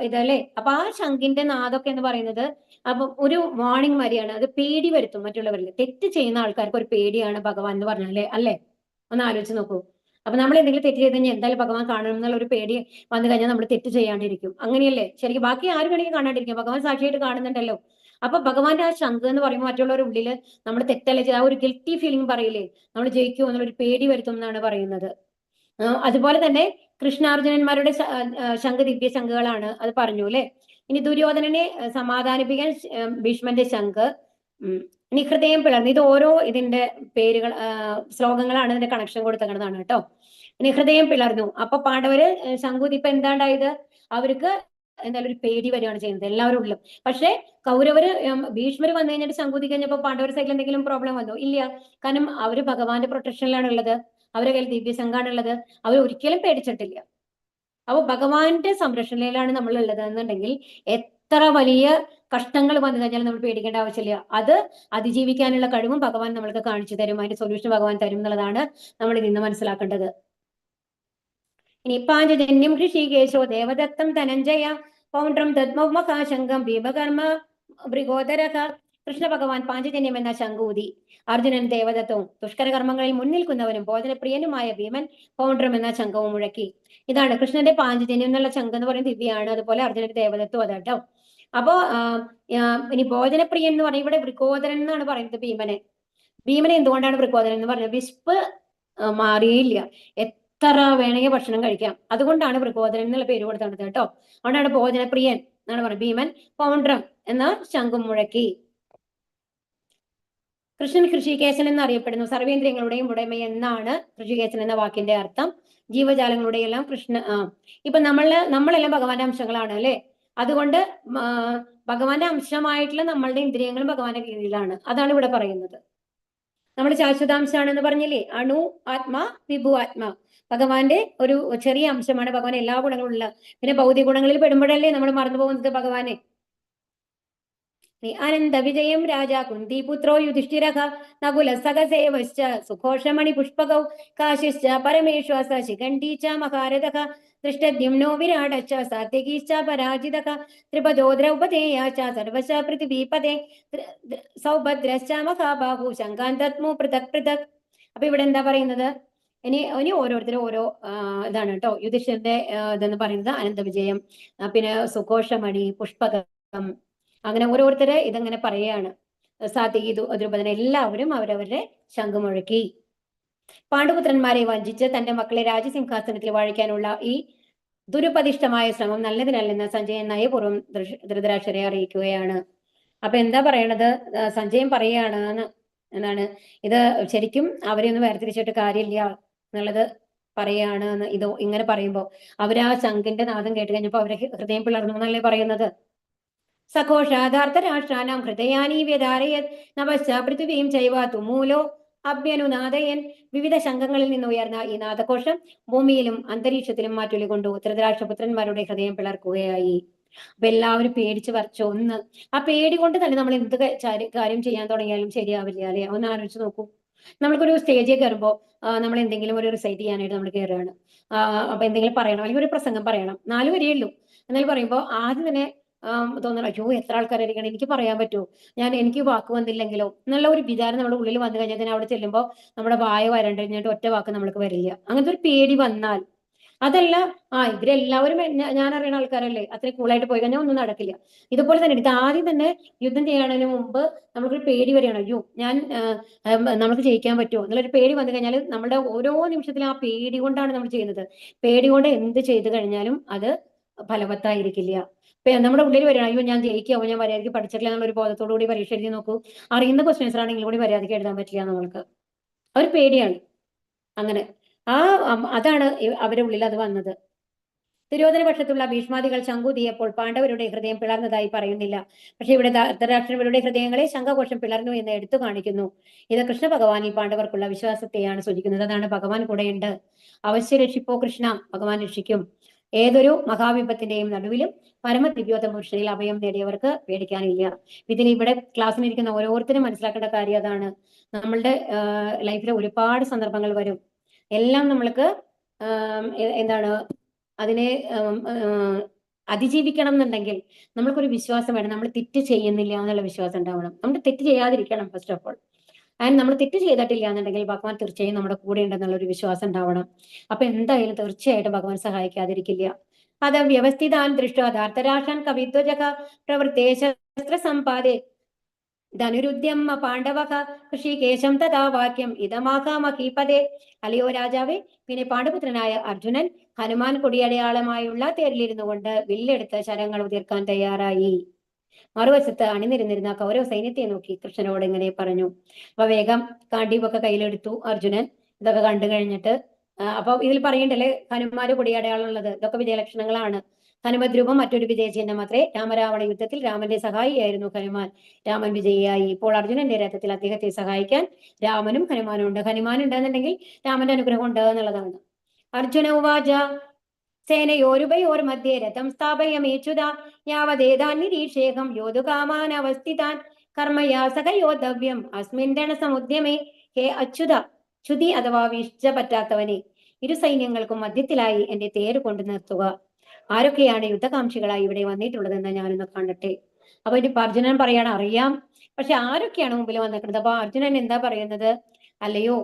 ഇതല്ലേ. അപ്പൊ ആ ശംഖിന്റെ നാദമൊക്കെ എന്ന് പറയുന്നത് അപ്പൊ ഒരു വാണിംഗ് മാതിരിയാണ്. അത് പേടി വരുത്തും മറ്റുള്ളവരിൽ. തെറ്റ് ചെയ്യുന്ന ആൾക്കാർക്ക് ഒരു പേടിയാണ് ഭഗവാൻ എന്ന് പറഞ്ഞാലേ അല്ലേ. ഒന്ന് ആലോചിച്ച് നോക്കൂ. അപ്പൊ നമ്മൾ എന്തെങ്കിലും തെറ്റ് ചെയ്ത് കഴിഞ്ഞാൽ എന്തായാലും ഭഗവാൻ കാണണം എന്നുള്ള ഒരു പേടി വന്നു കഴിഞ്ഞാൽ നമ്മൾ തെറ്റ് ചെയ്യാണ്ടിരിക്കും. അങ്ങനെയല്ലേ ശരിക്കും? ബാക്കി ആരും വേണമെങ്കിൽ കാണാണ്ടിരിക്കും, ഭഗവാൻ സാക്ഷിയായിട്ട് കാണുന്നുണ്ടല്ലോ. അപ്പൊ ഭഗവാന്റെ ആ ശംഖ് എന്ന് പറയുമ്പോൾ മറ്റുള്ളവരുടെ ഉള്ളിൽ നമ്മൾ തെറ്റല്ലേ ചെയ്ത് ആ ഒരു ഗിൽറ്റി ഫീലിംഗ് പറയില്ലേ, നമ്മൾ ജയിക്കുമോ എന്നുള്ളൊരു പേടി വരുത്തും എന്നാണ് പറയുന്നത്. അതുപോലെ തന്നെ കൃഷ്ണാർജുനന്മാരുടെ ശംഖ് ദിവ്യ ശംഖുകളാണ്, അത് പറഞ്ഞു അല്ലെ. ഇനി ദുര്യോധനനെ സമാധാനിപ്പിക്കാൻ ഭീഷ്മന്റെ ശംഖ്. ഇനി ഹൃദയം പിളർന്ന്, ഇത് ഓരോ ഇതിന്റെ പേരുകൾ ശ്ലോകങ്ങളാണ് ഇതിന്റെ കണക്ഷൻ കൊടുത്തേക്കുന്നതാണ് കേട്ടോ. ഇനി ഹൃദയം പിളർന്നു. അപ്പൊ പാണ്ഡവര് ശംഖുതി ഇപ്പൊ എന്താണ്ടായത്? അവർക്ക് എന്തായാലും ഒരു പേടി വരികയാണ് ചെയ്യുന്നത് എല്ലാവരും ഉള്ളിലും. പക്ഷെ കൗരവര് ഭീഷ്മര് വന്നു കഴിഞ്ഞിട്ട് ശംഖുതി കഴിഞ്ഞപ്പോ പാണ്ഡവർ സൈഡിൽ എന്തെങ്കിലും പ്രോബ്ലം വന്നോ? ഇല്ല. കാരണം അവര് ഭഗവാന്റെ പ്രൊട്ടക്ഷനിലാണ് ഉള്ളത്, അവരുടെ കയ്യിൽ ദിവ്യശംഖാണ് ഉള്ളത്, അവർ ഒരിക്കലും പേടിച്ചിട്ടില്ല. അപ്പൊ ഭഗവാന്റെ സംരക്ഷണയിലാണ് നമ്മൾ ഉള്ളത് എന്നുണ്ടെങ്കിൽ എത്ര വലിയ കഷ്ടങ്ങൾ വന്നു കഴിഞ്ഞാൽ നമ്മൾ പേടിക്കേണ്ട ആവശ്യമില്ല. അത് അതിജീവിക്കാനുള്ള കഴിവും ഭഗവാൻ നമ്മൾക്ക് കാണിച്ചു തരും, അതിന്റെ സൊല്യൂഷൻ ഭഗവാൻ തരും എന്നുള്ളതാണ് നമ്മൾ ഇന്ന് മനസ്സിലാക്കേണ്ടത്. ഇനി പാഞ്ചജന്യം ഋഷികേശോ ദേവദത്തം ധനഞ്ജയ പൗണ്ഡ്രം ദദ്മ മഹാശങ്കം ഭീമകർമ്മ മൃഗോദരക കൃഷ്ണ ഭഗവാൻ പാഞ്ചജന്യം എന്ന ശംഖൂതി. അർജുനൻ ദേവദത്തവും ദുഷ്കരകർമ്മങ്ങളിൽ മുൻനിൽക്കുന്നവനും ഭോജനപ്രിയനുമായ ഭീമൻ പൗണ്ഡ്രം എന്ന ശംഖവും മുഴക്കി. ഇതാണ് കൃഷ്ണന്റെ പാഞ്ചജന്യം എന്നുള്ള ശംഖ് എന്ന് പറയുന്നത് ദിവ്യാണ്. അതുപോലെ അർജുനന്റെ ദേവദത്വം അതാട്ടോ. അപ്പോ ഇനി ഭോജനപ്രിയൻ എന്ന് പറഞ്ഞാൽ ഇവിടെ വൃക്കോദരൻ എന്നാണ് പറയുന്നത് ഭീമനെ. ഭീമനെ എന്തുകൊണ്ടാണ് വൃക്കോദരൻ എന്ന് പറഞ്ഞത്? വിശപ്പ് മാറിയില്ല, എത്ര വേണമെങ്കിൽ ഭക്ഷണം കഴിക്കാം, അതുകൊണ്ടാണ് വൃക്കോദരൻ എന്നുള്ള പേര് കൊടുത്തത് കേട്ടോ. അതുകൊണ്ടാണ് ഭോജനപ്രിയൻ എന്നാണ് പറയുന്നത്. ഭീമൻ പൗണ്ഡ്രം എന്ന ശംഖും മുഴക്കി. കൃഷ്ണൻ ഋഷികേശൻ എന്നറിയപ്പെടുന്നു. സർവേന്ദ്രിയങ്ങളുടെയും ഉടമ എന്നാണ് ഋഷികേശൻ എന്ന വാക്കിന്റെ അർത്ഥം. ജീവജാലങ്ങളുടെ എല്ലാം ഇപ്പൊ നമ്മളെല്ലാം ഭഗവാന്റെ അംശങ്ങളാണ് അല്ലെ. അതുകൊണ്ട് ഭഗവാന്റെ അംശമായിട്ടുള്ള നമ്മളുടെ ഇന്ദ്രിയങ്ങളും ഭഗവാന്റെ കീഴിലാണ്. അതാണ് ഇവിടെ പറയുന്നത്. നമ്മൾ ശാശ്വതാംശാണെന്ന് പറഞ്ഞില്ലേ, അണു ആത്മാ വിഭു ആത്മാ. ഭഗവാന്റെ ഒരു ചെറിയ അംശമാണ് ഭഗവാൻ എല്ലാ ഗുണങ്ങളുള്ള. പിന്നെ ഭൗതിക ഗുണങ്ങളിൽ പെടുമ്പോഴല്ലേ നമ്മൾ മറന്നു പോകുന്നത് ഭഗവാനെ. അനന്ത വിജയം രാജാ കുന്തിപുത്രോ യുധിഷ്ഠിരഃ നകുല സഹസേവശ്ച സുഘോഷമണി പുഷ്പകൗ കാശിശ്ച പരമേശ്വാസ ശിഖണ്ഡീച്ച മഹാരഥഃ ദൃഷ്ടദ്യുമ്നോ വിരാടശ്ച സാത്യകീശ്ച പരാജിതഃ ത്രിപദോ ദ്രൗപദേയാശ്ച സർവശ പൃഥിവീപതേ സൗഭദ്രശ്ച മഹാബാഹു ശങ്കാന്തത്മു പൃഥക് പൃഥക്. അപ്പൊ ഇവിടെ എന്താ പറയുന്നത്? ഇനി ഓരോരുത്തരും ഓരോ ഇതാണ് കേട്ടോ. യുധിഷ്ഠിരന്റെ ഇതെന്ന് പറയുന്നത് അനന്തവിജയം, പിന്നെ സുഘോഷമണി, പുഷ്പകം, അങ്ങനെ ഓരോരുത്തരെ ഇതങ്ങനെ പറയുകയാണ്. സാത്യകി, ദ്രുപദൻ എല്ലാവരും അവരവരുടെ ശംഖ് മുഴക്കി. പാണ്ഡുപുത്രന്മാരെ വഞ്ചിച്ച് തന്റെ മക്കളെ രാജസിംഹാസനത്തിൽ വാഴിക്കാനുള്ള ഈ ദുരുപദിഷ്ടമായ ശ്രമം നല്ലതിനല്ലെന്ന് സഞ്ജയൻ നയപൂർവ്വം ധൃതരാഷ്ട്രരെ അറിയിക്കുകയാണ്. അപ്പൊ എന്താ പറയണത്? സഞ്ജയൻ പറയാണ് എന്നാണ് ഇത് ശരിക്കും അവരെ ഒന്ന് വേർതിരിച്ചിട്ട് കാര്യമില്ല എന്നുള്ളത് പറയാണ്. ഇത് ഇങ്ങനെ പറയുമ്പോ അവരാ ശംഖിന്റെ നാദം കേട്ട് കഴിഞ്ഞപ്പോ അവരെ ഹൃദയം പിളർന്നു എന്നല്ലേ പറയുന്നത്. സഘോഷാധാർത്ഥരാഷ്ട്രാനാം ഹൃദയാനി വ്യധാരയത് നവശ്ച പൃഥിവീം ചൈവ തുമൂലോ അഭ്യനുനാദയൻ. വിവിധ ശംഖങ്ങളിൽ നിന്ന് ഉയർന്ന ഈ നാദഘോഷം ഭൂമിയിലും അന്തരീക്ഷത്തിലും മാറ്റൊലികൊണ്ടു ധൃതരാഷ്ട്രപുത്രന്മാരുടെ ഹൃദയം പിളർക്കുകയായി. അപ്പൊ എല്ലാവരും പേടിച്ച് വരച്ചോ. ആ പേടി കൊണ്ട് തന്നെ നമ്മൾ എന്ത് കാര്യം ചെയ്യാൻ തുടങ്ങിയാലും ശരിയാവില്ല അല്ലെ. ഒന്ന് ആലോചിച്ച് നോക്കൂ. നമ്മൾക്കൊരു സ്റ്റേജിൽ കയറുമ്പോ നമ്മൾ എന്തെങ്കിലും ഒരു റിസൈറ്റ് ചെയ്യാനായിട്ട് നമ്മൾ കയറുകയാണ്. അപ്പൊ എന്തെങ്കിലും പറയണം, അല്ലെങ്കിൽ ഒരു പ്രസംഗം പറയണം, 4 വരിയുള്ളൂ. എന്നാൽ പറയുമ്പോൾ ആദ്യം തന്നെ തോന്നണം, അയ്യോ എത്ര ആൾക്കാരായിരിക്കണം, എനിക്ക് പറയാൻ പറ്റുമോ, എനിക്ക് വാക്ക് വന്നില്ലെങ്കിലോ എന്നുള്ള ഒരു വിചാരം നമ്മുടെ ഉള്ളിൽ വന്നു കഴിഞ്ഞാൽ തന്നെ അവിടെ ചെല്ലുമ്പോൾ നമ്മുടെ വായ വരണ്ടഴിഞ്ഞിട്ട് ഒറ്റ വാക്ക് നമ്മൾക്ക് വരില്ല. അങ്ങനത്തെ ഒരു പേടി വന്നാൽ അതല്ല ഇവരെല്ലാവരും ഞാൻ അറിയുന്ന ആൾക്കാരല്ലേ, അത്രയും കൂളായിട്ട് പോയി കഴിഞ്ഞാൽ ഒന്നും നടക്കില്ല. ഇതുപോലെ തന്നെ ഇത് ആദ്യം തന്നെ യുദ്ധം ചെയ്യുന്നതിന് മുമ്പ് നമുക്കൊരു പേടി വരികയാണ്. അയ്യോ നമുക്ക് ജയിക്കാൻ പറ്റുമോ എന്നുള്ളൊരു പേടി വന്നു കഴിഞ്ഞാൽ നമ്മുടെ ഓരോ നിമിഷത്തിലും ആ പേടി കൊണ്ടാണ് നമ്മൾ ചെയ്യുന്നത്. പേടി കൊണ്ട് എന്ത് ചെയ്തു കഴിഞ്ഞാലും അത് ഫലവത്തായിരിക്കില്ല. നമ്മുടെ ഉള്ളിൽ വരികയാണ്, അയ്യോ ഞാൻ ജയിക്കാവോ, ഞാൻ മര്യാദയ്ക്ക് പഠിച്ചിട്ടില്ല എന്നുള്ള ഒരു ബോധത്തോടു കൂടി പരീക്ഷ എഴുതി നോക്കൂ. അറിയുന്ന ക്വസ്റ്റ്യൻസ് ആണെങ്കിലും കൂടി മര്യാദയ്ക്ക് എഴുതാൻ പറ്റില്ല നമ്മൾക്ക്. ഒരു പേടിയാണ്. അങ്ങനെ അതാണ് അവരുടെ ഉള്ളിൽ അത് വന്നത്. ദുര്യോധന പക്ഷത്തുള്ള ഭീഷ്മാദികൾ ശംഖുതിയപ്പോൾ പാണ്ഡവരുടെ ഹൃദയം പിളർന്നതായി പറയുന്നില്ല. പക്ഷെ ഇവിടെ ധൃതരാഷ്ട്രരുടെ ഹൃദയങ്ങളെ ശംഖഘോഷം പിളർന്നു എന്ന് എടുത്തു കാണിക്കുന്നു. ഇത് കൃഷ്ണ ഭഗവാനിൽ പാണ്ഡവർക്കുള്ള വിശ്വാസത്തെയാണ് സൂചിക്കുന്നത്. അതാണ് ഭഗവാൻ കൂടെയുണ്ട്, അവശ്യ രക്ഷിപ്പോ കൃഷ്ണ, ഭഗവാൻ രക്ഷിക്കും. ഏതൊരു മഹാവിപത്തിന്റെയും നടുവിലും പരമദിവ്യോത്തമ പുരുഷനിൽ അഭയം നേടിയവർക്ക് പേടിക്കാനില്ല. ഇതിന് ഇവിടെ ക്ലാസ്സിലിരിക്കുന്ന ഓരോരുത്തരും മനസ്സിലാക്കേണ്ട കാര്യം അതാണ്. നമ്മളുടെ ലൈഫിൽ ഒരുപാട് സന്ദർഭങ്ങൾ വരും. എല്ലാം നമ്മൾക്ക് എന്താണ് അതിനെ അതിജീവിക്കണം എന്നുണ്ടെങ്കിൽ നമ്മൾക്കൊരു വിശ്വാസം വേണം. നമ്മൾ തെറ്റ് ചെയ്യുന്നില്ല എന്നുള്ള വിശ്വാസം ഉണ്ടാവണം. നമ്മൾ തെറ്റ് ചെയ്യാതിരിക്കണം ഫസ്റ്റ് ഓഫ് ഓൾ. ആൻഡ് നമ്മൾ തെറ്റ് ചെയ്തിട്ടില്ല എന്നുണ്ടെങ്കിൽ ഭഗവാൻ തീർച്ചയായും നമ്മുടെ കൂടെ ഉണ്ടെന്നുള്ള ഒരു വിശ്വാസം ഉണ്ടാവണം. അപ്പൊ എന്തായാലും തീർച്ചയായിട്ടും ഭഗവാൻ സഹായിക്കാതിരിക്കില്ല. അത് വ്യവസ്ഥിതാൻ ദൃഷ്ട ധാർത്തരാഷ്ട്രാൻ കവിത്വജക പ്രവൃത്തേ ശസ്ത്ര സമ്പാദേ ധനുരുദ്യം പാണ്ഡവക ഋഷികേശം തഥാ വാക്യം ഇതമാകാമഹീപതേ. അല്ലയോ രാജാവേ, പിന്നെ പാണ്ഡുപുത്രനായ അർജുനൻ ഹനുമാൻ കൊടിയടയാളമായുള്ള തേരിലിരുന്നു കൊണ്ട് വില്ലെടുത്ത് ശരങ്ങൾ ഉതിർക്കാൻ തയ്യാറായി. മറുവശത്ത് അണിനിരുന്നിരുന്ന കൗരവ സൈന്യത്തെ നോക്കി കൃഷ്ണനോട് ഇങ്ങനെ പറഞ്ഞു. അപ്പൊ വേഗം കാണ്ഡീവൊക്കെ കയ്യിലെടുത്തു അർജുനൻ. ഇതൊക്കെ കണ്ടു കഴിഞ്ഞിട്ട് അപ്പൊ ഇതിൽ പറയണ്ടല്ലേ ഹനുമാന് കൊടിയടയാളം ഉള്ളത്, ഇതൊക്കെ വിജയലക്ഷണങ്ങളാണ്. ഹനുമദ്രൂപം മറ്റൊരു വിജയചിഹ്നം മാത്രമേ. രാമരാവണ യുദ്ധത്തിൽ രാമന്റെ സഹായിയായിരുന്നു ഹനുമാൻ. രാമൻ വിജയിയായി. ഇപ്പോൾ അർജുനന്റെ രഥത്തിൽ അദ്ദേഹത്തെ സഹായിക്കാൻ രാമനും ഹനുമാനും ഉണ്ട്. ഹനുമാൻ ഉണ്ടെന്നുണ്ടെങ്കിൽ രാമന്റെ അനുഗ്രഹം ഉണ്ട് എന്നുള്ളതാണ്. അർജുന ഉവാച സേനയോരുഭയോർ മധ്യേ രഥം സ്ഥാപയമേച്യുത യാവദേതാൻ നിരീക്ഷേഹം യോധുകാമാൻ അവസ്ഥിതാൻ കർമ്മയാ സഹയോദ്ധവ്യം അസ്മിൻ രണസമുദ്യമേ. ഹേ അച്യുത, ച്യുതി അഥവാ വീഴ്ച പറ്റാത്തവനെ, ഇരു സൈന്യങ്ങൾക്കും മധ്യത്തിലായി എന്റെ തേര് കൊണ്ടു നിർത്തുക. ആരൊക്കെയാണ് യുദ്ധകാംക്ഷികളായി ഇവിടെ വന്നിട്ടുള്ളതെന്ന് ഞാനൊന്ന് കാണട്ടെ. അപ്പൊ ഇനി അർജുനൻ പറയാണ്, അറിയാം പക്ഷെ ആരൊക്കെയാണ് മുമ്പിൽ വന്നിരിക്കുന്നത്? അപ്പൊ അർജുനൻ എന്താ പറയുന്നത്? അല്ലയോ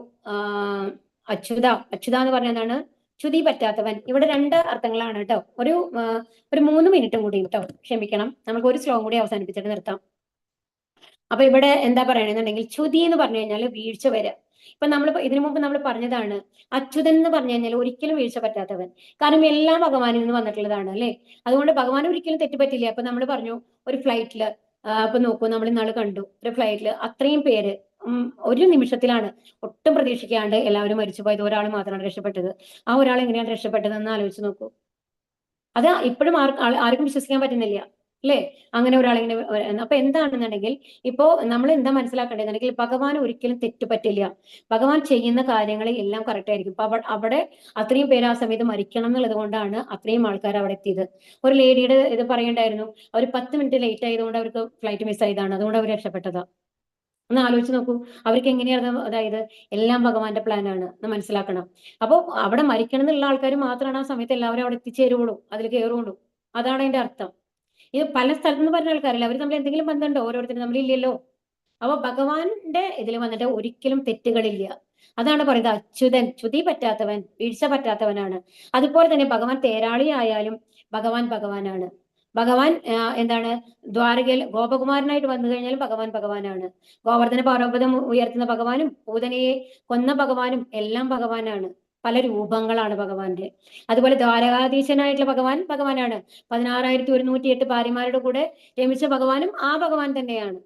അച്യുത, അച്യുത എന്ന് പറഞ്ഞ എന്താണ്? ച്യുതി പറ്റാത്തവൻ. ഇവിടെ രണ്ട് അർത്ഥങ്ങളാണ് കേട്ടോ. ഒരു 3 മിനിറ്റും കൂടി കേട്ടോ, ക്ഷമിക്കണം, നമുക്ക് ഒരു ശ്ലോകം കൂടി അവസാനിപ്പിച്ചിട്ട് നിർത്താം. അപ്പൊ ഇവിടെ എന്താ പറയണെന്നുണ്ടെങ്കിൽ ച്യുതി എന്ന് പറഞ്ഞു കഴിഞ്ഞാൽ വീഴ്ച വരിക. ഇപ്പൊ നമ്മൾ ഇതിനു മുമ്പ് നമ്മൾ പറഞ്ഞതാണ്, അച്യുതൻ എന്ന് പറഞ്ഞു കഴിഞ്ഞാൽ ഒരിക്കലും വീഴ്ച പറ്റാത്തവൻ. കാരണം എല്ലാം ഭഗവാനിൽ നിന്ന് വന്നിട്ടുള്ളതാണ് അല്ലെ. അതുകൊണ്ട് ഭഗവാൻ ഒരിക്കലും തെറ്റുപറ്റില്ല. അപ്പൊ നമ്മൾ പറഞ്ഞു ഒരു ഫ്ലൈറ്റില് അപ്പൊ നോക്കൂ, നമ്മൾ ഇന്നാള് കണ്ടു ഒരു ഫ്ലൈറ്റില് അത്രയും പേര് ഒരു നിമിഷത്തിലാണ്, ഒട്ടും പ്രതീക്ഷിക്കാണ്ട് എല്ലാവരും മരിച്ചു പോയത്. ഒരാൾ മാത്രമാണ് രക്ഷപ്പെട്ടത്. ആ ഒരാൾ എങ്ങനെയാണ് രക്ഷപ്പെട്ടതെന്ന് ആലോചിച്ച് നോക്കൂ. അത് ഇപ്പോഴും ആർക്കും വിശ്വസിക്കാൻ പറ്റുന്നില്ല അല്ലേ? അങ്ങനെ ഒരാളിങ്ങനെ. അപ്പൊ എന്താണെന്നുണ്ടെങ്കിൽ ഇപ്പോ നമ്മൾ എന്താ മനസ്സിലാക്കേണ്ടതെന്നുണ്ടെങ്കിൽ ഭഗവാൻ ഒരിക്കലും തെറ്റുപറ്റില്ല. ഭഗവാൻ ചെയ്യുന്ന കാര്യങ്ങൾ എല്ലാം കറക്റ്റ് ആയിരിക്കും. അപ്പൊ അവിടെ അത്രയും പേര് ആ സമയത്ത് മരിക്കണം എന്നുള്ളത് കൊണ്ടാണ് അത്രയും ആൾക്കാർ അവിടെ എത്തിയത്. ഒരു ലേഡിയുടെ ഇത് പറയണ്ടായിരുന്നു, അവർ 10 മിനിറ്റ് ലേറ്റ് ആയതുകൊണ്ട് അവർക്ക് ഫ്ലൈറ്റ് മിസ് ആയതാണ്, അതുകൊണ്ട് അവർ രക്ഷപ്പെട്ടതാ. ഒന്ന് ആലോചിച്ച് നോക്കൂ, അവർക്ക് എങ്ങനെയാണ്? അതായത് എല്ലാം ഭഗവാന്റെ പ്ലാൻ ആണ് എന്ന് മനസ്സിലാക്കണം. അപ്പൊ അവിടെ മരിക്കണം എന്നുള്ള ആൾക്കാർ മാത്രമാണ് ആ സമയത്ത് എല്ലാവരും അവിടെ എത്തിച്ചേരുള്ളൂ, അതിൽ കയറുള്ളൂ. അതാണ് അതിന്റെ അർത്ഥം. ഇത് പല സ്ഥലത്ത് നിന്ന് പറഞ്ഞ ആൾക്കാരല്ല, അവർ തമ്മിൽ എന്തെങ്കിലും ബന്ധമുണ്ടോ? ഓരോരുത്തരും തമ്മിലില്ലല്ലോ. അപ്പൊ ഭഗവാന്റെ ഇതിൽ വന്നിട്ട് ഒരിക്കലും തെറ്റുകളില്ല. അതാണ് പറയുന്നത് അച്യുതൻ, ച്യുതി പറ്റാത്തവൻ, വീഴ്ച പറ്റാത്തവനാണ്. അതുപോലെ തന്നെ ഭഗവാൻ തേരാളി ആയാലും ഭഗവാൻ ഭഗവാനാണ്. ഭഗവാൻ എന്താണ്, ദ്വാരകയിൽ ഗോപകുമാരനായിട്ട് വന്നു കഴിഞ്ഞാലും ഭഗവാൻ ഭഗവാനാണ്. ഗോവർദ്ധന പർവ്വതം ഉയർത്തുന്ന ഭഗവാനും പൂതനയെ കൊന്ന ഭഗവാനും എല്ലാം ഭഗവാനാണ്. പല രൂപങ്ങളാണ് ഭഗവാന്റെ. അതുപോലെ ദ്വാരകാധീശനായിട്ടുള്ള ഭഗവാൻ ഭഗവാനാണ്. 16,108 ഭാര്യമാരുടെ കൂടെ രമിച്ച ഭഗവാനും ആ ഭഗവാൻ തന്നെയാണ്.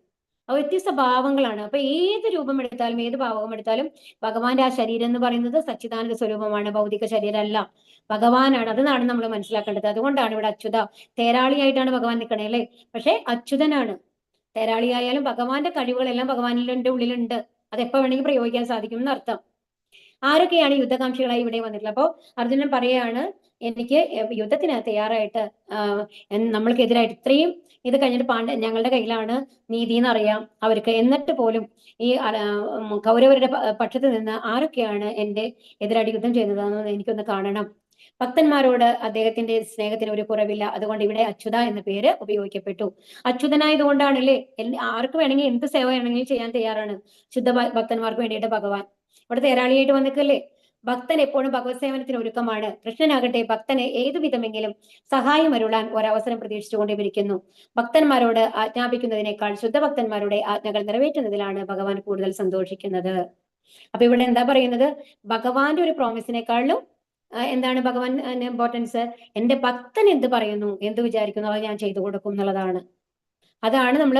വ്യത്യസ്ത ഭാവങ്ങളാണ്. അപ്പൊ ഏത് രൂപം എടുത്താലും ഏത് ഭാവം എടുത്താലും ഭഗവാന്റെ ആ ശരീരം എന്ന് പറയുന്നത് സച്ചിദാനന്ദ സ്വരൂപമാണ്, ഭൗതിക ശരീരമല്ല, ഭഗവാനാണ്. അതാണ് നമ്മൾ മനസ്സിലാക്കേണ്ടത്. അതുകൊണ്ടാണ് ഇവിടെ അച്യുത, തേരാളിയായിട്ടാണ് ഭഗവാൻ നിൽക്കണേ അല്ലേ. പക്ഷെ അച്യുതനാണ്. തേരാളിയായാലും ഭഗവാന്റെ കഴിവുകളെല്ലാം ഭഗവാനിന്റെ ഉള്ളിലുണ്ട്. അതെപ്പോ വേണമെങ്കിൽ പ്രയോഗിക്കാൻ സാധിക്കും എന്നർത്ഥം. ആരൊക്കെയാണ് യുദ്ധകാംക്ഷികളായി ഇവിടെ വന്നിട്ടുള്ളത്? അപ്പോ അർജുനൻ പറയാണ്, എനിക്ക് യുദ്ധത്തിന് തയ്യാറായിട്ട് നമ്മൾക്കെതിരായിട്ട് ഇത്രയും ഇത് കഴിഞ്ഞിട്ട് ഞങ്ങളുടെ കയ്യിലാണ് നീതി എന്നറിയാം അവർക്ക്. എന്നിട്ട് പോലും ഈ കൗരവരുടെ പക്ഷത്ത് നിന്ന് ആരൊക്കെയാണ് എന്റെ എതിരായിട്ട് യുദ്ധം ചെയ്യുന്നതെന്ന് എനിക്കൊന്ന് കാണണം. ഭക്തന്മാരോട് അദ്ദേഹത്തിന്റെ സ്നേഹത്തിന് ഒരു കുറവില്ല. അതുകൊണ്ട് ഇവിടെ അച്യുത എന്ന പേര് ഉപയോഗിക്കപ്പെട്ടു. അച്യുതനായതുകൊണ്ടാണല്ലേ ആർക്ക് വേണമെങ്കിൽ എന്ത് സേവ വേണമെങ്കിലും ചെയ്യാൻ തയ്യാറാണ് ശുദ്ധ ഭക്തന്മാർക്ക് വേണ്ടിയിട്ട് ഭഗവാൻ. ഇവിടെ തേരാളിയായിട്ട് വന്നിക്കല്ലേ. ഭക്തൻ എപ്പോഴും ഭഗവത് സേവനത്തിന് ഒരുക്കമാണ്. കൃഷ്ണനാകട്ടെ ഭക്തനെ ഏതു വിധമെങ്കിലും സഹായം അരുളാൻ ഒരവസരം പ്രതീക്ഷിച്ചുകൊണ്ടിരിക്കുന്നു. ഭക്തന്മാരോട് ആജ്ഞാപിക്കുന്നതിനേക്കാൾ ശുദ്ധഭക്തന്മാരുടെ ആജ്ഞകൾ നിറവേറ്റുന്നതിലാണ് ഭഗവാൻ കൂടുതൽ സന്തോഷിക്കുന്നത്. അപ്പൊ ഇവിടെ എന്താ പറയുന്നത്? ഭഗവാന്റെ ഒരു പ്രോമിസിനേക്കാളും എന്താണ് ഭഗവാൻ ഇമ്പോർട്ടൻസ്? എന്റെ ഭക്തൻ എന്ത് പറയുന്നു, എന്ത് വിചാരിക്കുന്നു, അത് ഞാൻ ചെയ്തു കൊടുക്കും എന്നുള്ളതാണ്. അതാണ് നമ്മൾ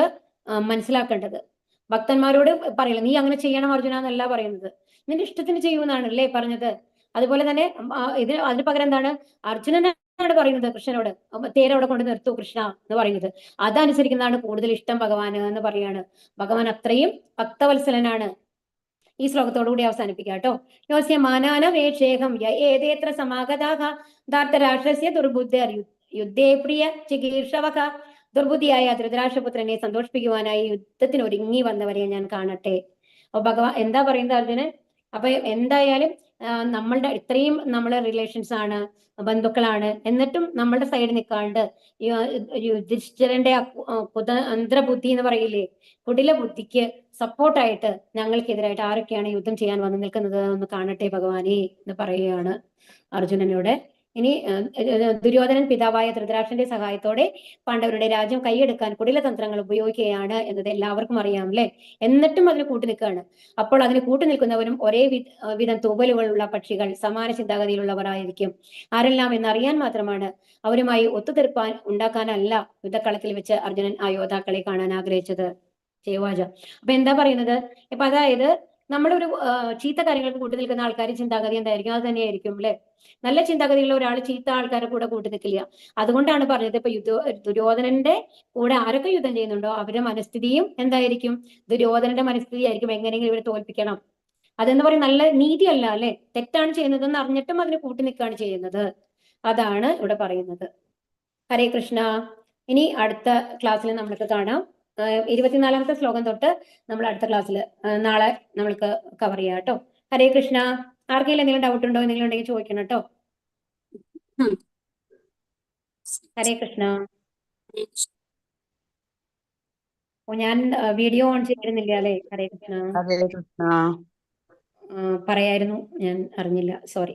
മനസ്സിലാക്കേണ്ടത്. ഭക്തന്മാരോട് പറയില്ല നീ അങ്ങനെ ചെയ്യണം അർജുന എന്നല്ല പറയുന്നത്, നിന്റെ ഇഷ്ടത്തിന് ചെയ്യുമെന്നാണ് അല്ലേ പറഞ്ഞത്. അതുപോലെ തന്നെ അതിന് പകരം എന്താണ് അർജുനനാണ് പറയുന്നത് കൃഷ്ണനോട്, തേരവിടെ കൊണ്ട് നിർത്തൂ കൃഷ്ണ എന്ന് പറയുന്നത്. അതനുസരിക്കുന്നതാണ് കൂടുതൽ ഇഷ്ടം ഭഗവാന് എന്ന് പറയാണ്. ഭഗവാൻ അത്രയും ഭക്തവത്സലനാണ്. ഈ ശ്ലോകത്തോടു കൂടി അവസാനിപ്പിക്കാം കേട്ടോ. യോസ്യ മാനാന വേക്ഷേഹം ഏതേത്ര സമാഗതാഹ ധാർത്തരാഷ്ട്രസ്യ ദുർബുദ്ധർ യുദ്ധേ പ്രിയ ചികീർഷവക. ദുർബുദ്ധിയായ ധൃതരാഷ്ട്രപുത്രനെ സന്തോഷിപ്പിക്കുവാനായി യുദ്ധത്തിന് ഒരുങ്ങി വന്നവരെ ഞാൻ കാണട്ടെ. അപ്പൊ ഭഗവാൻ എന്താ പറയുന്നത് അർജുനൻ? അപ്പൊ എന്തായാലും നമ്മളുടെ ഇത്രയും നമ്മളെ റിലേഷൻസ് ആണ്, ബന്ധുക്കളാണ്, എന്നിട്ടും നമ്മളുടെ സൈഡ് നിൽക്കാണ്ട് യുധിഷ്ഠിരന്റെ കുതന്ത്രബുദ്ധി എന്ന് പറയില്ലേ, കുടില ബുദ്ധിക്ക് സപ്പോർട്ടായിട്ട് ഞങ്ങൾക്കെതിരായിട്ട് ആരൊക്കെയാണ് യുദ്ധം ചെയ്യാൻ വന്നു നിൽക്കുന്നത് എന്ന് കാണട്ടെ ഭഗവാനെ എന്ന് പറയുകയാണ് അർജുനനോട്. ഇനി ദുര്യോധനൻ പിതാവായ ധൃതരാഷ്ട്രന്റെ സഹായത്തോടെ പാണ്ഡവരുടെ രാജ്യം കൈയെടുക്കാൻ കുടിലതന്ത്രങ്ങൾ ഉപയോഗിക്കുകയാണ് എന്നത് എല്ലാവർക്കും അറിയാം അല്ലെ. എന്നിട്ടും അതിന് കൂട്ടു നിൽക്കുകയാണ്. അപ്പോൾ അതിന് കൂട്ടു നിൽക്കുന്നവരും ഒരേ വിധം തൂവലുകളുള്ള പക്ഷികൾ, സമാന ചിന്താഗതിയിലുള്ളവർ ആയിരിക്കും. ആരെല്ലാം എന്നറിയാൻ മാത്രമാണ്. അവരുമായി ഒത്തുതീർപ്പാൻ ഉണ്ടാക്കാനല്ല യുദ്ധക്കളത്തിൽ വെച്ച് അർജുനൻ ആ യോദ്ധാക്കളെ കാണാൻ ആഗ്രഹിച്ചത്. ജയവാജ. അപ്പൊ എന്താ പറയുന്നത്? ഇപ്പൊ അതായത് നമ്മളൊരു ചീത്ത കാര്യങ്ങൾക്ക് കൂട്ടി നിൽക്കുന്ന ആൾക്കാർ ചിന്താഗതി എന്തായിരിക്കും? അത് തന്നെയായിരിക്കും അല്ലെ. നല്ല ചിന്താഗതിയുള്ള ഒരാൾ ചീത്ത ആൾക്കാരെ കൂടെ കൂട്ടി നിൽക്കില്ല. അതുകൊണ്ടാണ് പറഞ്ഞത് ഇപ്പൊ ദുര്യോധനന്റെ കൂടെ ആരൊക്കെ യുദ്ധം ചെയ്യുന്നുണ്ടോ അവരുടെ മനസ്ഥിതിയും എന്തായിരിക്കും? ദുര്യോധനന്റെ മനസ്ഥിതി ആയിരിക്കും. എങ്ങനെയെങ്കിലും ഇവരെ തോൽപ്പിക്കണം. അതെന്ന് പറയും നല്ല നീതിയല്ല അല്ലെ. തെറ്റാണ് ചെയ്യുന്നതെന്ന് അറിഞ്ഞിട്ടും അതിന് കൂട്ടി നിൽക്കുകയാണ് ചെയ്യുന്നത്. അതാണ് ഇവിടെ പറയുന്നത്. ഹരേ കൃഷ്ണ. ഇനി അടുത്ത ക്ലാസ്സിൽ നമ്മൾക്ക് കാണാം. 24-ാമത്തെ ശ്ലോകം തൊട്ട് നമ്മൾ അടുത്ത ക്ലാസ്സിൽ നാളെ നമ്മൾക്ക് കവർ ചെയ്യാം കേട്ടോ. ഹരേ കൃഷ്ണ. ആർക്കെങ്കിലും എന്തെങ്കിലും ഡൗട്ട് ഉണ്ടോ? എന്തെങ്കിലും ഉണ്ടെങ്കിൽ ചോദിക്കണം കേട്ടോ. ഹരേ കൃഷ്ണ. ഓ ഞാൻ വീഡിയോ ഓൺ ചെയ്തിരുന്നില്ല അല്ലേ? ഹരേ കൃഷ്ണ. ഹരേ കൃഷ്ണ. പറയായിരുന്നു, ഞാൻ അറിഞ്ഞില്ല, സോറി.